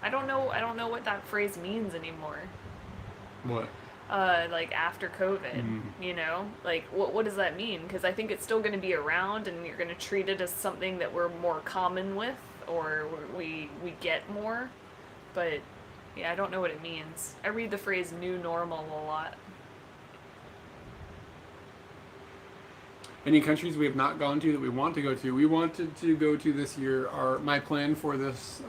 [SPEAKER 2] I don't know what that phrase means anymore.
[SPEAKER 1] What?
[SPEAKER 2] Like after COVID, like what does that mean? Because I think it's still going to be around, and you're going to treat it as something that we're more common with, or we get more. But yeah, I don't know what it means. I read the phrase "new normal" a lot.
[SPEAKER 1] Any countries we have not gone to that we want to go to? We wanted to go to this year. My plan for this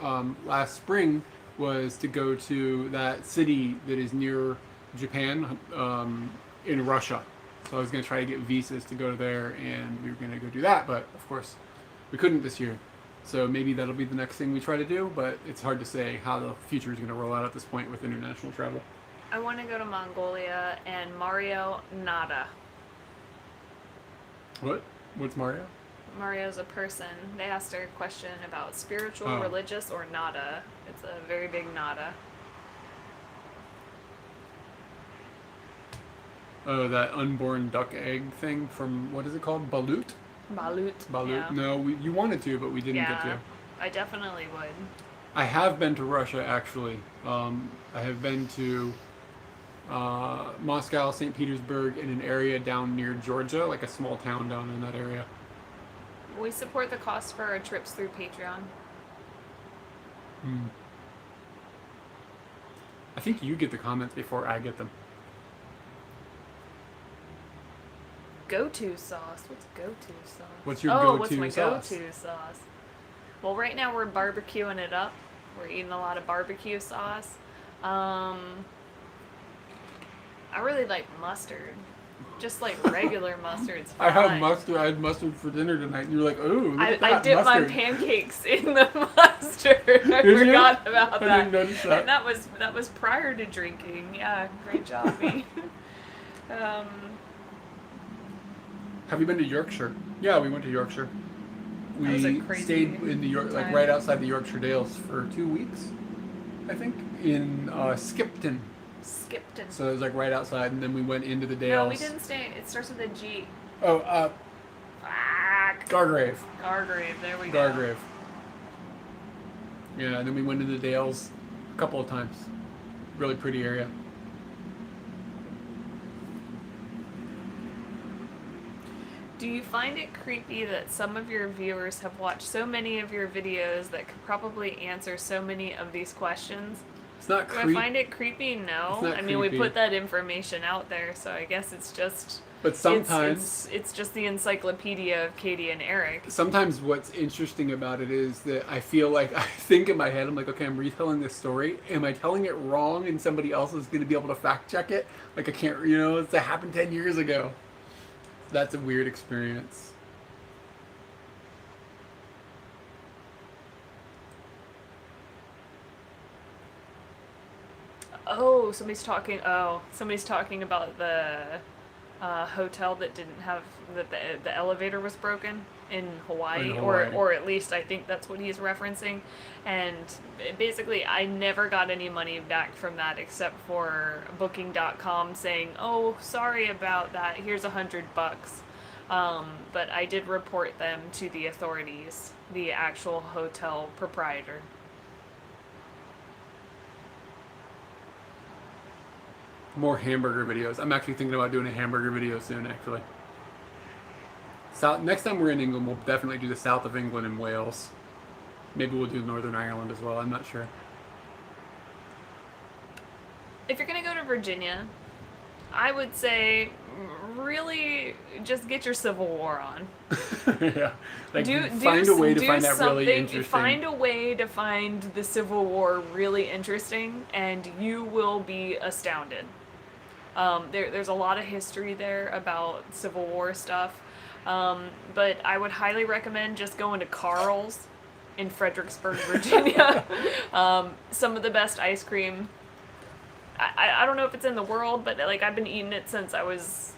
[SPEAKER 1] last spring was to go to that city that is near Japan in Russia. So I was going to try to get visas to go there, and we were going to go do that. But of course, we couldn't this year. So maybe that'll be the next thing we try to do. But it's hard to say how the future is going to roll out at this point with international travel.
[SPEAKER 2] I want to go to Mongolia and Mario Nada.
[SPEAKER 1] What? What's Mario?
[SPEAKER 2] Mario's a person. They asked her a question about spiritual,
[SPEAKER 1] Oh.
[SPEAKER 2] religious, or nada. It's a very big nada.
[SPEAKER 1] Oh, that unborn duck egg thing from, what is it called? Balut?
[SPEAKER 2] Balut.
[SPEAKER 1] Balut.
[SPEAKER 2] Yeah.
[SPEAKER 1] No, you wanted to, but we didn't get to.
[SPEAKER 2] I definitely would.
[SPEAKER 1] I have been to Russia, actually. I have been to Moscow, St. Petersburg, in an area down near Georgia, like a small town down in that area.
[SPEAKER 2] We support the cost for our trips through Patreon.
[SPEAKER 1] I think you get the comments before I get them.
[SPEAKER 2] Go-to sauce. What's go-to sauce?
[SPEAKER 1] What's your go-to
[SPEAKER 2] what's my
[SPEAKER 1] sauce?
[SPEAKER 2] go-to sauce? Well, right now we're barbecuing it up. We're eating a lot of barbecue sauce. I really like mustard. Just like regular mustard's fine.
[SPEAKER 1] I had mustard for dinner tonight, and you were like, "Ooh, look at that
[SPEAKER 2] I dipped my
[SPEAKER 1] mustard."
[SPEAKER 2] pancakes in the mustard. I
[SPEAKER 1] Did you?
[SPEAKER 2] forgot about that.
[SPEAKER 1] I didn't notice that.
[SPEAKER 2] And that was prior to drinking. Yeah, great job, me.
[SPEAKER 1] Have you been to Yorkshire? Yeah, we went to Yorkshire.
[SPEAKER 2] That was a
[SPEAKER 1] We
[SPEAKER 2] crazy
[SPEAKER 1] stayed in the like
[SPEAKER 2] time.
[SPEAKER 1] right outside the Yorkshire Dales for 2 weeks, I think, in Skipton.
[SPEAKER 2] Skipton.
[SPEAKER 1] So it was like right outside, and then we went into the Dales.
[SPEAKER 2] No, we didn't stay. It starts with a G.
[SPEAKER 1] Oh,
[SPEAKER 2] Fuck.
[SPEAKER 1] Gargrave.
[SPEAKER 2] Gargrave. There we go.
[SPEAKER 1] Gargrave. Yeah, and then we went into the Dales a couple of times. Really pretty area.
[SPEAKER 2] Do you find it creepy that some of your viewers have watched so many of your videos that could probably answer so many of these questions?
[SPEAKER 1] It's not
[SPEAKER 2] Do I
[SPEAKER 1] creepy.
[SPEAKER 2] find it creepy? No.
[SPEAKER 1] It's not
[SPEAKER 2] I mean, we
[SPEAKER 1] creepy.
[SPEAKER 2] put that information out there, so I guess it's just...
[SPEAKER 1] But sometimes...
[SPEAKER 2] It's just the encyclopedia of Katie and Eric.
[SPEAKER 1] Sometimes what's interesting about it is that I feel like, I think in my head, I'm like, okay, I'm retelling this story. Am I telling it wrong and somebody else is going to be able to fact check it? Like I can't, it happened 10 years ago. That's a weird experience.
[SPEAKER 2] Oh, somebody's talking about the hotel that didn't have, that the elevator was broken in Hawaii,
[SPEAKER 1] In Hawaii.
[SPEAKER 2] or at least I think that's what he's referencing. And basically, I never got any money back from that except for Booking.com saying, "Oh, sorry about that. Here's $100." But I did report them to the authorities, the actual hotel proprietor.
[SPEAKER 1] More hamburger videos. I'm actually thinking about doing a hamburger video soon, actually. Next time we're in England, we'll definitely do the south of England and Wales. Maybe we'll do Northern Ireland as well. I'm not sure.
[SPEAKER 2] If you're going to go to Virginia, I would say really just get your Civil War on.
[SPEAKER 1] Yeah. Like,
[SPEAKER 2] Do
[SPEAKER 1] find a way to find that really
[SPEAKER 2] something-
[SPEAKER 1] interesting.
[SPEAKER 2] Find a way to find the Civil War really interesting, and you will be astounded. There's a lot of history there about Civil War stuff, but I would highly recommend just going to Carl's in Fredericksburg, Virginia. Some of the best ice cream. I don't know if it's in the world, but like I've been eating it since I was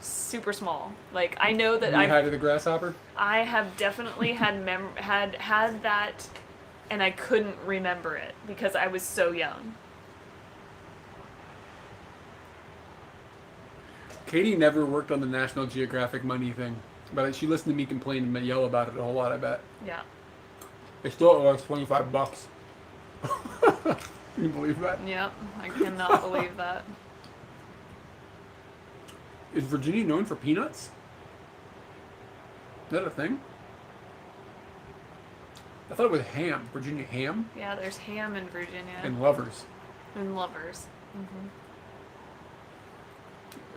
[SPEAKER 2] super small. Like I know that
[SPEAKER 1] You had the grasshopper?
[SPEAKER 2] I have definitely had that, and I couldn't remember it because I was so young.
[SPEAKER 1] Katie never worked on the National Geographic money thing, but she listened to me complain and yell about it a whole lot, I bet.
[SPEAKER 2] Yeah.
[SPEAKER 1] They still owe us $25. Can you believe that?
[SPEAKER 2] Yep. I cannot believe that.
[SPEAKER 1] Is Virginia known for peanuts? Is that a thing? I thought it was ham. Virginia ham
[SPEAKER 2] Yeah, there's ham in Virginia
[SPEAKER 1] and lovers.
[SPEAKER 2] and lovers. Mm-hmm.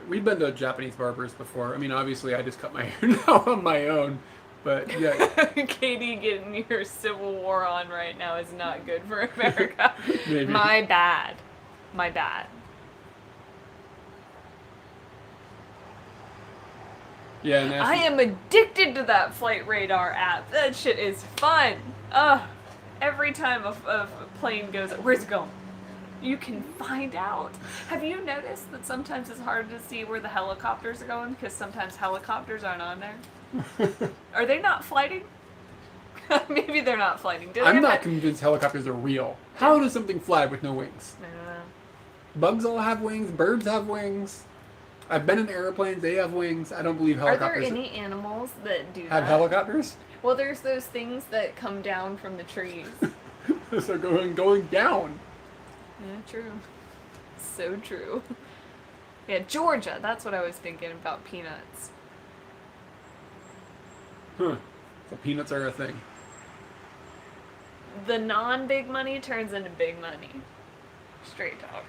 [SPEAKER 1] We've been to Japanese barbers before. I mean, obviously, I just cut my hair now on my own. But yeah,
[SPEAKER 2] Katie getting your Civil War on right now is not good for America.
[SPEAKER 1] Maybe.
[SPEAKER 2] My bad. My bad.
[SPEAKER 1] yeah. And
[SPEAKER 2] I am addicted to that Flight Radar app. That shit is fun. Every time a plane goes, where's it going? You can find out. Have you noticed that sometimes it's hard to see where the helicopters are going because sometimes helicopters aren't on there? Are they not flighting? Maybe they're not flighting.
[SPEAKER 1] I'm not convinced helicopters are real. How does something fly with no wings?
[SPEAKER 2] I don't know.
[SPEAKER 1] Bugs all have wings. Birds have wings. I've been in airplanes. They have wings. I don't believe helicopters.
[SPEAKER 2] Are there any animals that do
[SPEAKER 1] have
[SPEAKER 2] that?
[SPEAKER 1] helicopters?
[SPEAKER 2] Well, there's those things that come down from the trees.
[SPEAKER 1] So going down.
[SPEAKER 2] Yeah, true. So true. Yeah, Georgia. That's what I was thinking about peanuts.
[SPEAKER 1] Huh. So peanuts are a thing.
[SPEAKER 2] The non-big money turns into big money. Straight talk.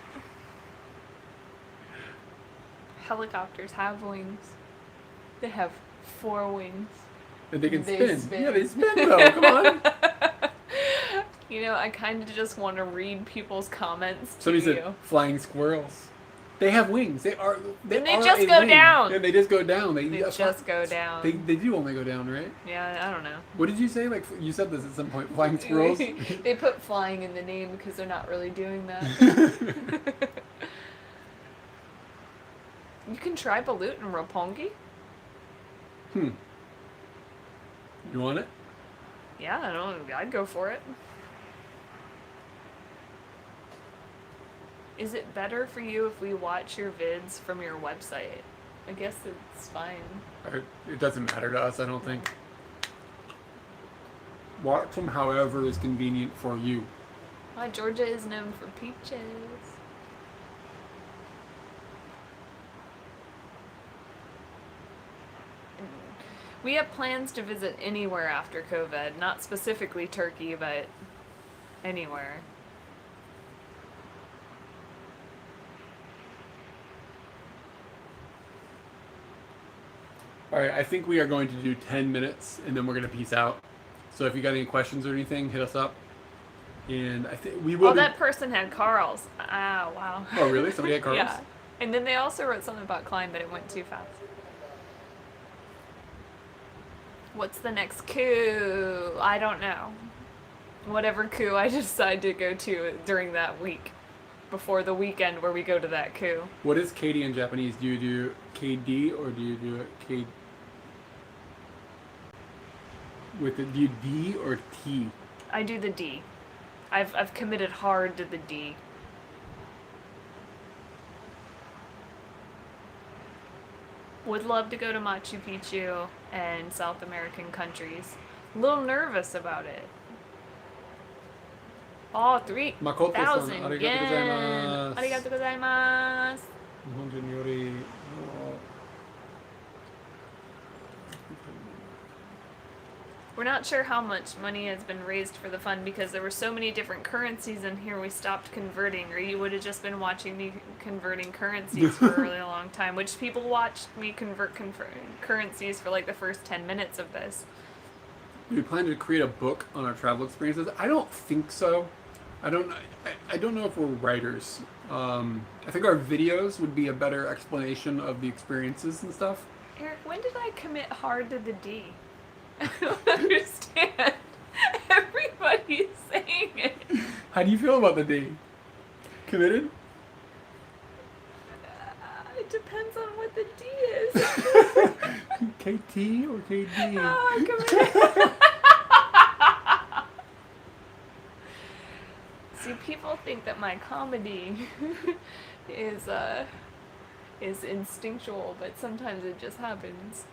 [SPEAKER 2] Helicopters have wings. They have 4 wings.
[SPEAKER 1] And they can
[SPEAKER 2] They
[SPEAKER 1] spin. Yeah, they spin though. Come on.
[SPEAKER 2] You know, I kind of just want to read people's comments to
[SPEAKER 1] Somebody
[SPEAKER 2] you.
[SPEAKER 1] said flying squirrels. They have wings. They
[SPEAKER 2] And they
[SPEAKER 1] are
[SPEAKER 2] just
[SPEAKER 1] a
[SPEAKER 2] go
[SPEAKER 1] wing.
[SPEAKER 2] down.
[SPEAKER 1] Yeah, they just go down.
[SPEAKER 2] They just go down.
[SPEAKER 1] They do only go down, right?
[SPEAKER 2] Yeah, I don't know.
[SPEAKER 1] What did you say? Like you said this at some point. Flying squirrels.
[SPEAKER 2] They put flying in the name because they're not really doing that. You can try balut and roppongi.
[SPEAKER 1] You want it?
[SPEAKER 2] Yeah, I don't. I'd go for it. Is it better for you if we watch your vids from your website? I guess it's fine.
[SPEAKER 1] It doesn't matter to us. I don't think. Watch them however is convenient for you.
[SPEAKER 2] Georgia is known for peaches. We have plans to visit anywhere after COVID, not specifically Turkey, but anywhere.
[SPEAKER 1] All right, I think we are going to do 10 minutes and then we're going to peace out. So if you got any questions or anything, hit us up. And I think we will.
[SPEAKER 2] Oh, that person had Carl's. Ah, wow.
[SPEAKER 1] Oh, really? Somebody had Carl's?
[SPEAKER 2] Yeah. And then they also wrote something about Klein, but it went too fast. What's the next coup? I don't know. Whatever coup I decide to go to during that week. Before the weekend where we go to that coup.
[SPEAKER 1] What is kyde in Japanese? Do you do KD or do you do it K? With the, do you D or T?
[SPEAKER 2] I do the D. I've committed hard to the D. Would love to go to Machu Picchu and South American countries. A little nervous about it. Oh,
[SPEAKER 1] Makoto-san,
[SPEAKER 2] 3,000
[SPEAKER 1] arigatou
[SPEAKER 2] yen.
[SPEAKER 1] gozaimasu.
[SPEAKER 2] Arigatou gozaimasu.
[SPEAKER 1] 日本人により
[SPEAKER 2] We're not sure how much money has been raised for the fund because there were so many different currencies in here we stopped converting, or you would have just been watching me converting currencies for a really long time, which people watched me convert currencies for like the first 10 minutes of this.
[SPEAKER 1] Do we plan to create a book on our travel experiences? I don't think so. I don't know if we're writers. I think our videos would be a better explanation of the experiences and stuff.
[SPEAKER 2] Eric, when did I commit hard to the D? I don't understand. Everybody's saying it.
[SPEAKER 1] How do you feel about the D? Committed?
[SPEAKER 2] It depends on what the D is.
[SPEAKER 1] KT or KD?
[SPEAKER 2] Oh, I'm committed. See, people think that my comedy is instinctual, but sometimes it just happens.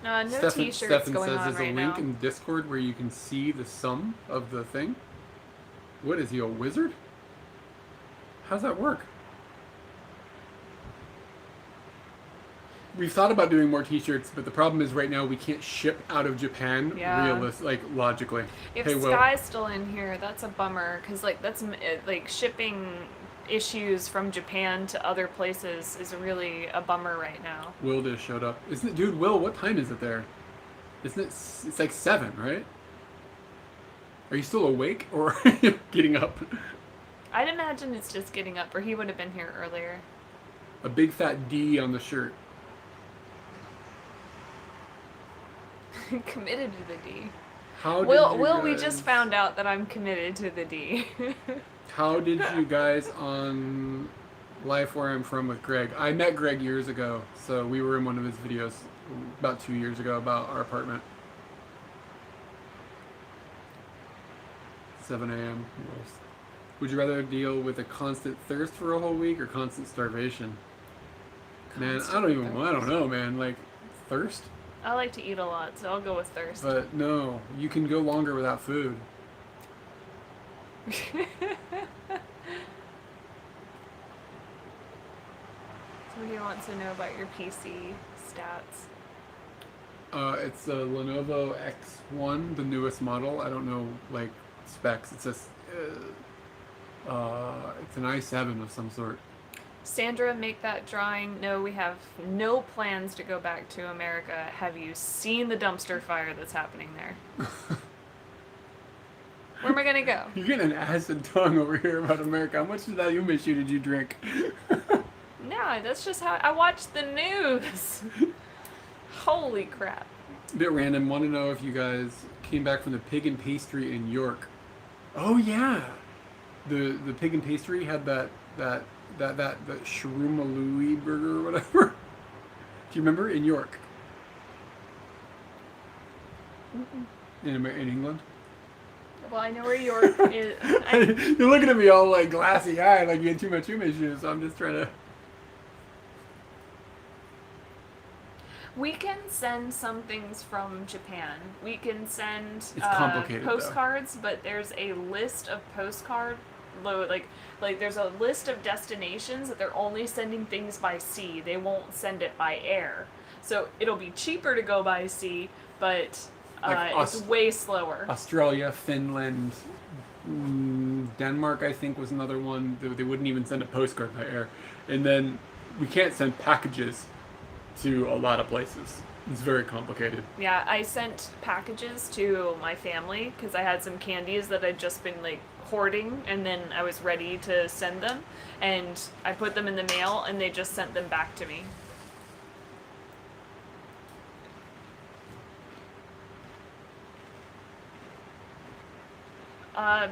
[SPEAKER 2] No t-shirts
[SPEAKER 1] Stefan
[SPEAKER 2] going
[SPEAKER 1] says
[SPEAKER 2] on
[SPEAKER 1] there's
[SPEAKER 2] right
[SPEAKER 1] a
[SPEAKER 2] now.
[SPEAKER 1] link in Discord where you can see the sum of the thing. What is he, a wizard? How's that work? We've thought about doing more t-shirts, but the problem is right now we can't ship out of Japan logically.
[SPEAKER 2] If
[SPEAKER 1] Hey, Will.
[SPEAKER 2] Sky's still in here, that's a bummer, because like that's like shipping issues from Japan to other places is really a bummer right now.
[SPEAKER 1] Will just showed up. Isn't it, dude, Will, what time is it there? Isn't it, it's like 7, right? Are you still awake or are you getting up?
[SPEAKER 2] I'd imagine it's just getting up, or he would have been here earlier.
[SPEAKER 1] A big fat D on the shirt.
[SPEAKER 2] Committed to the D.
[SPEAKER 1] How did
[SPEAKER 2] Will,
[SPEAKER 1] you
[SPEAKER 2] we
[SPEAKER 1] guys,
[SPEAKER 2] just found out that I'm committed to the D.
[SPEAKER 1] How did you guys on Life Where I'm From with Greg? I met Greg years ago, so we were in one of his videos about 2 years ago about our apartment. 7 a.m. Would you rather deal with a constant thirst for a whole week or constant starvation? Man, I don't know, man. Like, thirst?
[SPEAKER 2] I like to eat a lot, so I'll go with thirst.
[SPEAKER 1] But no, you can go longer without food.
[SPEAKER 2] Somebody wants to know about your PC stats.
[SPEAKER 1] It's a Lenovo X1, the newest model. I don't know, like, specs. It's just, it's an i7 of some sort.
[SPEAKER 2] Sandra, make that drawing. No, we have no plans to go back to America. Have you seen the dumpster fire that's happening there? Where am I gonna go?
[SPEAKER 1] You're getting an acid tongue over here about America. How much of that umeshu did you drink?
[SPEAKER 2] No, that's just how I watch the news. Holy crap.
[SPEAKER 1] Bit random. Want to know if you guys came back from the Pig and Pastry in York. Oh yeah, the Pig and Pastry had that Shroom-a-Louie burger or whatever. Do you remember in York? In England?
[SPEAKER 2] Well, I know where York is.
[SPEAKER 1] You're looking at me all like glassy eyed, like you had too much umeshu, so I'm just trying to.
[SPEAKER 2] We can send some things from Japan. We can send
[SPEAKER 1] It's complicated,
[SPEAKER 2] postcards, but there's a list of like there's a list of destinations that they're only sending things by sea. They won't send it by air. So it'll be cheaper to go by sea, but
[SPEAKER 1] Like
[SPEAKER 2] it's way slower.
[SPEAKER 1] Australia, Finland, Denmark, I think was another one. They wouldn't even send a postcard by air. And then we can't send packages to a lot of places. It's very complicated.
[SPEAKER 2] Yeah, I sent packages to my family because I had some candies that I'd just been like hoarding, and then I was ready to send them, and I put them in the mail, and they just sent them back to me.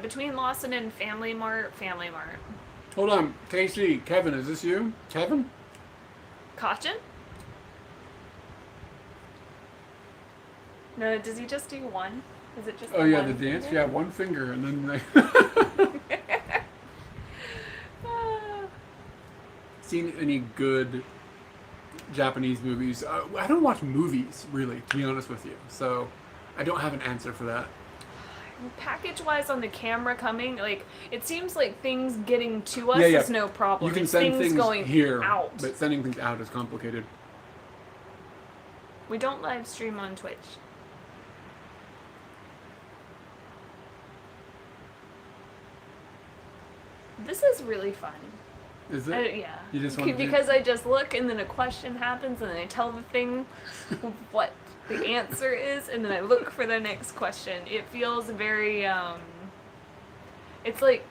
[SPEAKER 2] Between Lawson and Family Mart.
[SPEAKER 1] Hold on, KC, Kevin, is this you? Kevin?
[SPEAKER 2] Caution? No, does he just do one? Is it just
[SPEAKER 1] Oh yeah,
[SPEAKER 2] one
[SPEAKER 1] the dance?
[SPEAKER 2] finger?
[SPEAKER 1] Yeah, one finger and then like Seen any good Japanese movies? I don't watch movies, really, to be honest with you. So I don't have an answer for that.
[SPEAKER 2] Package-wise on the camera coming, like, it seems like things getting to us
[SPEAKER 1] Yeah.
[SPEAKER 2] is no problem.
[SPEAKER 1] You can
[SPEAKER 2] It's
[SPEAKER 1] send things
[SPEAKER 2] going
[SPEAKER 1] here,
[SPEAKER 2] out.
[SPEAKER 1] but sending things out is complicated.
[SPEAKER 2] We don't live stream on Twitch. This is really fun.
[SPEAKER 1] Is it?
[SPEAKER 2] Yeah.
[SPEAKER 1] You just want to
[SPEAKER 2] because I just look and then a question happens and then I tell the thing what the answer is and then I look for the next question. It feels very it's like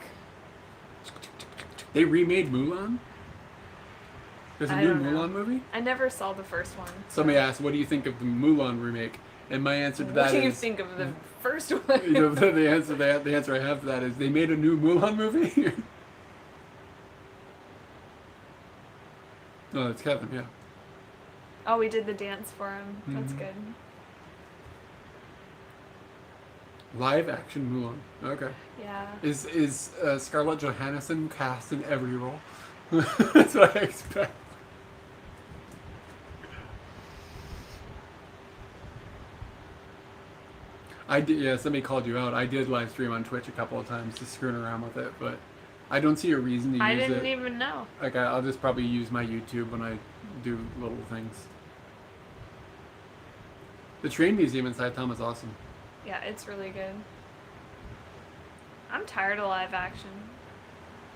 [SPEAKER 1] They remade Mulan? There's a
[SPEAKER 2] I
[SPEAKER 1] new
[SPEAKER 2] don't know.
[SPEAKER 1] Mulan movie?
[SPEAKER 2] I never saw the first one.
[SPEAKER 1] Somebody asked, what do you think of the Mulan remake? And my answer to that
[SPEAKER 2] What do you
[SPEAKER 1] is,
[SPEAKER 2] think of the first one?
[SPEAKER 1] you know, the answer I have to that is they made a new Mulan movie. No, it's Kevin, yeah.
[SPEAKER 2] Oh, we did the dance for him. That's good.
[SPEAKER 1] Live action Mulan. Okay.
[SPEAKER 2] Yeah.
[SPEAKER 1] Is Scarlett Johansson cast in every role? That's what I expect. I did, yeah, somebody called you out. I did live stream on Twitch a couple of times, just screwing around with it, but I don't see a reason to use it.
[SPEAKER 2] I didn't even know.
[SPEAKER 1] Like, I'll just probably use my YouTube when I do little things. The train museum in Saitama is awesome.
[SPEAKER 2] Yeah, it's really good. I'm tired of live action.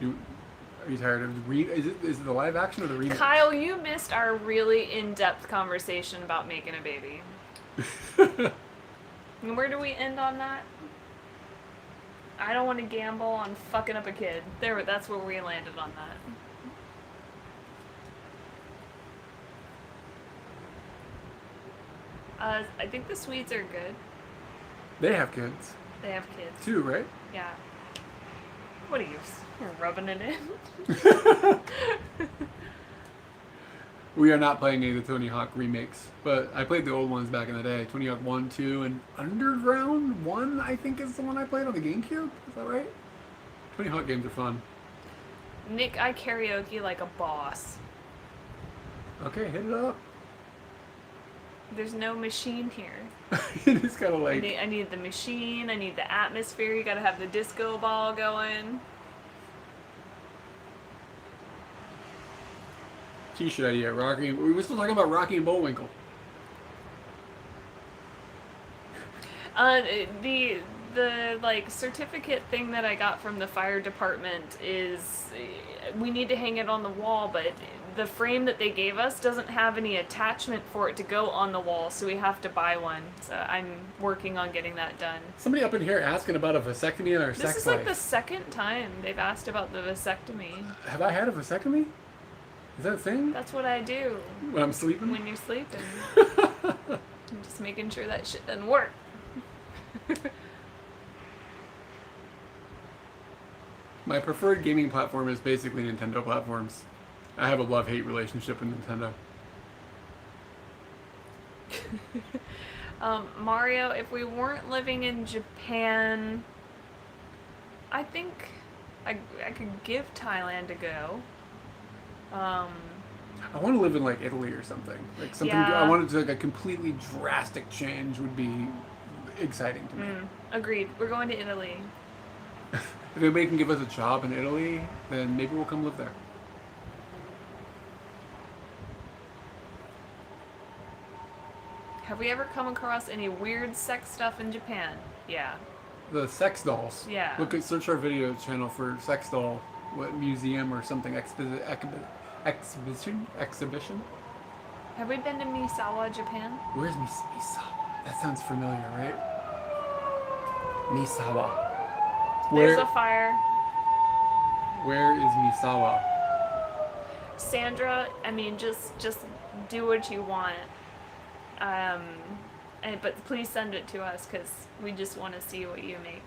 [SPEAKER 1] Are you tired of is it the live action or the remake?
[SPEAKER 2] Kyle, you missed our really in-depth conversation about making a baby. And where do we end on that? I don't want to gamble on fucking up a kid. That's where we landed on that. I think the Swedes are good.
[SPEAKER 1] They have kids.
[SPEAKER 2] They have kids.
[SPEAKER 1] 2, right?
[SPEAKER 2] Yeah. What are you rubbing it in?
[SPEAKER 1] We are not playing any of the Tony Hawk remakes, but I played the old ones back in the day. Tony Hawk 1, 2, and Underground 1, I think is the one I played on the GameCube. Is that right? Tony Hawk games are fun.
[SPEAKER 2] Nick, I karaoke like a boss.
[SPEAKER 1] Okay, hit it up.
[SPEAKER 2] There's no machine here.
[SPEAKER 1] You just gotta like...
[SPEAKER 2] I need the machine, I need the atmosphere, you gotta have the disco ball going.
[SPEAKER 1] T-shirt idea, Rocky. We were still talking about Rocky and Bullwinkle.
[SPEAKER 2] The like certificate thing that I got from the fire department is we need to hang it on the wall, but the frame that they gave us doesn't have any attachment for it to go on the wall, so we have to buy one. So I'm working on getting that done.
[SPEAKER 1] Somebody up in here asking about a vasectomy in our sex life.
[SPEAKER 2] This is like the second time they've asked about the vasectomy.
[SPEAKER 1] Have I had a vasectomy? Is that a thing?
[SPEAKER 2] That's what I do.
[SPEAKER 1] When I'm sleeping?
[SPEAKER 2] When you're sleeping. I'm just making sure that shit doesn't work.
[SPEAKER 1] My preferred gaming platform is basically Nintendo platforms. I have a love-hate relationship with Nintendo.
[SPEAKER 2] Mario, if we weren't living in Japan, I think I could give Thailand a go.
[SPEAKER 1] I want to live in like Italy or something. Like something.
[SPEAKER 2] Yeah.
[SPEAKER 1] I wanted to like a completely drastic change would be exciting to me.
[SPEAKER 2] Agreed. We're going to Italy.
[SPEAKER 1] If anybody can give us a job in Italy, then maybe we'll come live there.
[SPEAKER 2] Have we ever come across any weird sex stuff in Japan? Yeah.
[SPEAKER 1] The sex dolls.
[SPEAKER 2] Yeah.
[SPEAKER 1] Search our video channel for sex doll, what museum or something exhibition.
[SPEAKER 2] Have we been to Misawa, Japan?
[SPEAKER 1] Where's Misawa? That sounds familiar, right? Misawa.
[SPEAKER 2] There's a fire.
[SPEAKER 1] Where is Misawa?
[SPEAKER 2] Sandra, I mean, just do what you want. But please send it to us because we just want to see what you make.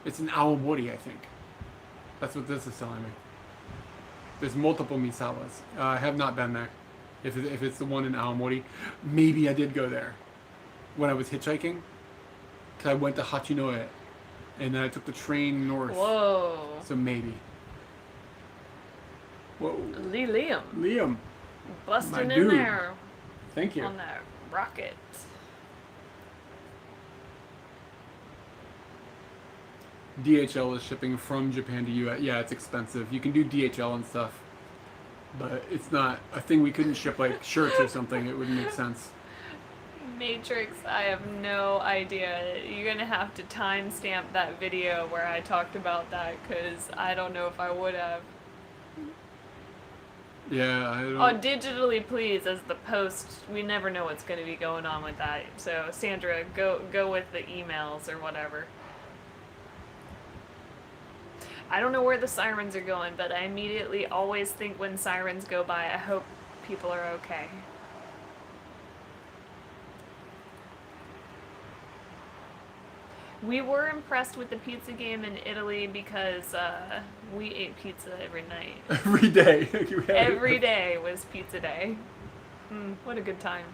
[SPEAKER 1] It's an Aomori, I think. That's what this is telling me. There's multiple Misawas. I have not been there. If it's the one in Aomori, maybe I did go there when I was hitchhiking. Because I went to Hachinoe, and then I took the train north.
[SPEAKER 2] Whoa.
[SPEAKER 1] So maybe. Whoa.
[SPEAKER 2] Liam.
[SPEAKER 1] Liam.
[SPEAKER 2] Busting
[SPEAKER 1] My
[SPEAKER 2] in
[SPEAKER 1] dude.
[SPEAKER 2] there.
[SPEAKER 1] Thank you.
[SPEAKER 2] On that rocket.
[SPEAKER 1] DHL is shipping from Japan to US. Yeah, it's expensive. You can do DHL and stuff, but it's not a thing we couldn't ship like shirts or something. It wouldn't make sense.
[SPEAKER 2] Matrix, I have no idea. You're gonna have to timestamp that video where I talked about that because I don't know if I would have.
[SPEAKER 1] Yeah, I don't.
[SPEAKER 2] Oh, digitally please as the post. We never know what's gonna be going on with that. So Sandra, go with the emails or whatever. I don't know where the sirens are going, but I immediately always think when sirens go by, I hope people are okay. We were impressed with the pizza game in Italy because we ate pizza every night.
[SPEAKER 1] Every day.
[SPEAKER 2] Every day was pizza day. What a good time.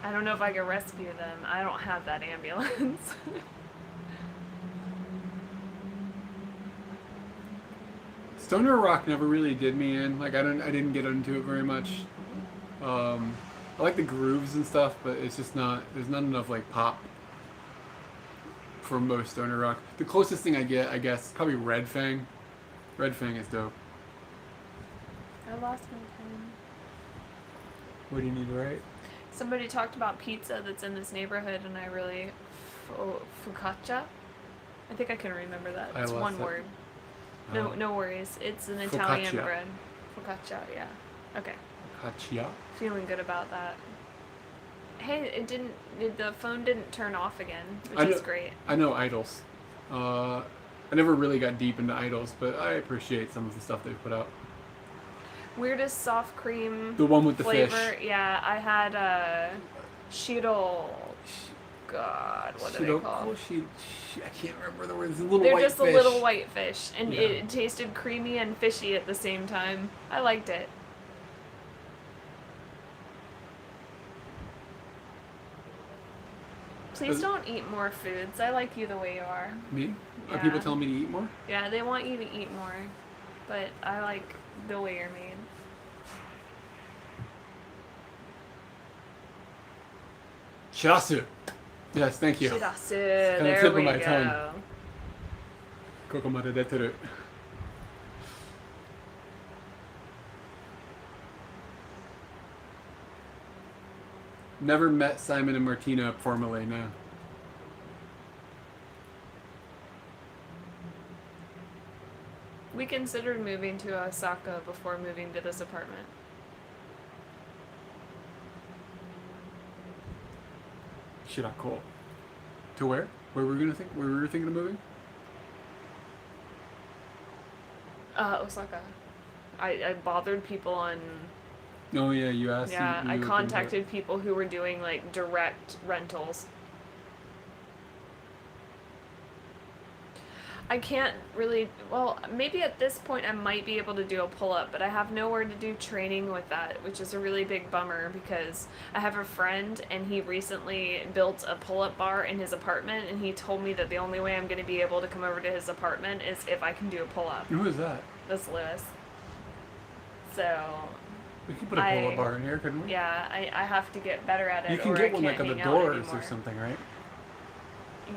[SPEAKER 2] I don't know if I can rescue them. I don't have that ambulance.
[SPEAKER 1] Stoner rock never really did me in. Like I didn't get into it very much. I like the grooves and stuff, but it's just not. There's not enough like pop for most stoner rock. The closest thing I get, I guess, probably Red Fang. Red Fang is dope.
[SPEAKER 2] I lost my pen.
[SPEAKER 1] What do you need to write?
[SPEAKER 2] Somebody talked about pizza that's in this neighborhood, and I really focaccia. I think I can remember that.
[SPEAKER 1] I
[SPEAKER 2] It's
[SPEAKER 1] lost
[SPEAKER 2] one
[SPEAKER 1] it.
[SPEAKER 2] word. No worries. It's an Italian bread. Focaccia, yeah. Okay.
[SPEAKER 1] Focaccia.
[SPEAKER 2] Feeling good about that. Hey, the phone didn't turn off again,
[SPEAKER 1] I
[SPEAKER 2] which is
[SPEAKER 1] know-
[SPEAKER 2] great.
[SPEAKER 1] I know idols. I never really got deep into idols, but I appreciate some of the stuff they put out.
[SPEAKER 2] Weirdest soft cream
[SPEAKER 1] The one with the
[SPEAKER 2] flavor.
[SPEAKER 1] fish.
[SPEAKER 2] Yeah, I had Shiro. God, what are they called?
[SPEAKER 1] I can't remember the words. Little
[SPEAKER 2] They're
[SPEAKER 1] white
[SPEAKER 2] just
[SPEAKER 1] fish.
[SPEAKER 2] a little white fish, and
[SPEAKER 1] Yeah.
[SPEAKER 2] it tasted creamy and fishy at the same time. I liked it. Please don't eat more foods. I like you the way you are.
[SPEAKER 1] Me? Are
[SPEAKER 2] Yeah.
[SPEAKER 1] people telling me to eat more?
[SPEAKER 2] Yeah, they want you to eat more, but I like the way you're made.
[SPEAKER 1] Shirasu. Yes, thank you.
[SPEAKER 2] Shirasu.
[SPEAKER 1] the
[SPEAKER 2] There
[SPEAKER 1] tip of
[SPEAKER 2] we
[SPEAKER 1] my
[SPEAKER 2] go.
[SPEAKER 1] tongue. ここまで出てる. Never met Simon and Martina formally, no.
[SPEAKER 2] We considered moving to Osaka before moving to this apartment.
[SPEAKER 1] Shirako. To where? Where were we thinking of moving?
[SPEAKER 2] Osaka. I bothered people on.
[SPEAKER 1] Oh yeah, you asked.
[SPEAKER 2] Yeah,
[SPEAKER 1] you
[SPEAKER 2] I
[SPEAKER 1] looked into it.
[SPEAKER 2] contacted people who were doing like direct rentals. I can't really. Well, maybe at this point I might be able to do a pull up, but I have nowhere to do training with that, which is a really big bummer because I have a friend and he recently built a pull up bar in his apartment, and he told me that the only way I'm going to be able to come over to his apartment is if I can do a pull up.
[SPEAKER 1] Who is that?
[SPEAKER 2] That's Lewis. So.
[SPEAKER 1] We could put a pull-up bar in here, couldn't we?
[SPEAKER 2] Yeah, I have to get better at it.
[SPEAKER 1] You can
[SPEAKER 2] or
[SPEAKER 1] get
[SPEAKER 2] I
[SPEAKER 1] one like
[SPEAKER 2] can't
[SPEAKER 1] on the
[SPEAKER 2] hang out
[SPEAKER 1] doors
[SPEAKER 2] anymore.
[SPEAKER 1] or something, right?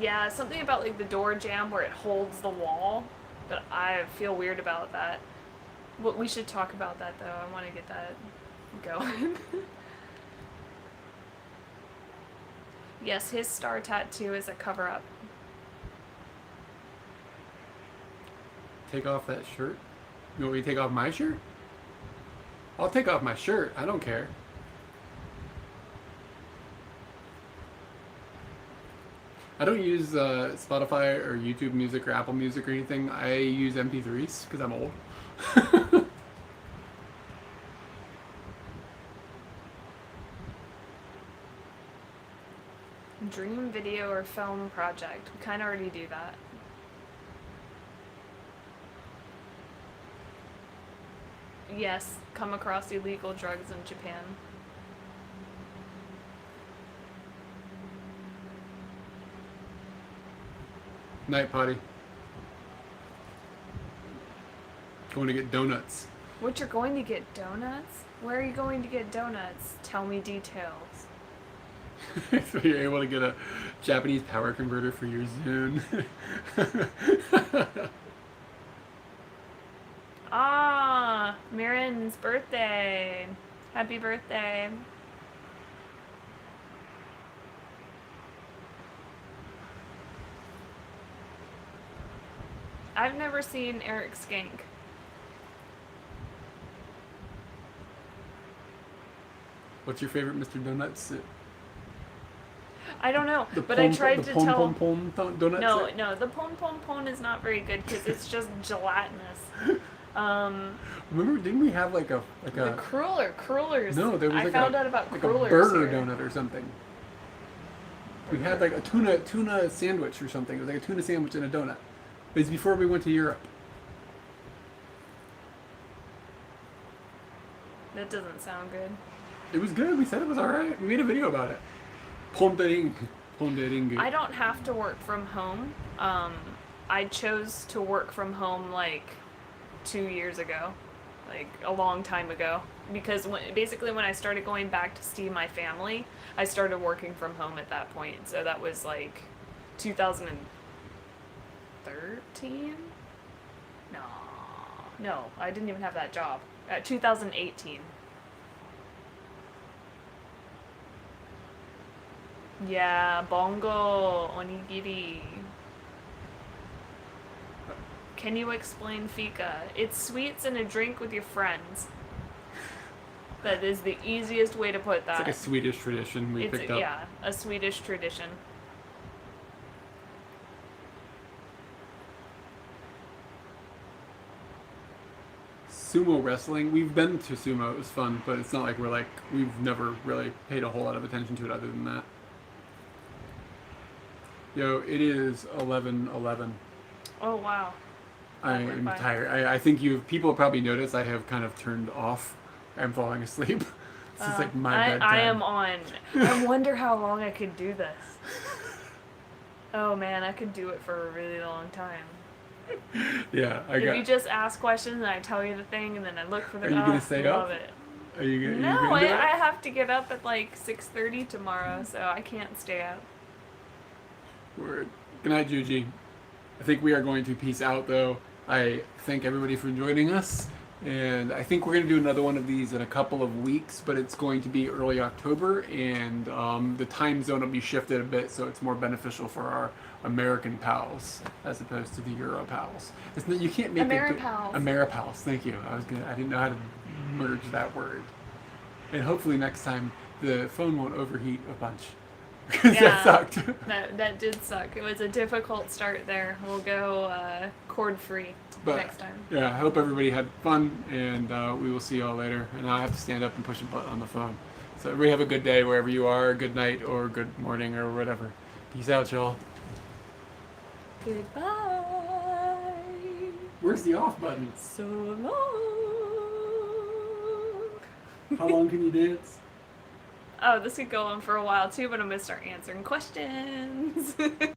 [SPEAKER 2] Yeah, something about like the door jamb where it holds the wall, but I feel weird about that. Well, we should talk about that though. I want to get that going. Yes, his star tattoo is a cover-up.
[SPEAKER 1] Take off that shirt. You want me to take off my shirt? I'll take off my shirt. I don't care. I don't use Spotify or YouTube Music or Apple Music or anything. I use MP3s because I'm old.
[SPEAKER 2] Dream video or film project. We kind of already do that. Yes, come across illegal drugs in Japan.
[SPEAKER 1] Night potty. Going to get donuts.
[SPEAKER 2] What, you're going to get donuts? Where are you going to get donuts? Tell me details.
[SPEAKER 1] So you're able to get a Japanese power converter for your Zune.
[SPEAKER 2] Ah, Mirren's birthday. Happy birthday. I've never seen Eric Skank.
[SPEAKER 1] What's your favorite Mr. Donuts?
[SPEAKER 2] I don't know,
[SPEAKER 1] The
[SPEAKER 2] but
[SPEAKER 1] pon-
[SPEAKER 2] I tried
[SPEAKER 1] the
[SPEAKER 2] to
[SPEAKER 1] pon-
[SPEAKER 2] tell.
[SPEAKER 1] pon- pon donut
[SPEAKER 2] No,
[SPEAKER 1] set?
[SPEAKER 2] no, the pon pon pon is not very good because it's just gelatinous.
[SPEAKER 1] Remember, didn't we have like a
[SPEAKER 2] The crullers.
[SPEAKER 1] no? There was
[SPEAKER 2] I
[SPEAKER 1] like
[SPEAKER 2] found
[SPEAKER 1] a,
[SPEAKER 2] out about
[SPEAKER 1] like
[SPEAKER 2] crullers
[SPEAKER 1] a burger
[SPEAKER 2] here.
[SPEAKER 1] donut or something. We had like a tuna sandwich or something. It was like a tuna sandwich and a donut. It was before we went to Europe.
[SPEAKER 2] That doesn't sound good.
[SPEAKER 1] It was good. We said it was all right. We made a video about it. Pondering.
[SPEAKER 2] I don't have to work from home. I chose to work from home like 2 years ago, like a long time ago, because basically when I started going back to see my family, I started working from home at that point. So that was like 2013? No, I didn't even have that job. 2018. Yeah, bongo, onigiri. Can you explain fika? It's sweets and a drink with your friends. That is the easiest way to put that.
[SPEAKER 1] It's like a Swedish tradition we picked up.
[SPEAKER 2] Yeah, a Swedish tradition.
[SPEAKER 1] Sumo wrestling. We've been to sumo. It was fun, but it's not like we've never really paid a whole lot of attention to it other than that. Yo, it is 11:11.
[SPEAKER 2] Oh wow.
[SPEAKER 1] I am tired. I think people probably noticed I have kind of turned off. I'm falling asleep. This is like my bedtime.
[SPEAKER 2] I am on. I wonder how long I could do this. Oh man, I could do it for a really long time.
[SPEAKER 1] Yeah,
[SPEAKER 2] if you just ask questions and I tell you the thing and then I look for the.
[SPEAKER 1] Are you gonna stay up?
[SPEAKER 2] Love it.
[SPEAKER 1] Are you gonna?
[SPEAKER 2] No, I have to get up at like 6:30 tomorrow, so I can't stay up.
[SPEAKER 1] Word. Good night, Juji. I think we are going to peace out though. I thank everybody for joining us. And I think we're going to do another one of these in a couple of weeks, but it's going to be early October, and the time zone will be shifted a bit, so it's more beneficial for our American pals as opposed to the Europals. You can't make
[SPEAKER 2] Ameripals.
[SPEAKER 1] Ameripals. Thank you. I didn't know how to merge that word. And hopefully next time the phone won't overheat a bunch. Because that sucked.
[SPEAKER 2] That did suck. It was a difficult start there. We'll go cord-free next time.
[SPEAKER 1] Yeah, I hope everybody had fun, and we will see y'all later. And I have to stand up and push a button on the phone. So everybody have a good day wherever you are, good night or good morning or whatever. Peace out, y'all.
[SPEAKER 2] Goodbye.
[SPEAKER 1] Where's the off button?
[SPEAKER 2] So long.
[SPEAKER 1] How long can you dance?
[SPEAKER 2] Oh, this could go on for a while too, but I'm going to start answering questions.